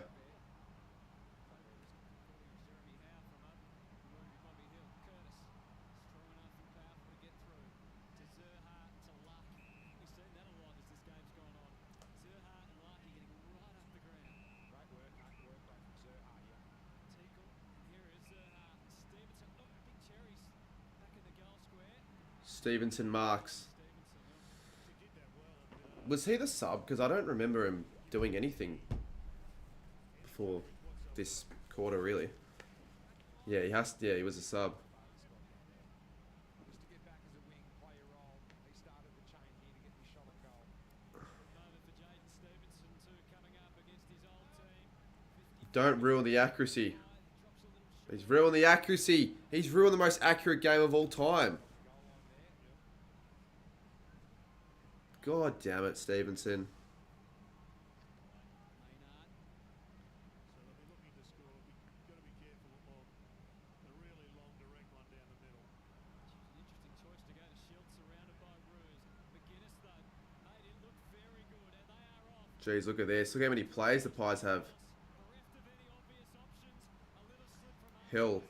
Stevenson marks. Was he the sub? Because I don't remember him doing anything before this quarter, really. Yeah, he has. Yeah, he was a sub. Don't ruin the accuracy. He's ruined the accuracy. He's ruined the most accurate game of all time. God damn it, Stevenson. Jeez, look at this. Look how many players the Pies have. Hill.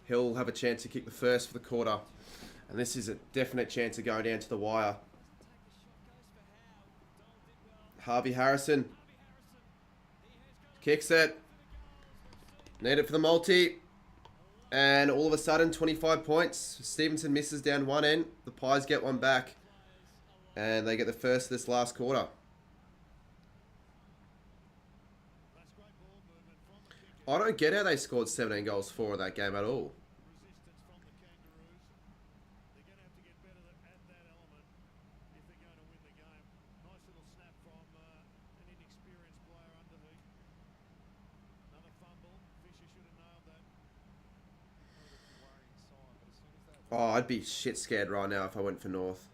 He'll have a chance to kick the first for the quarter. And this is a definite chance of going down to the wire. Harvey Harrison. Kicks it. Need it for the multi. And all of a sudden, 25 points. Stevenson misses down one end. The Pies get one back. And they get the first of this last quarter. I don't get how they scored 17 goals for in that game at all. Oh, I'd be shit scared right now if I went for North.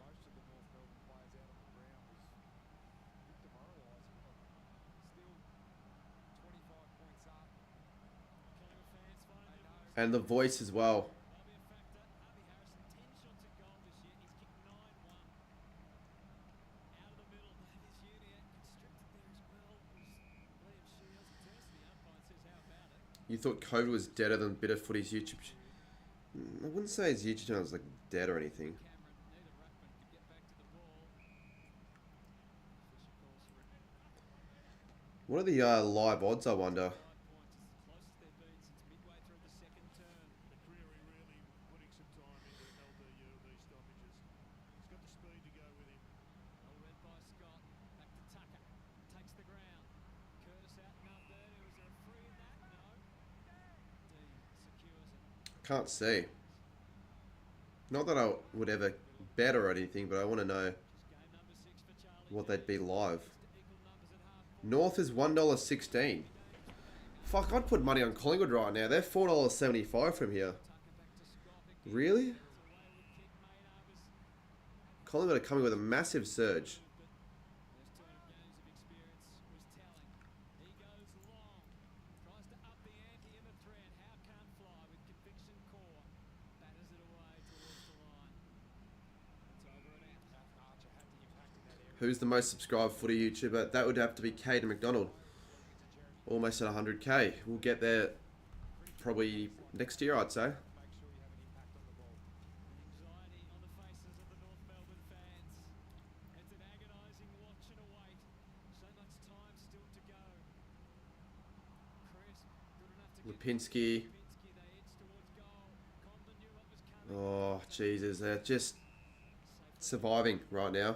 And the voice as well. You thought COVID was deader than Bitter Footy's YouTube. I wouldn't say his YouTube channel was like dead or anything. What are the live odds, I wonder? Can't see. Not that I would ever bet or anything, but I want to know what they'd be live. North is $1.16. Fuck, I'd put money on Collingwood right now. They're $4.75 from here. Really? Collingwood are coming with a massive surge. Who's the most subscribed footy YouTuber? That would have to be Caden McDonald. Almost at 100k. We'll get there probably next year, I'd say. Lipinski. Oh, Jesus. They're just surviving right now.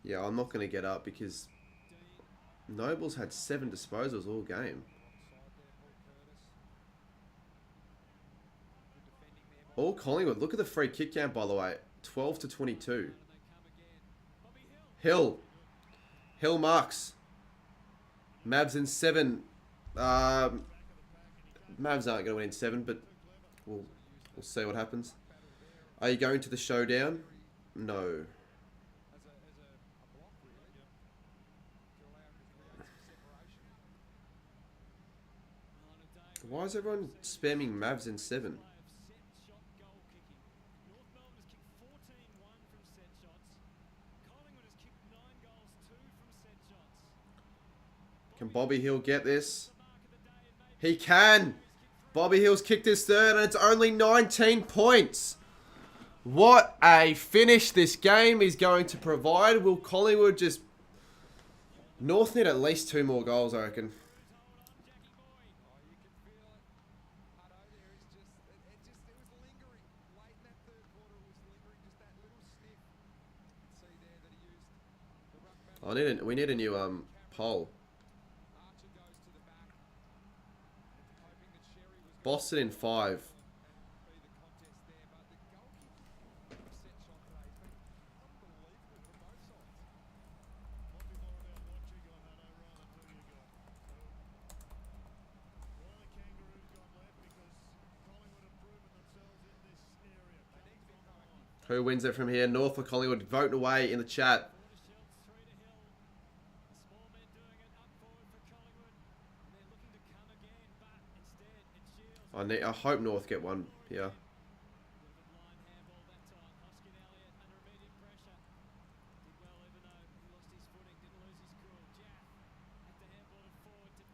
Yeah, I'm not going to get up because Nobles had 7 disposals all game. All Collingwood. Look at the free kick count, by the way. 12 to 22. Hill. Hill marks. Mavs in 7. Mavs aren't going to win in 7, but we'll see what happens. Are you going to the showdown? No. Why is everyone spamming Mavs in 7? Can Bobby Hill get this? He can! Bobby Hill's kicked his third, and it's only 19 points. What a finish this game is going to provide. Will Collingwood just... North need at least 2 more goals, I reckon. We need a new poll. Boston in 5. Who wins it from here? North or Collingwood? Vote away in the chat. I hope North get one here.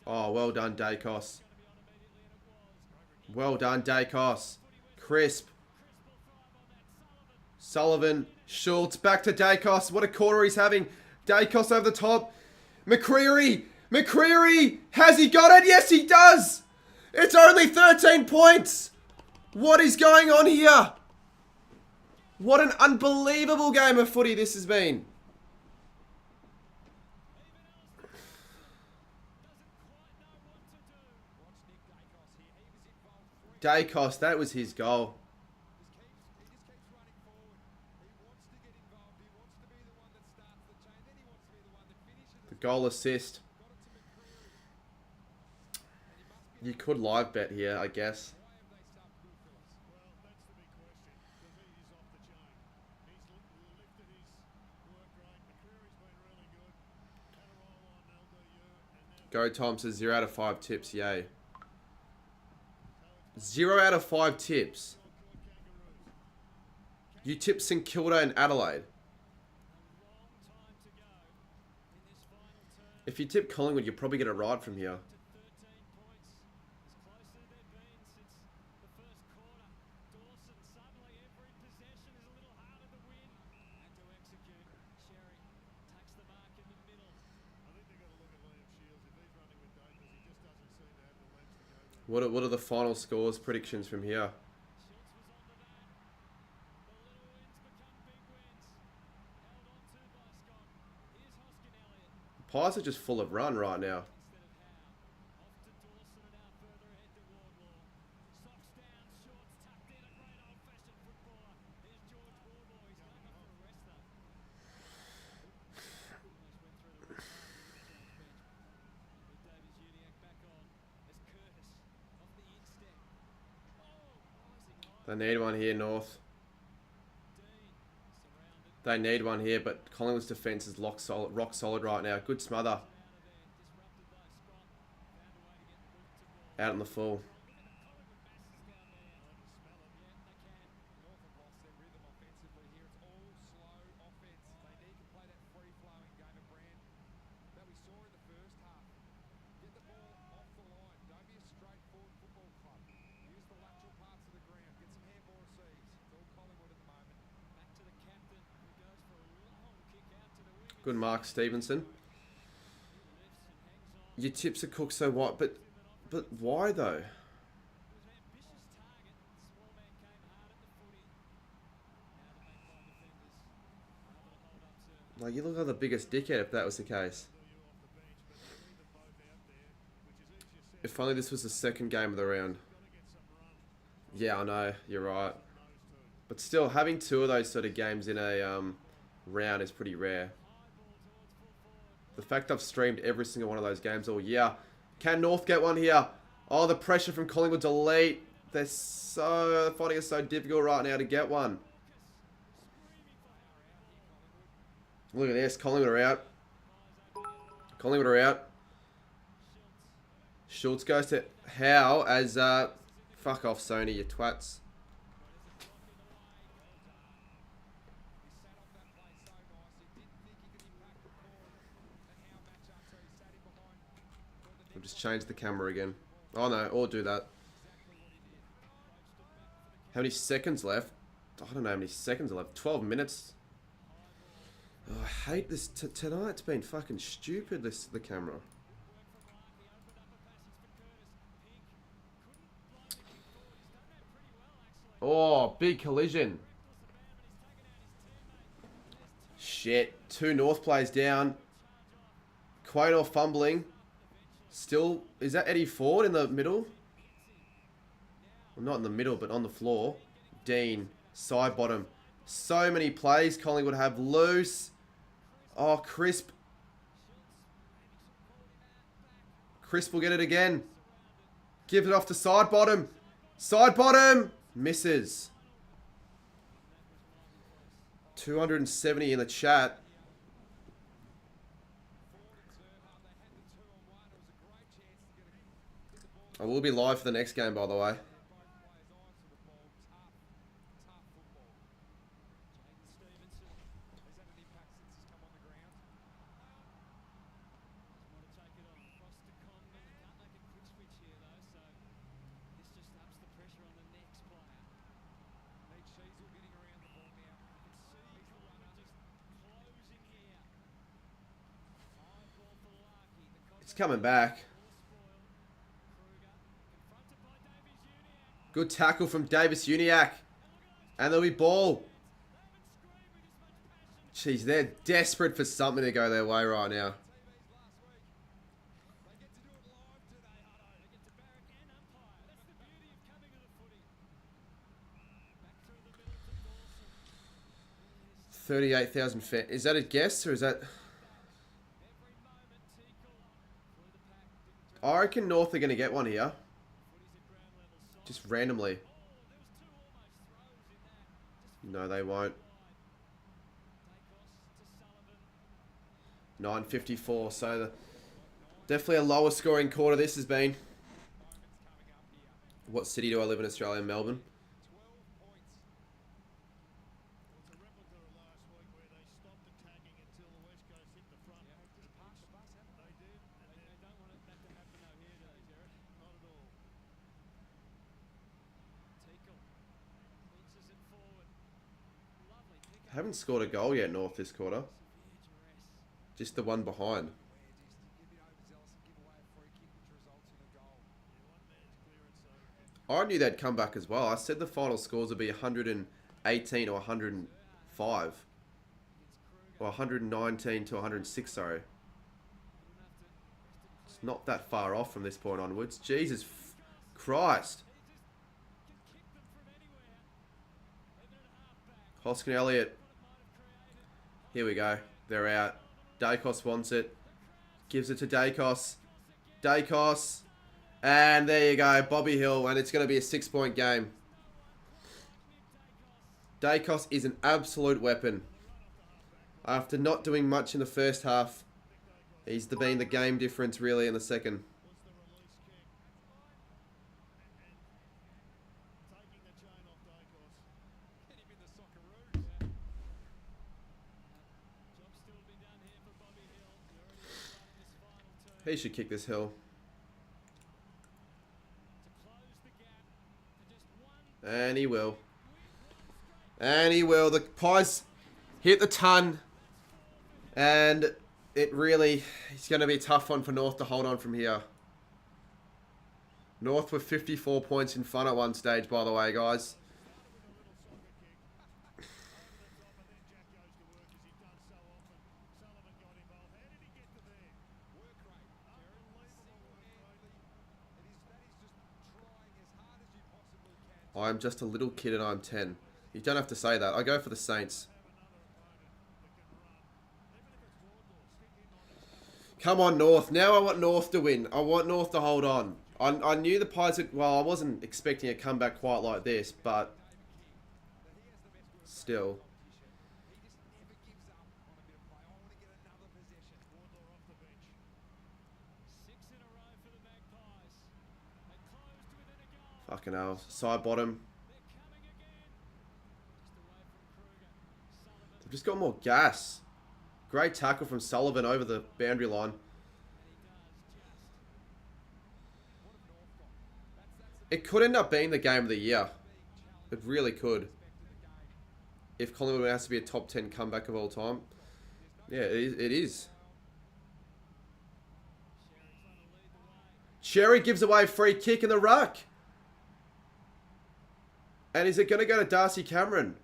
Oh, well done, Dacos. Well done, Dacos. Crisp. Sullivan. Schultz. Back to Dacos. What a quarter he's having. Dacos over the top. McCreary. McCreary. Has he got it? Yes, he does. It's only 13 points. What is going on here? What an unbelievable game of footy this has been. Dacos, that was his goal. The goal assist. You could live bet here, I guess. Go Tom says 0 out of 5 tips, yay. 0 out of 5 tips. You tip St Kilda and Adelaide. If you tip Collingwood, you'll probably get a ride from here. What are the final scores predictions from here? The Pies are just full of run right now. They need one here, North. They need one here, but Collingwood's defence is rock solid right now. Good smother. Out in the full. Good mark, Stevenson. Your tips are cooked, so what? But why though? Like, you look like the biggest dickhead if that was the case. If only this was the second game of the round. Yeah, I know, you're right. But still, having 2 of those sort of games in a round is pretty rare. The fact I've streamed every single one of those games all year. Can North get one here? Oh, the pressure from Collingwood to lead. They're finding it so difficult right now to get one. Look at this. Collingwood are out. Collingwood are out. Schultz goes to Howe as... fuck off, Sony, you twats. We'll just change the camera again. Oh no, or do that. How many seconds left? I don't know how many seconds are left. 12 minutes. Oh, I hate this. Tonight's been fucking stupid, the camera. Oh, big collision. Shit. 2 North players down. Quaynor fumbling. Still, is that Eddie Ford in the middle? Well, not in the middle, but on the floor. Dean, side bottom. So many plays Collingwood have loose. Oh, Crisp. Crisp will get it again. Give it off to side bottom. Side bottom. Misses. 270 in the chat. I will be live for the next game, by the way. It's coming back. Good tackle from Davis Uniacke. And there'll be ball. Jeez, they're desperate for something to go their way right now. $38,000 fans. Is that a guess or is that... I reckon North are going to get one here. Just randomly. No, they won't. 9:54. So definitely a lower scoring quarter this has been. What city do I live in Australia? Melbourne. Haven't scored a goal yet, North, this quarter. Just the one behind. I knew they'd come back as well. I said the final scores would be 118 or 105. Or 119 to 106, sorry. It's not that far off from this point onwards. Jesus Christ. Hoskin Elliott. Here we go. They're out. Dacos wants it. Gives it to Dacos. Dacos. And there you go. Bobby Hill. And it's going to be a 6-point game. Dacos is an absolute weapon. After not doing much in the first half, he's been the game difference really in the second. He should kick this Hill. And he will. And he will. The Pies hit the ton. And it really is going to be a tough one for North to hold on from here. North were 54 points in front at one stage, by the way, guys. I'm just a little kid and I'm 10. You don't have to say that. I go for the Saints. Come on, North. Now I want North to win. I want North to hold on. I knew the Pies would... Well, I wasn't expecting a comeback quite like this, but... Still. Fucking hell. Side bottom. They've just got more gas. Great tackle from Sullivan over the boundary line. It could end up being the game of the year. It really could. If Collingwood has to be a top 10 comeback of all time. Yeah, it is. Cherry gives away a free kick in the ruck. And is it going to go to Darcy Cameron?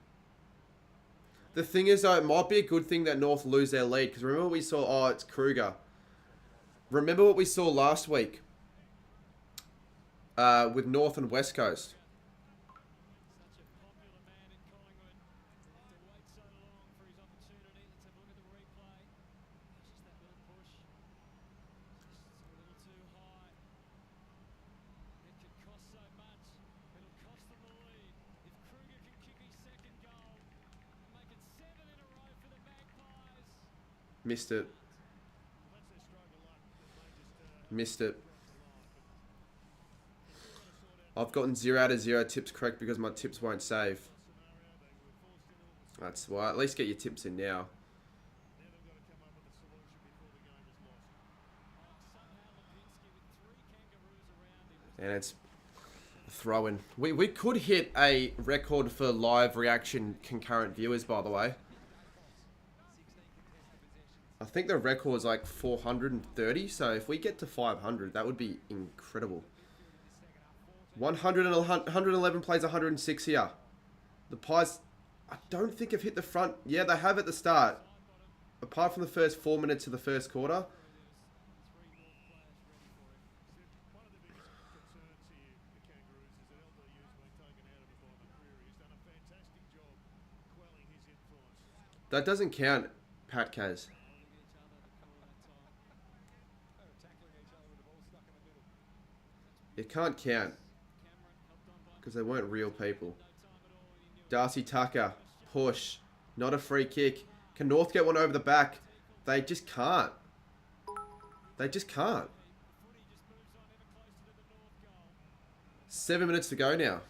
The thing is, though, it might be a good thing that North lose their lead. Because remember what we saw? Oh, it's Kruger. Remember what we saw last week with North and West Coast. Missed it. Missed it. I've gotten 0 out of 0 tips correct because my tips won't save. That's why. At least get your tips in now. And it's a throw-in. We could hit a record for live reaction concurrent viewers, by the way. I think the record is like 430, so if we get to 500, that would be incredible. 111 plays 106 here. The Pies, I don't think have hit the front. Yeah, they have at the start. Apart from the first 4 minutes of the first quarter. That doesn't count, Pat Kaz. It can't count. Because they weren't real people. Darcy Tucker. Push. Not a free kick. Can North get one over the back? They just can't. They just can't. 7 minutes to go now.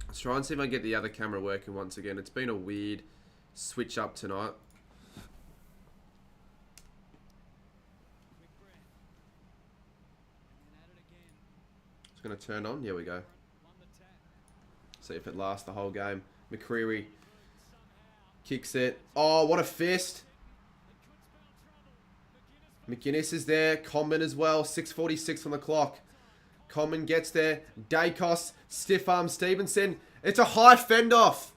Let's try and see if I can get the other camera working once again. It's been a weird switch up tonight. It's going to turn on. Here we go. See if it lasts the whole game. McCreary kicks it. Oh, what a fist. McGuinness is there. Common as well. 6:46 on the clock. Common gets there. Dacos. Stiff arm Stevenson. It's a high fend off.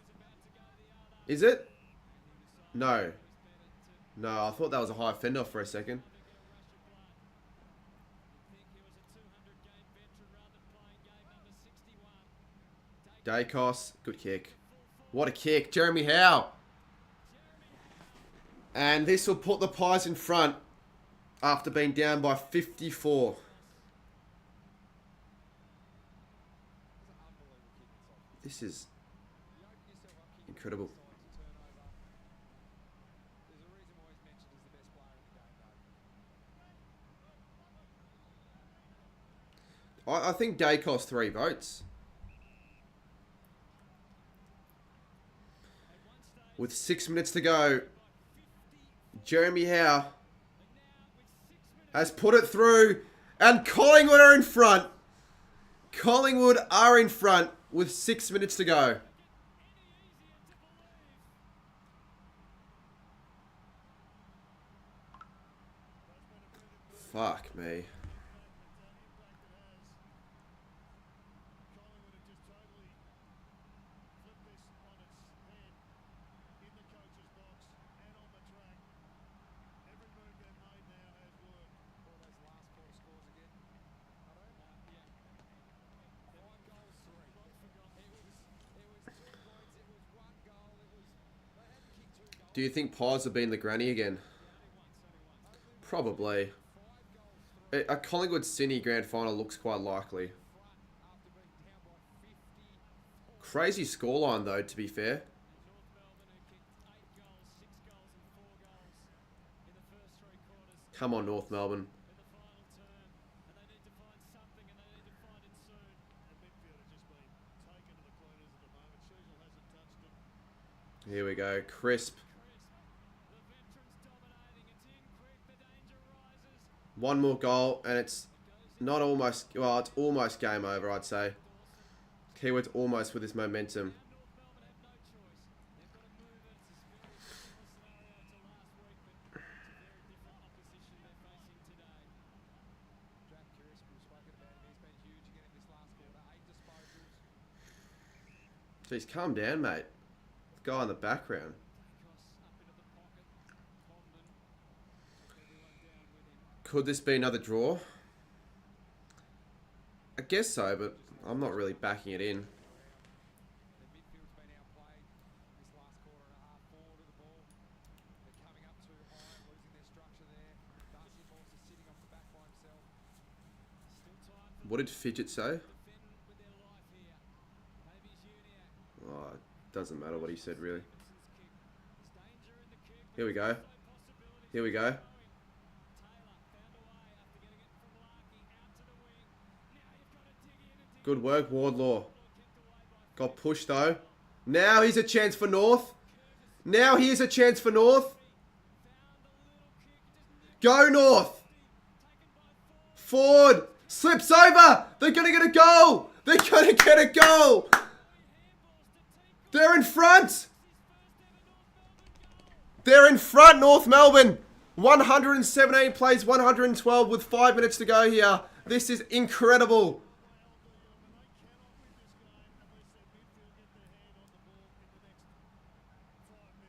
Is it? No. No, I thought that was a high fend off for a second. Dacos. Good kick. What a kick. Jeremy Howe. And this will put the Pies in front after being down by 54. This is incredible. I think Dacos 3 votes. With 6 minutes to go, Jeremy Howe has put it through, and Collingwood are in front. Collingwood are in front with 6 minutes to go. Fuck me. Do you think Pies will be in the granny again? Probably. A Collingwood Sydney grand final looks quite likely. Crazy scoreline though, to be fair. Come on, North Melbourne. Here we go. Crisp. One more goal, and it's Not almost. Well, it's almost game over, I'd say. Keyword's almost with this momentum. Jeez, calm down, mate. The guy in the background. Could this be another draw? I guess so, but I'm not really backing it in. What did Fidget say? Oh, it doesn't matter what he said, really. Here we go. Here we go. Good work, Wardlaw. Got pushed, though. Now here's a chance for North. Now here's a chance for North. Go, North. Ford. Slips over. They're going to get a goal. They're going to get a goal. They're in front. They're in front, North Melbourne. 117 plays 112 with 5 minutes to go here. This is incredible.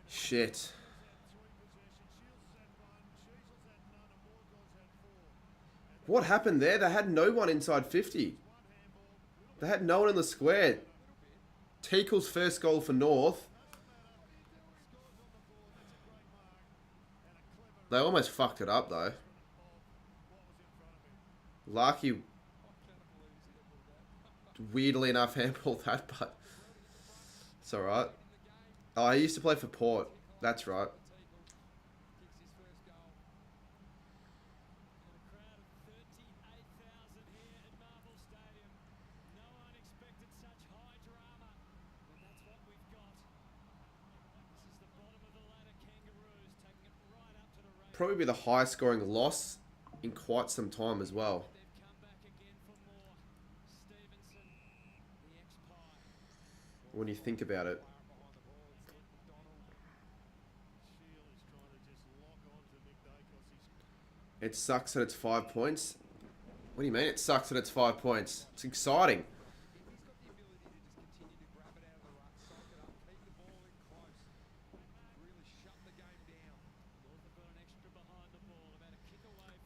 Shit. What happened there? They had no one inside 50. They had no one in the square. Teakle's first goal for North. They almost fucked it up, though. Larky, weirdly enough, handballed that, but it's alright. Oh, he used to play for Port. That's right. Probably be the highest scoring loss in quite some time as well. When you think about it. It sucks that it's 5 points. What do you mean it sucks that it's 5 points? It's exciting.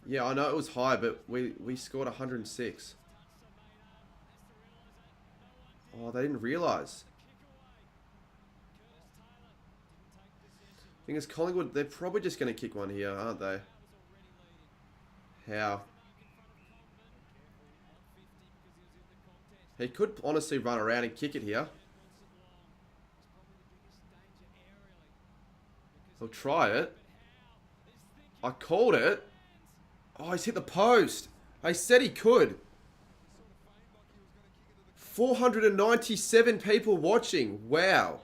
Yeah, I know it was high, but we scored 106. Oh, they didn't realise. Thing is, Collingwood, they're probably just going to kick one here, aren't they? How? He could honestly run around and kick it here. He'll try it. I called it. Oh, he's hit the post. I said he could. 497 people watching. Wow.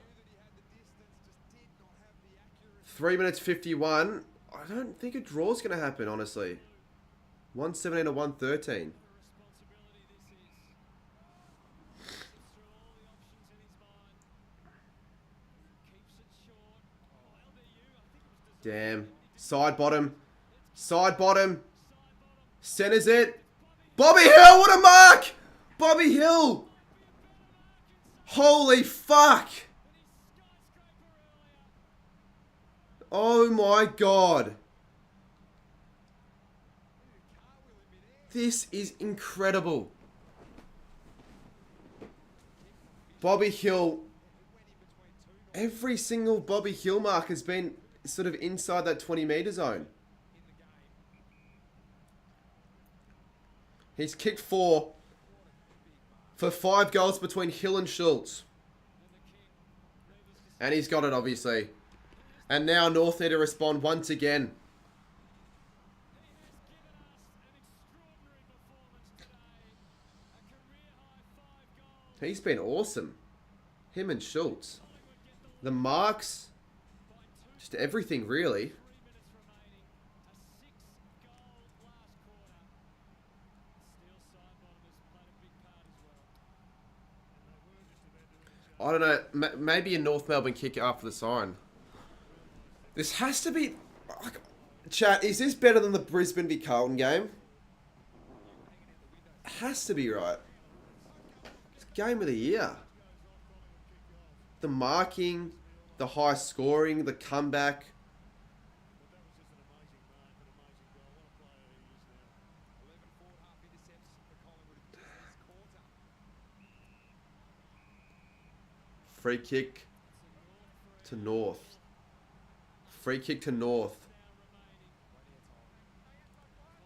3 minutes 51. I don't think a draw's going to happen, honestly. 117 to 113. Damn. Side bottom. Side bottom. Centers it. Bobby Hill, what a mark! Bobby Hill. Holy fuck. Oh my god. This is incredible. Bobby Hill. Every single Bobby Hill mark has been sort of inside that 20-metre zone. He's kicked 4 for 5 goals between Hill and Schultz. And he's got it, obviously. And now North need to respond once again. He's been awesome. Him and Schultz. The marks. Just everything, really. I don't know. Maybe a North Melbourne kick after the siren. This has to be... Chat, is this better than the Brisbane v Carlton game? Has to be, right? It's game of the year. The marking, the high scoring, the comeback. Free kick to North. Free kick to North.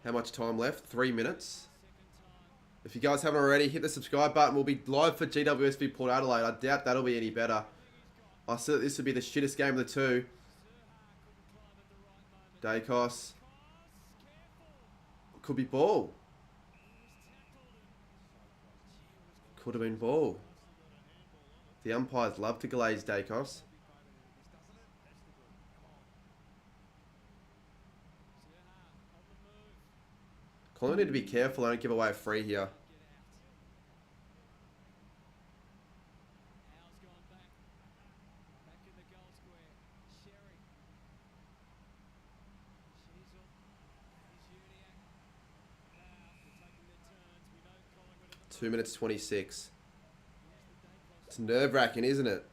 How much time left? 3 minutes. If you guys haven't already, hit the subscribe button. We'll be live for GWS v Port Adelaide. I doubt that'll be any better. I said this would be the shittest game of the two. Dacos. Could be ball. Could have been ball. The umpires love to glaze Dacos. Collingwood need to be careful. I don't give away a free here. Two minutes 26. It's nerve-wracking, isn't it?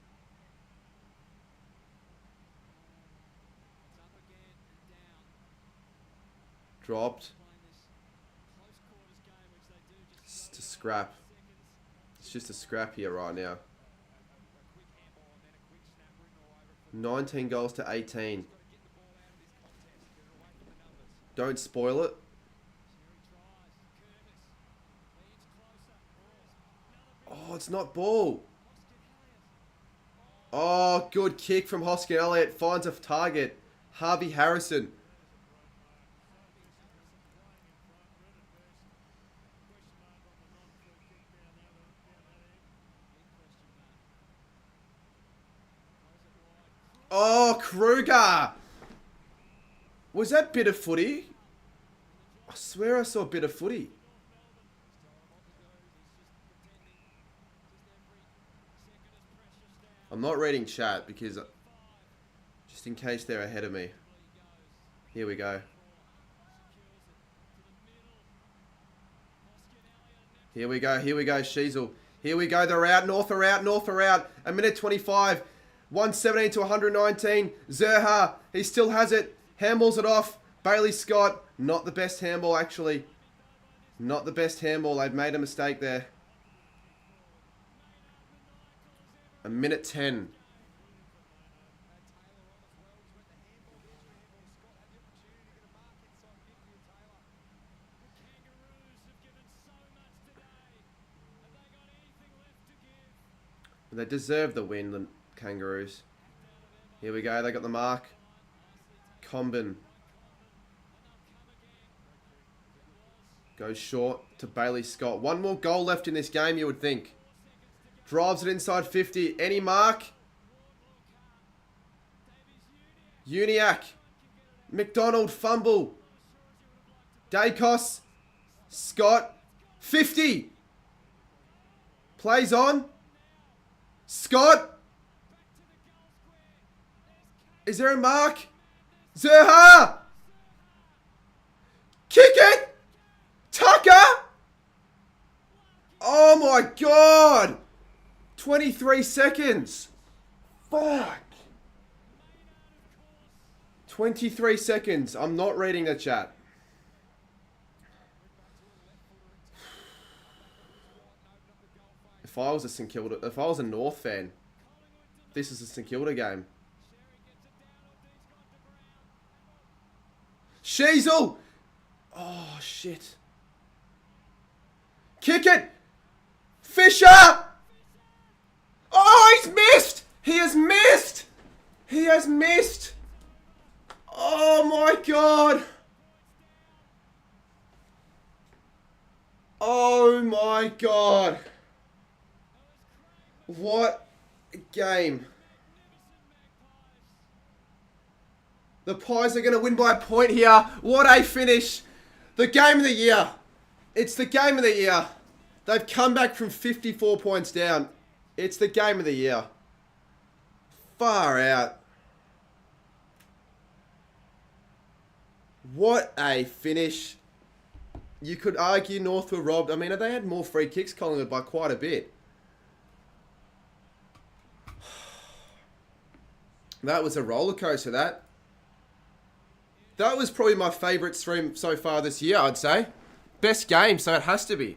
Dropped. It's a scrap. It's just a scrap here right now. 19 goals to 18. Don't spoil it. Oh, it's not ball. Oh, good kick from Hoskin Elliott. Finds a target. Harvey Harrison. Oh, Kruger. Was that bit of footy? I swear I saw a bit of footy. I'm not reading chat because just in case they're ahead of me. Here we go. Here we go, Sheasel. Here we go, they're out, North are out, North are out. A minute 25, 117 to 119. Zerha, he still has it. Handballs it off. Bailey Scott, not the best handball actually. Not the best handball, they've made a mistake there. A minute 10. They deserve the win, the Kangaroos. Here we go, they got the mark. Combin. Goes short to Bailey Scott. One more goal left in this game, you would think. Drives it inside 50. Any mark? Uniac. McDonald fumble. Dacos. Scott. 50. Plays on. Scott. Is there a mark? Zerha. Kick it. Tucker. Oh my God. 23 seconds. Fuck. 23 seconds. I'm not reading the chat. If I was a St Kilda, if I was a North fan, this is a St Kilda game. Sheasel. Oh shit. Kick it. Fisher. Oh, he's missed! He has missed! He has missed! Oh my God! Oh my God! What a game. The Pies are going to win by a point here. What a finish. The game of the year. It's the game of the year. They've come back from 54 points down. It's the game of the year. Far out. What a finish. You could argue North were robbed. I mean, they had more free kicks, Collingwood, by quite a bit. That was a roller coaster, that. That was probably my favourite stream so far this year, I'd say. Best game, so it has to be.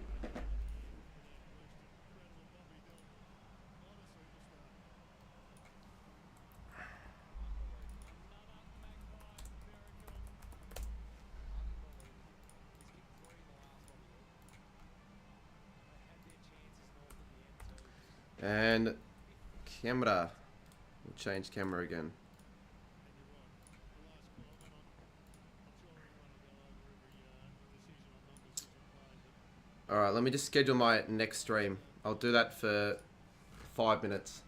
And camera. We'll change camera again. Alright, let me just schedule my next stream. I'll do that for 5 minutes.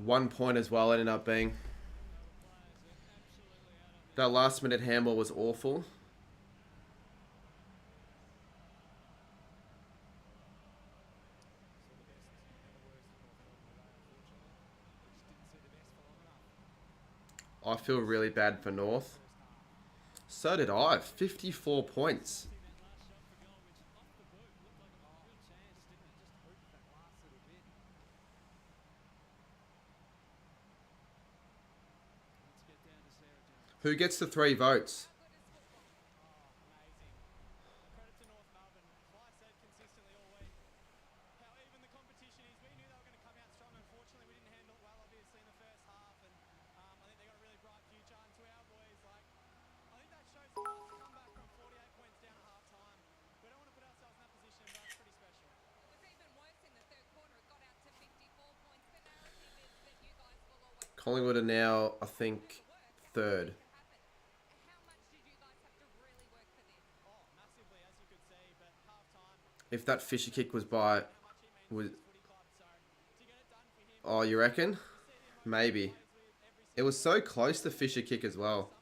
One point as well ended up being. That last minute handball was awful. I feel really bad for North. So did I. 54 points. Who gets the 3 votes? Credit to North Melbourne. Like I said consistently all week, how even the competition is. We knew they were going to come out strong. Unfortunately, we didn't handle it well, obviously, in the first half. And I think they got a really bright future. And to our boys, like, I think that shows for us to come back from 48 points down at half time. We don't want to put ourselves in that position, but it's pretty special. It was even worse in the third quarter. It got out to 54 points. The narrative is that you guys will always... Collingwood are now, I think, 3rd. How much did you guys have to really work for this? Oh, massively, as you could see. But half time, If that Fisher kick was by... Was, footy club. So to get it done for him, oh, you reckon? Maybe. It was so close, the Fisher kick as well. Talk to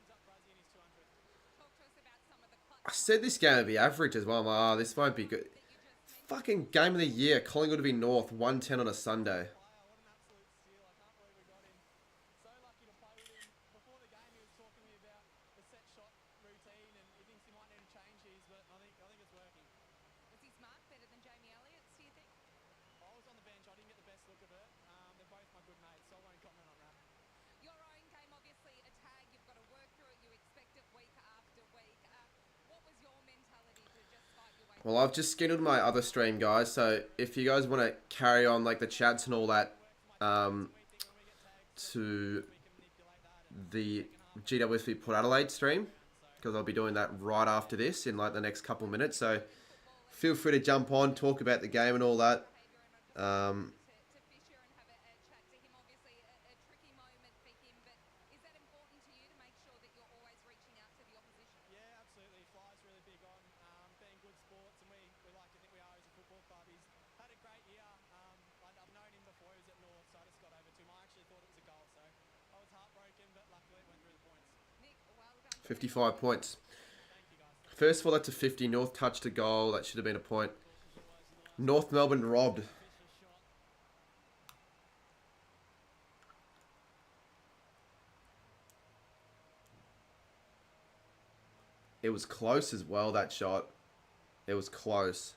us about some of the clutch I said this game would be average as well. I'm like, oh, this won't be good. Fucking game of the year. Collingwood to be North, 110 on a Sunday. what an absolute steal. I can't believe we got him. So lucky to play with him. Before the game, he was talking to me about the set shot routine and he thinks he might need to change his, but I think it's working. Was his mark better than Jamie Elliott's, do you think? I was on the bench. I didn't get the best look of it. They're both my good mates, so I won't comment on that. Your own game, obviously, a tag. You've got to work through it. You expect it week after week. What was your mentality to just fight your way? Well, I've just scheduled my other stream, guys. So if you guys want to carry on like the chats and all that, to the GWSV Port Adelaide stream, because I'll be doing that right after this in like the next couple minutes. So feel free to jump on, talk about the game and all that. To Fisher and have a chat to him, obviously a tricky moment for him, but is that important to you to make sure that you're always reaching out to the opposition? Yeah, absolutely. Fly's really big on being good sports, and we like to think we are as a football club. He's had a great year. I've known him before he was at North, so I just got over to him. I actually thought it was a goal, so I was heartbroken, but luckily it went through the points. Nick, well done. 55 points. Thank you, guys. First of all, that's a 50. North touched a goal. That should have been a point. North Melbourne robbed. It was close as well, that shot. It was close.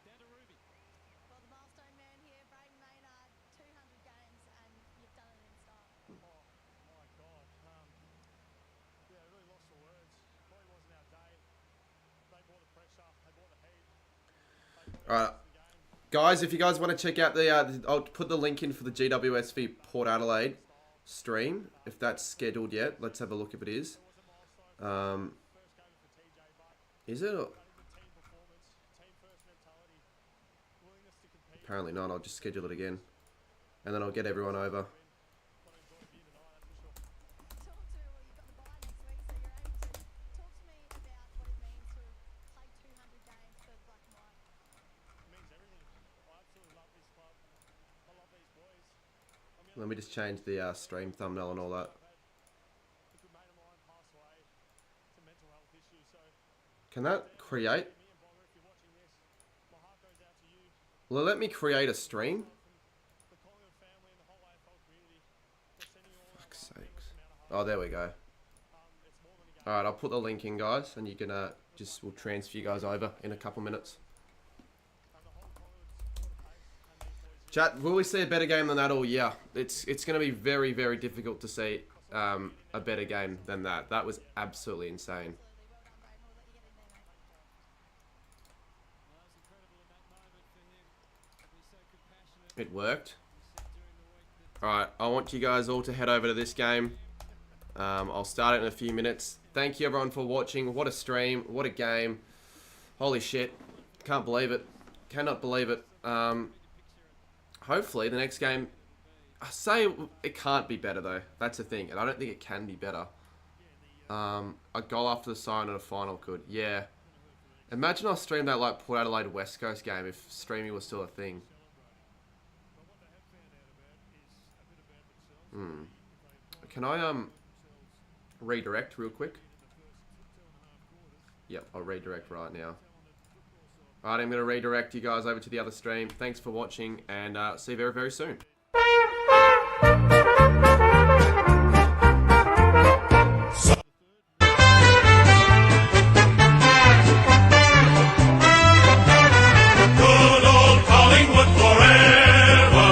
Down to Ruby. Well, the milestone man here, Braden Maynard, 200 games, and you've done it in style. Oh my God. Yeah, really lost for words. Probably wasn't our day. They brought the pressure. They brought the heat. Alright. Guys, if you guys want to check out the... I'll put the link in for the GWSV Port Adelaide stream, if that's scheduled yet. Let's have a look if it is. Is it? Apparently not. I'll just schedule it again. And then I'll get everyone over. Talk to, well, you've got the bye next week, so you're aiming to talk to me about what it means to play 200 games for Black and White. It means everything. I absolutely love this club. I Let me just change the stream thumbnail and all that. A good mate of mine passed away. It's a mental health issue, so Can that create? me and Bogger, if you're watching this, my heart goes out to you, Will it let me create a stream? the Collingwood family and the whole AFL community. We're sending you all our Fuck's love, sakes. amount of heart. Oh, there we go. It's more than a game. Alright, I'll put the link in, guys, and you can we'll transfer you guys over in a couple minutes. And the whole Collingwood supporter base and these boys Chat, will we see a better game than that all year? It's going to be very, very difficult to see a better game than that. That was absolutely insane. It worked. Alright, I want you guys all to head over to this game. I'll start it in a few minutes. Thank you everyone for watching. What a stream. What a game. Holy shit. Can't believe it. Cannot believe it. Hopefully the next game... I say it can't be better though. That's the thing. And I don't think it can be better. A goal after the siren and a final could. Yeah. Imagine I streamed that like Port Adelaide West Coast game if streaming was still a thing. Can I redirect real quick? Yep, I'll redirect right now. Alright, I'm going to redirect you guys over to the other stream. Thanks for watching, and see you very, very soon. Good old Collingwood forever.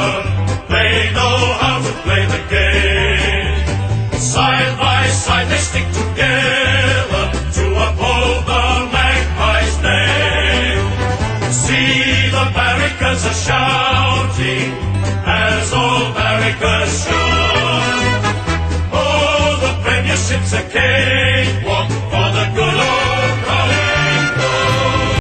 They know how to play the game. Side by side they stick together to uphold the Magpies' name. See the barricades are shouting.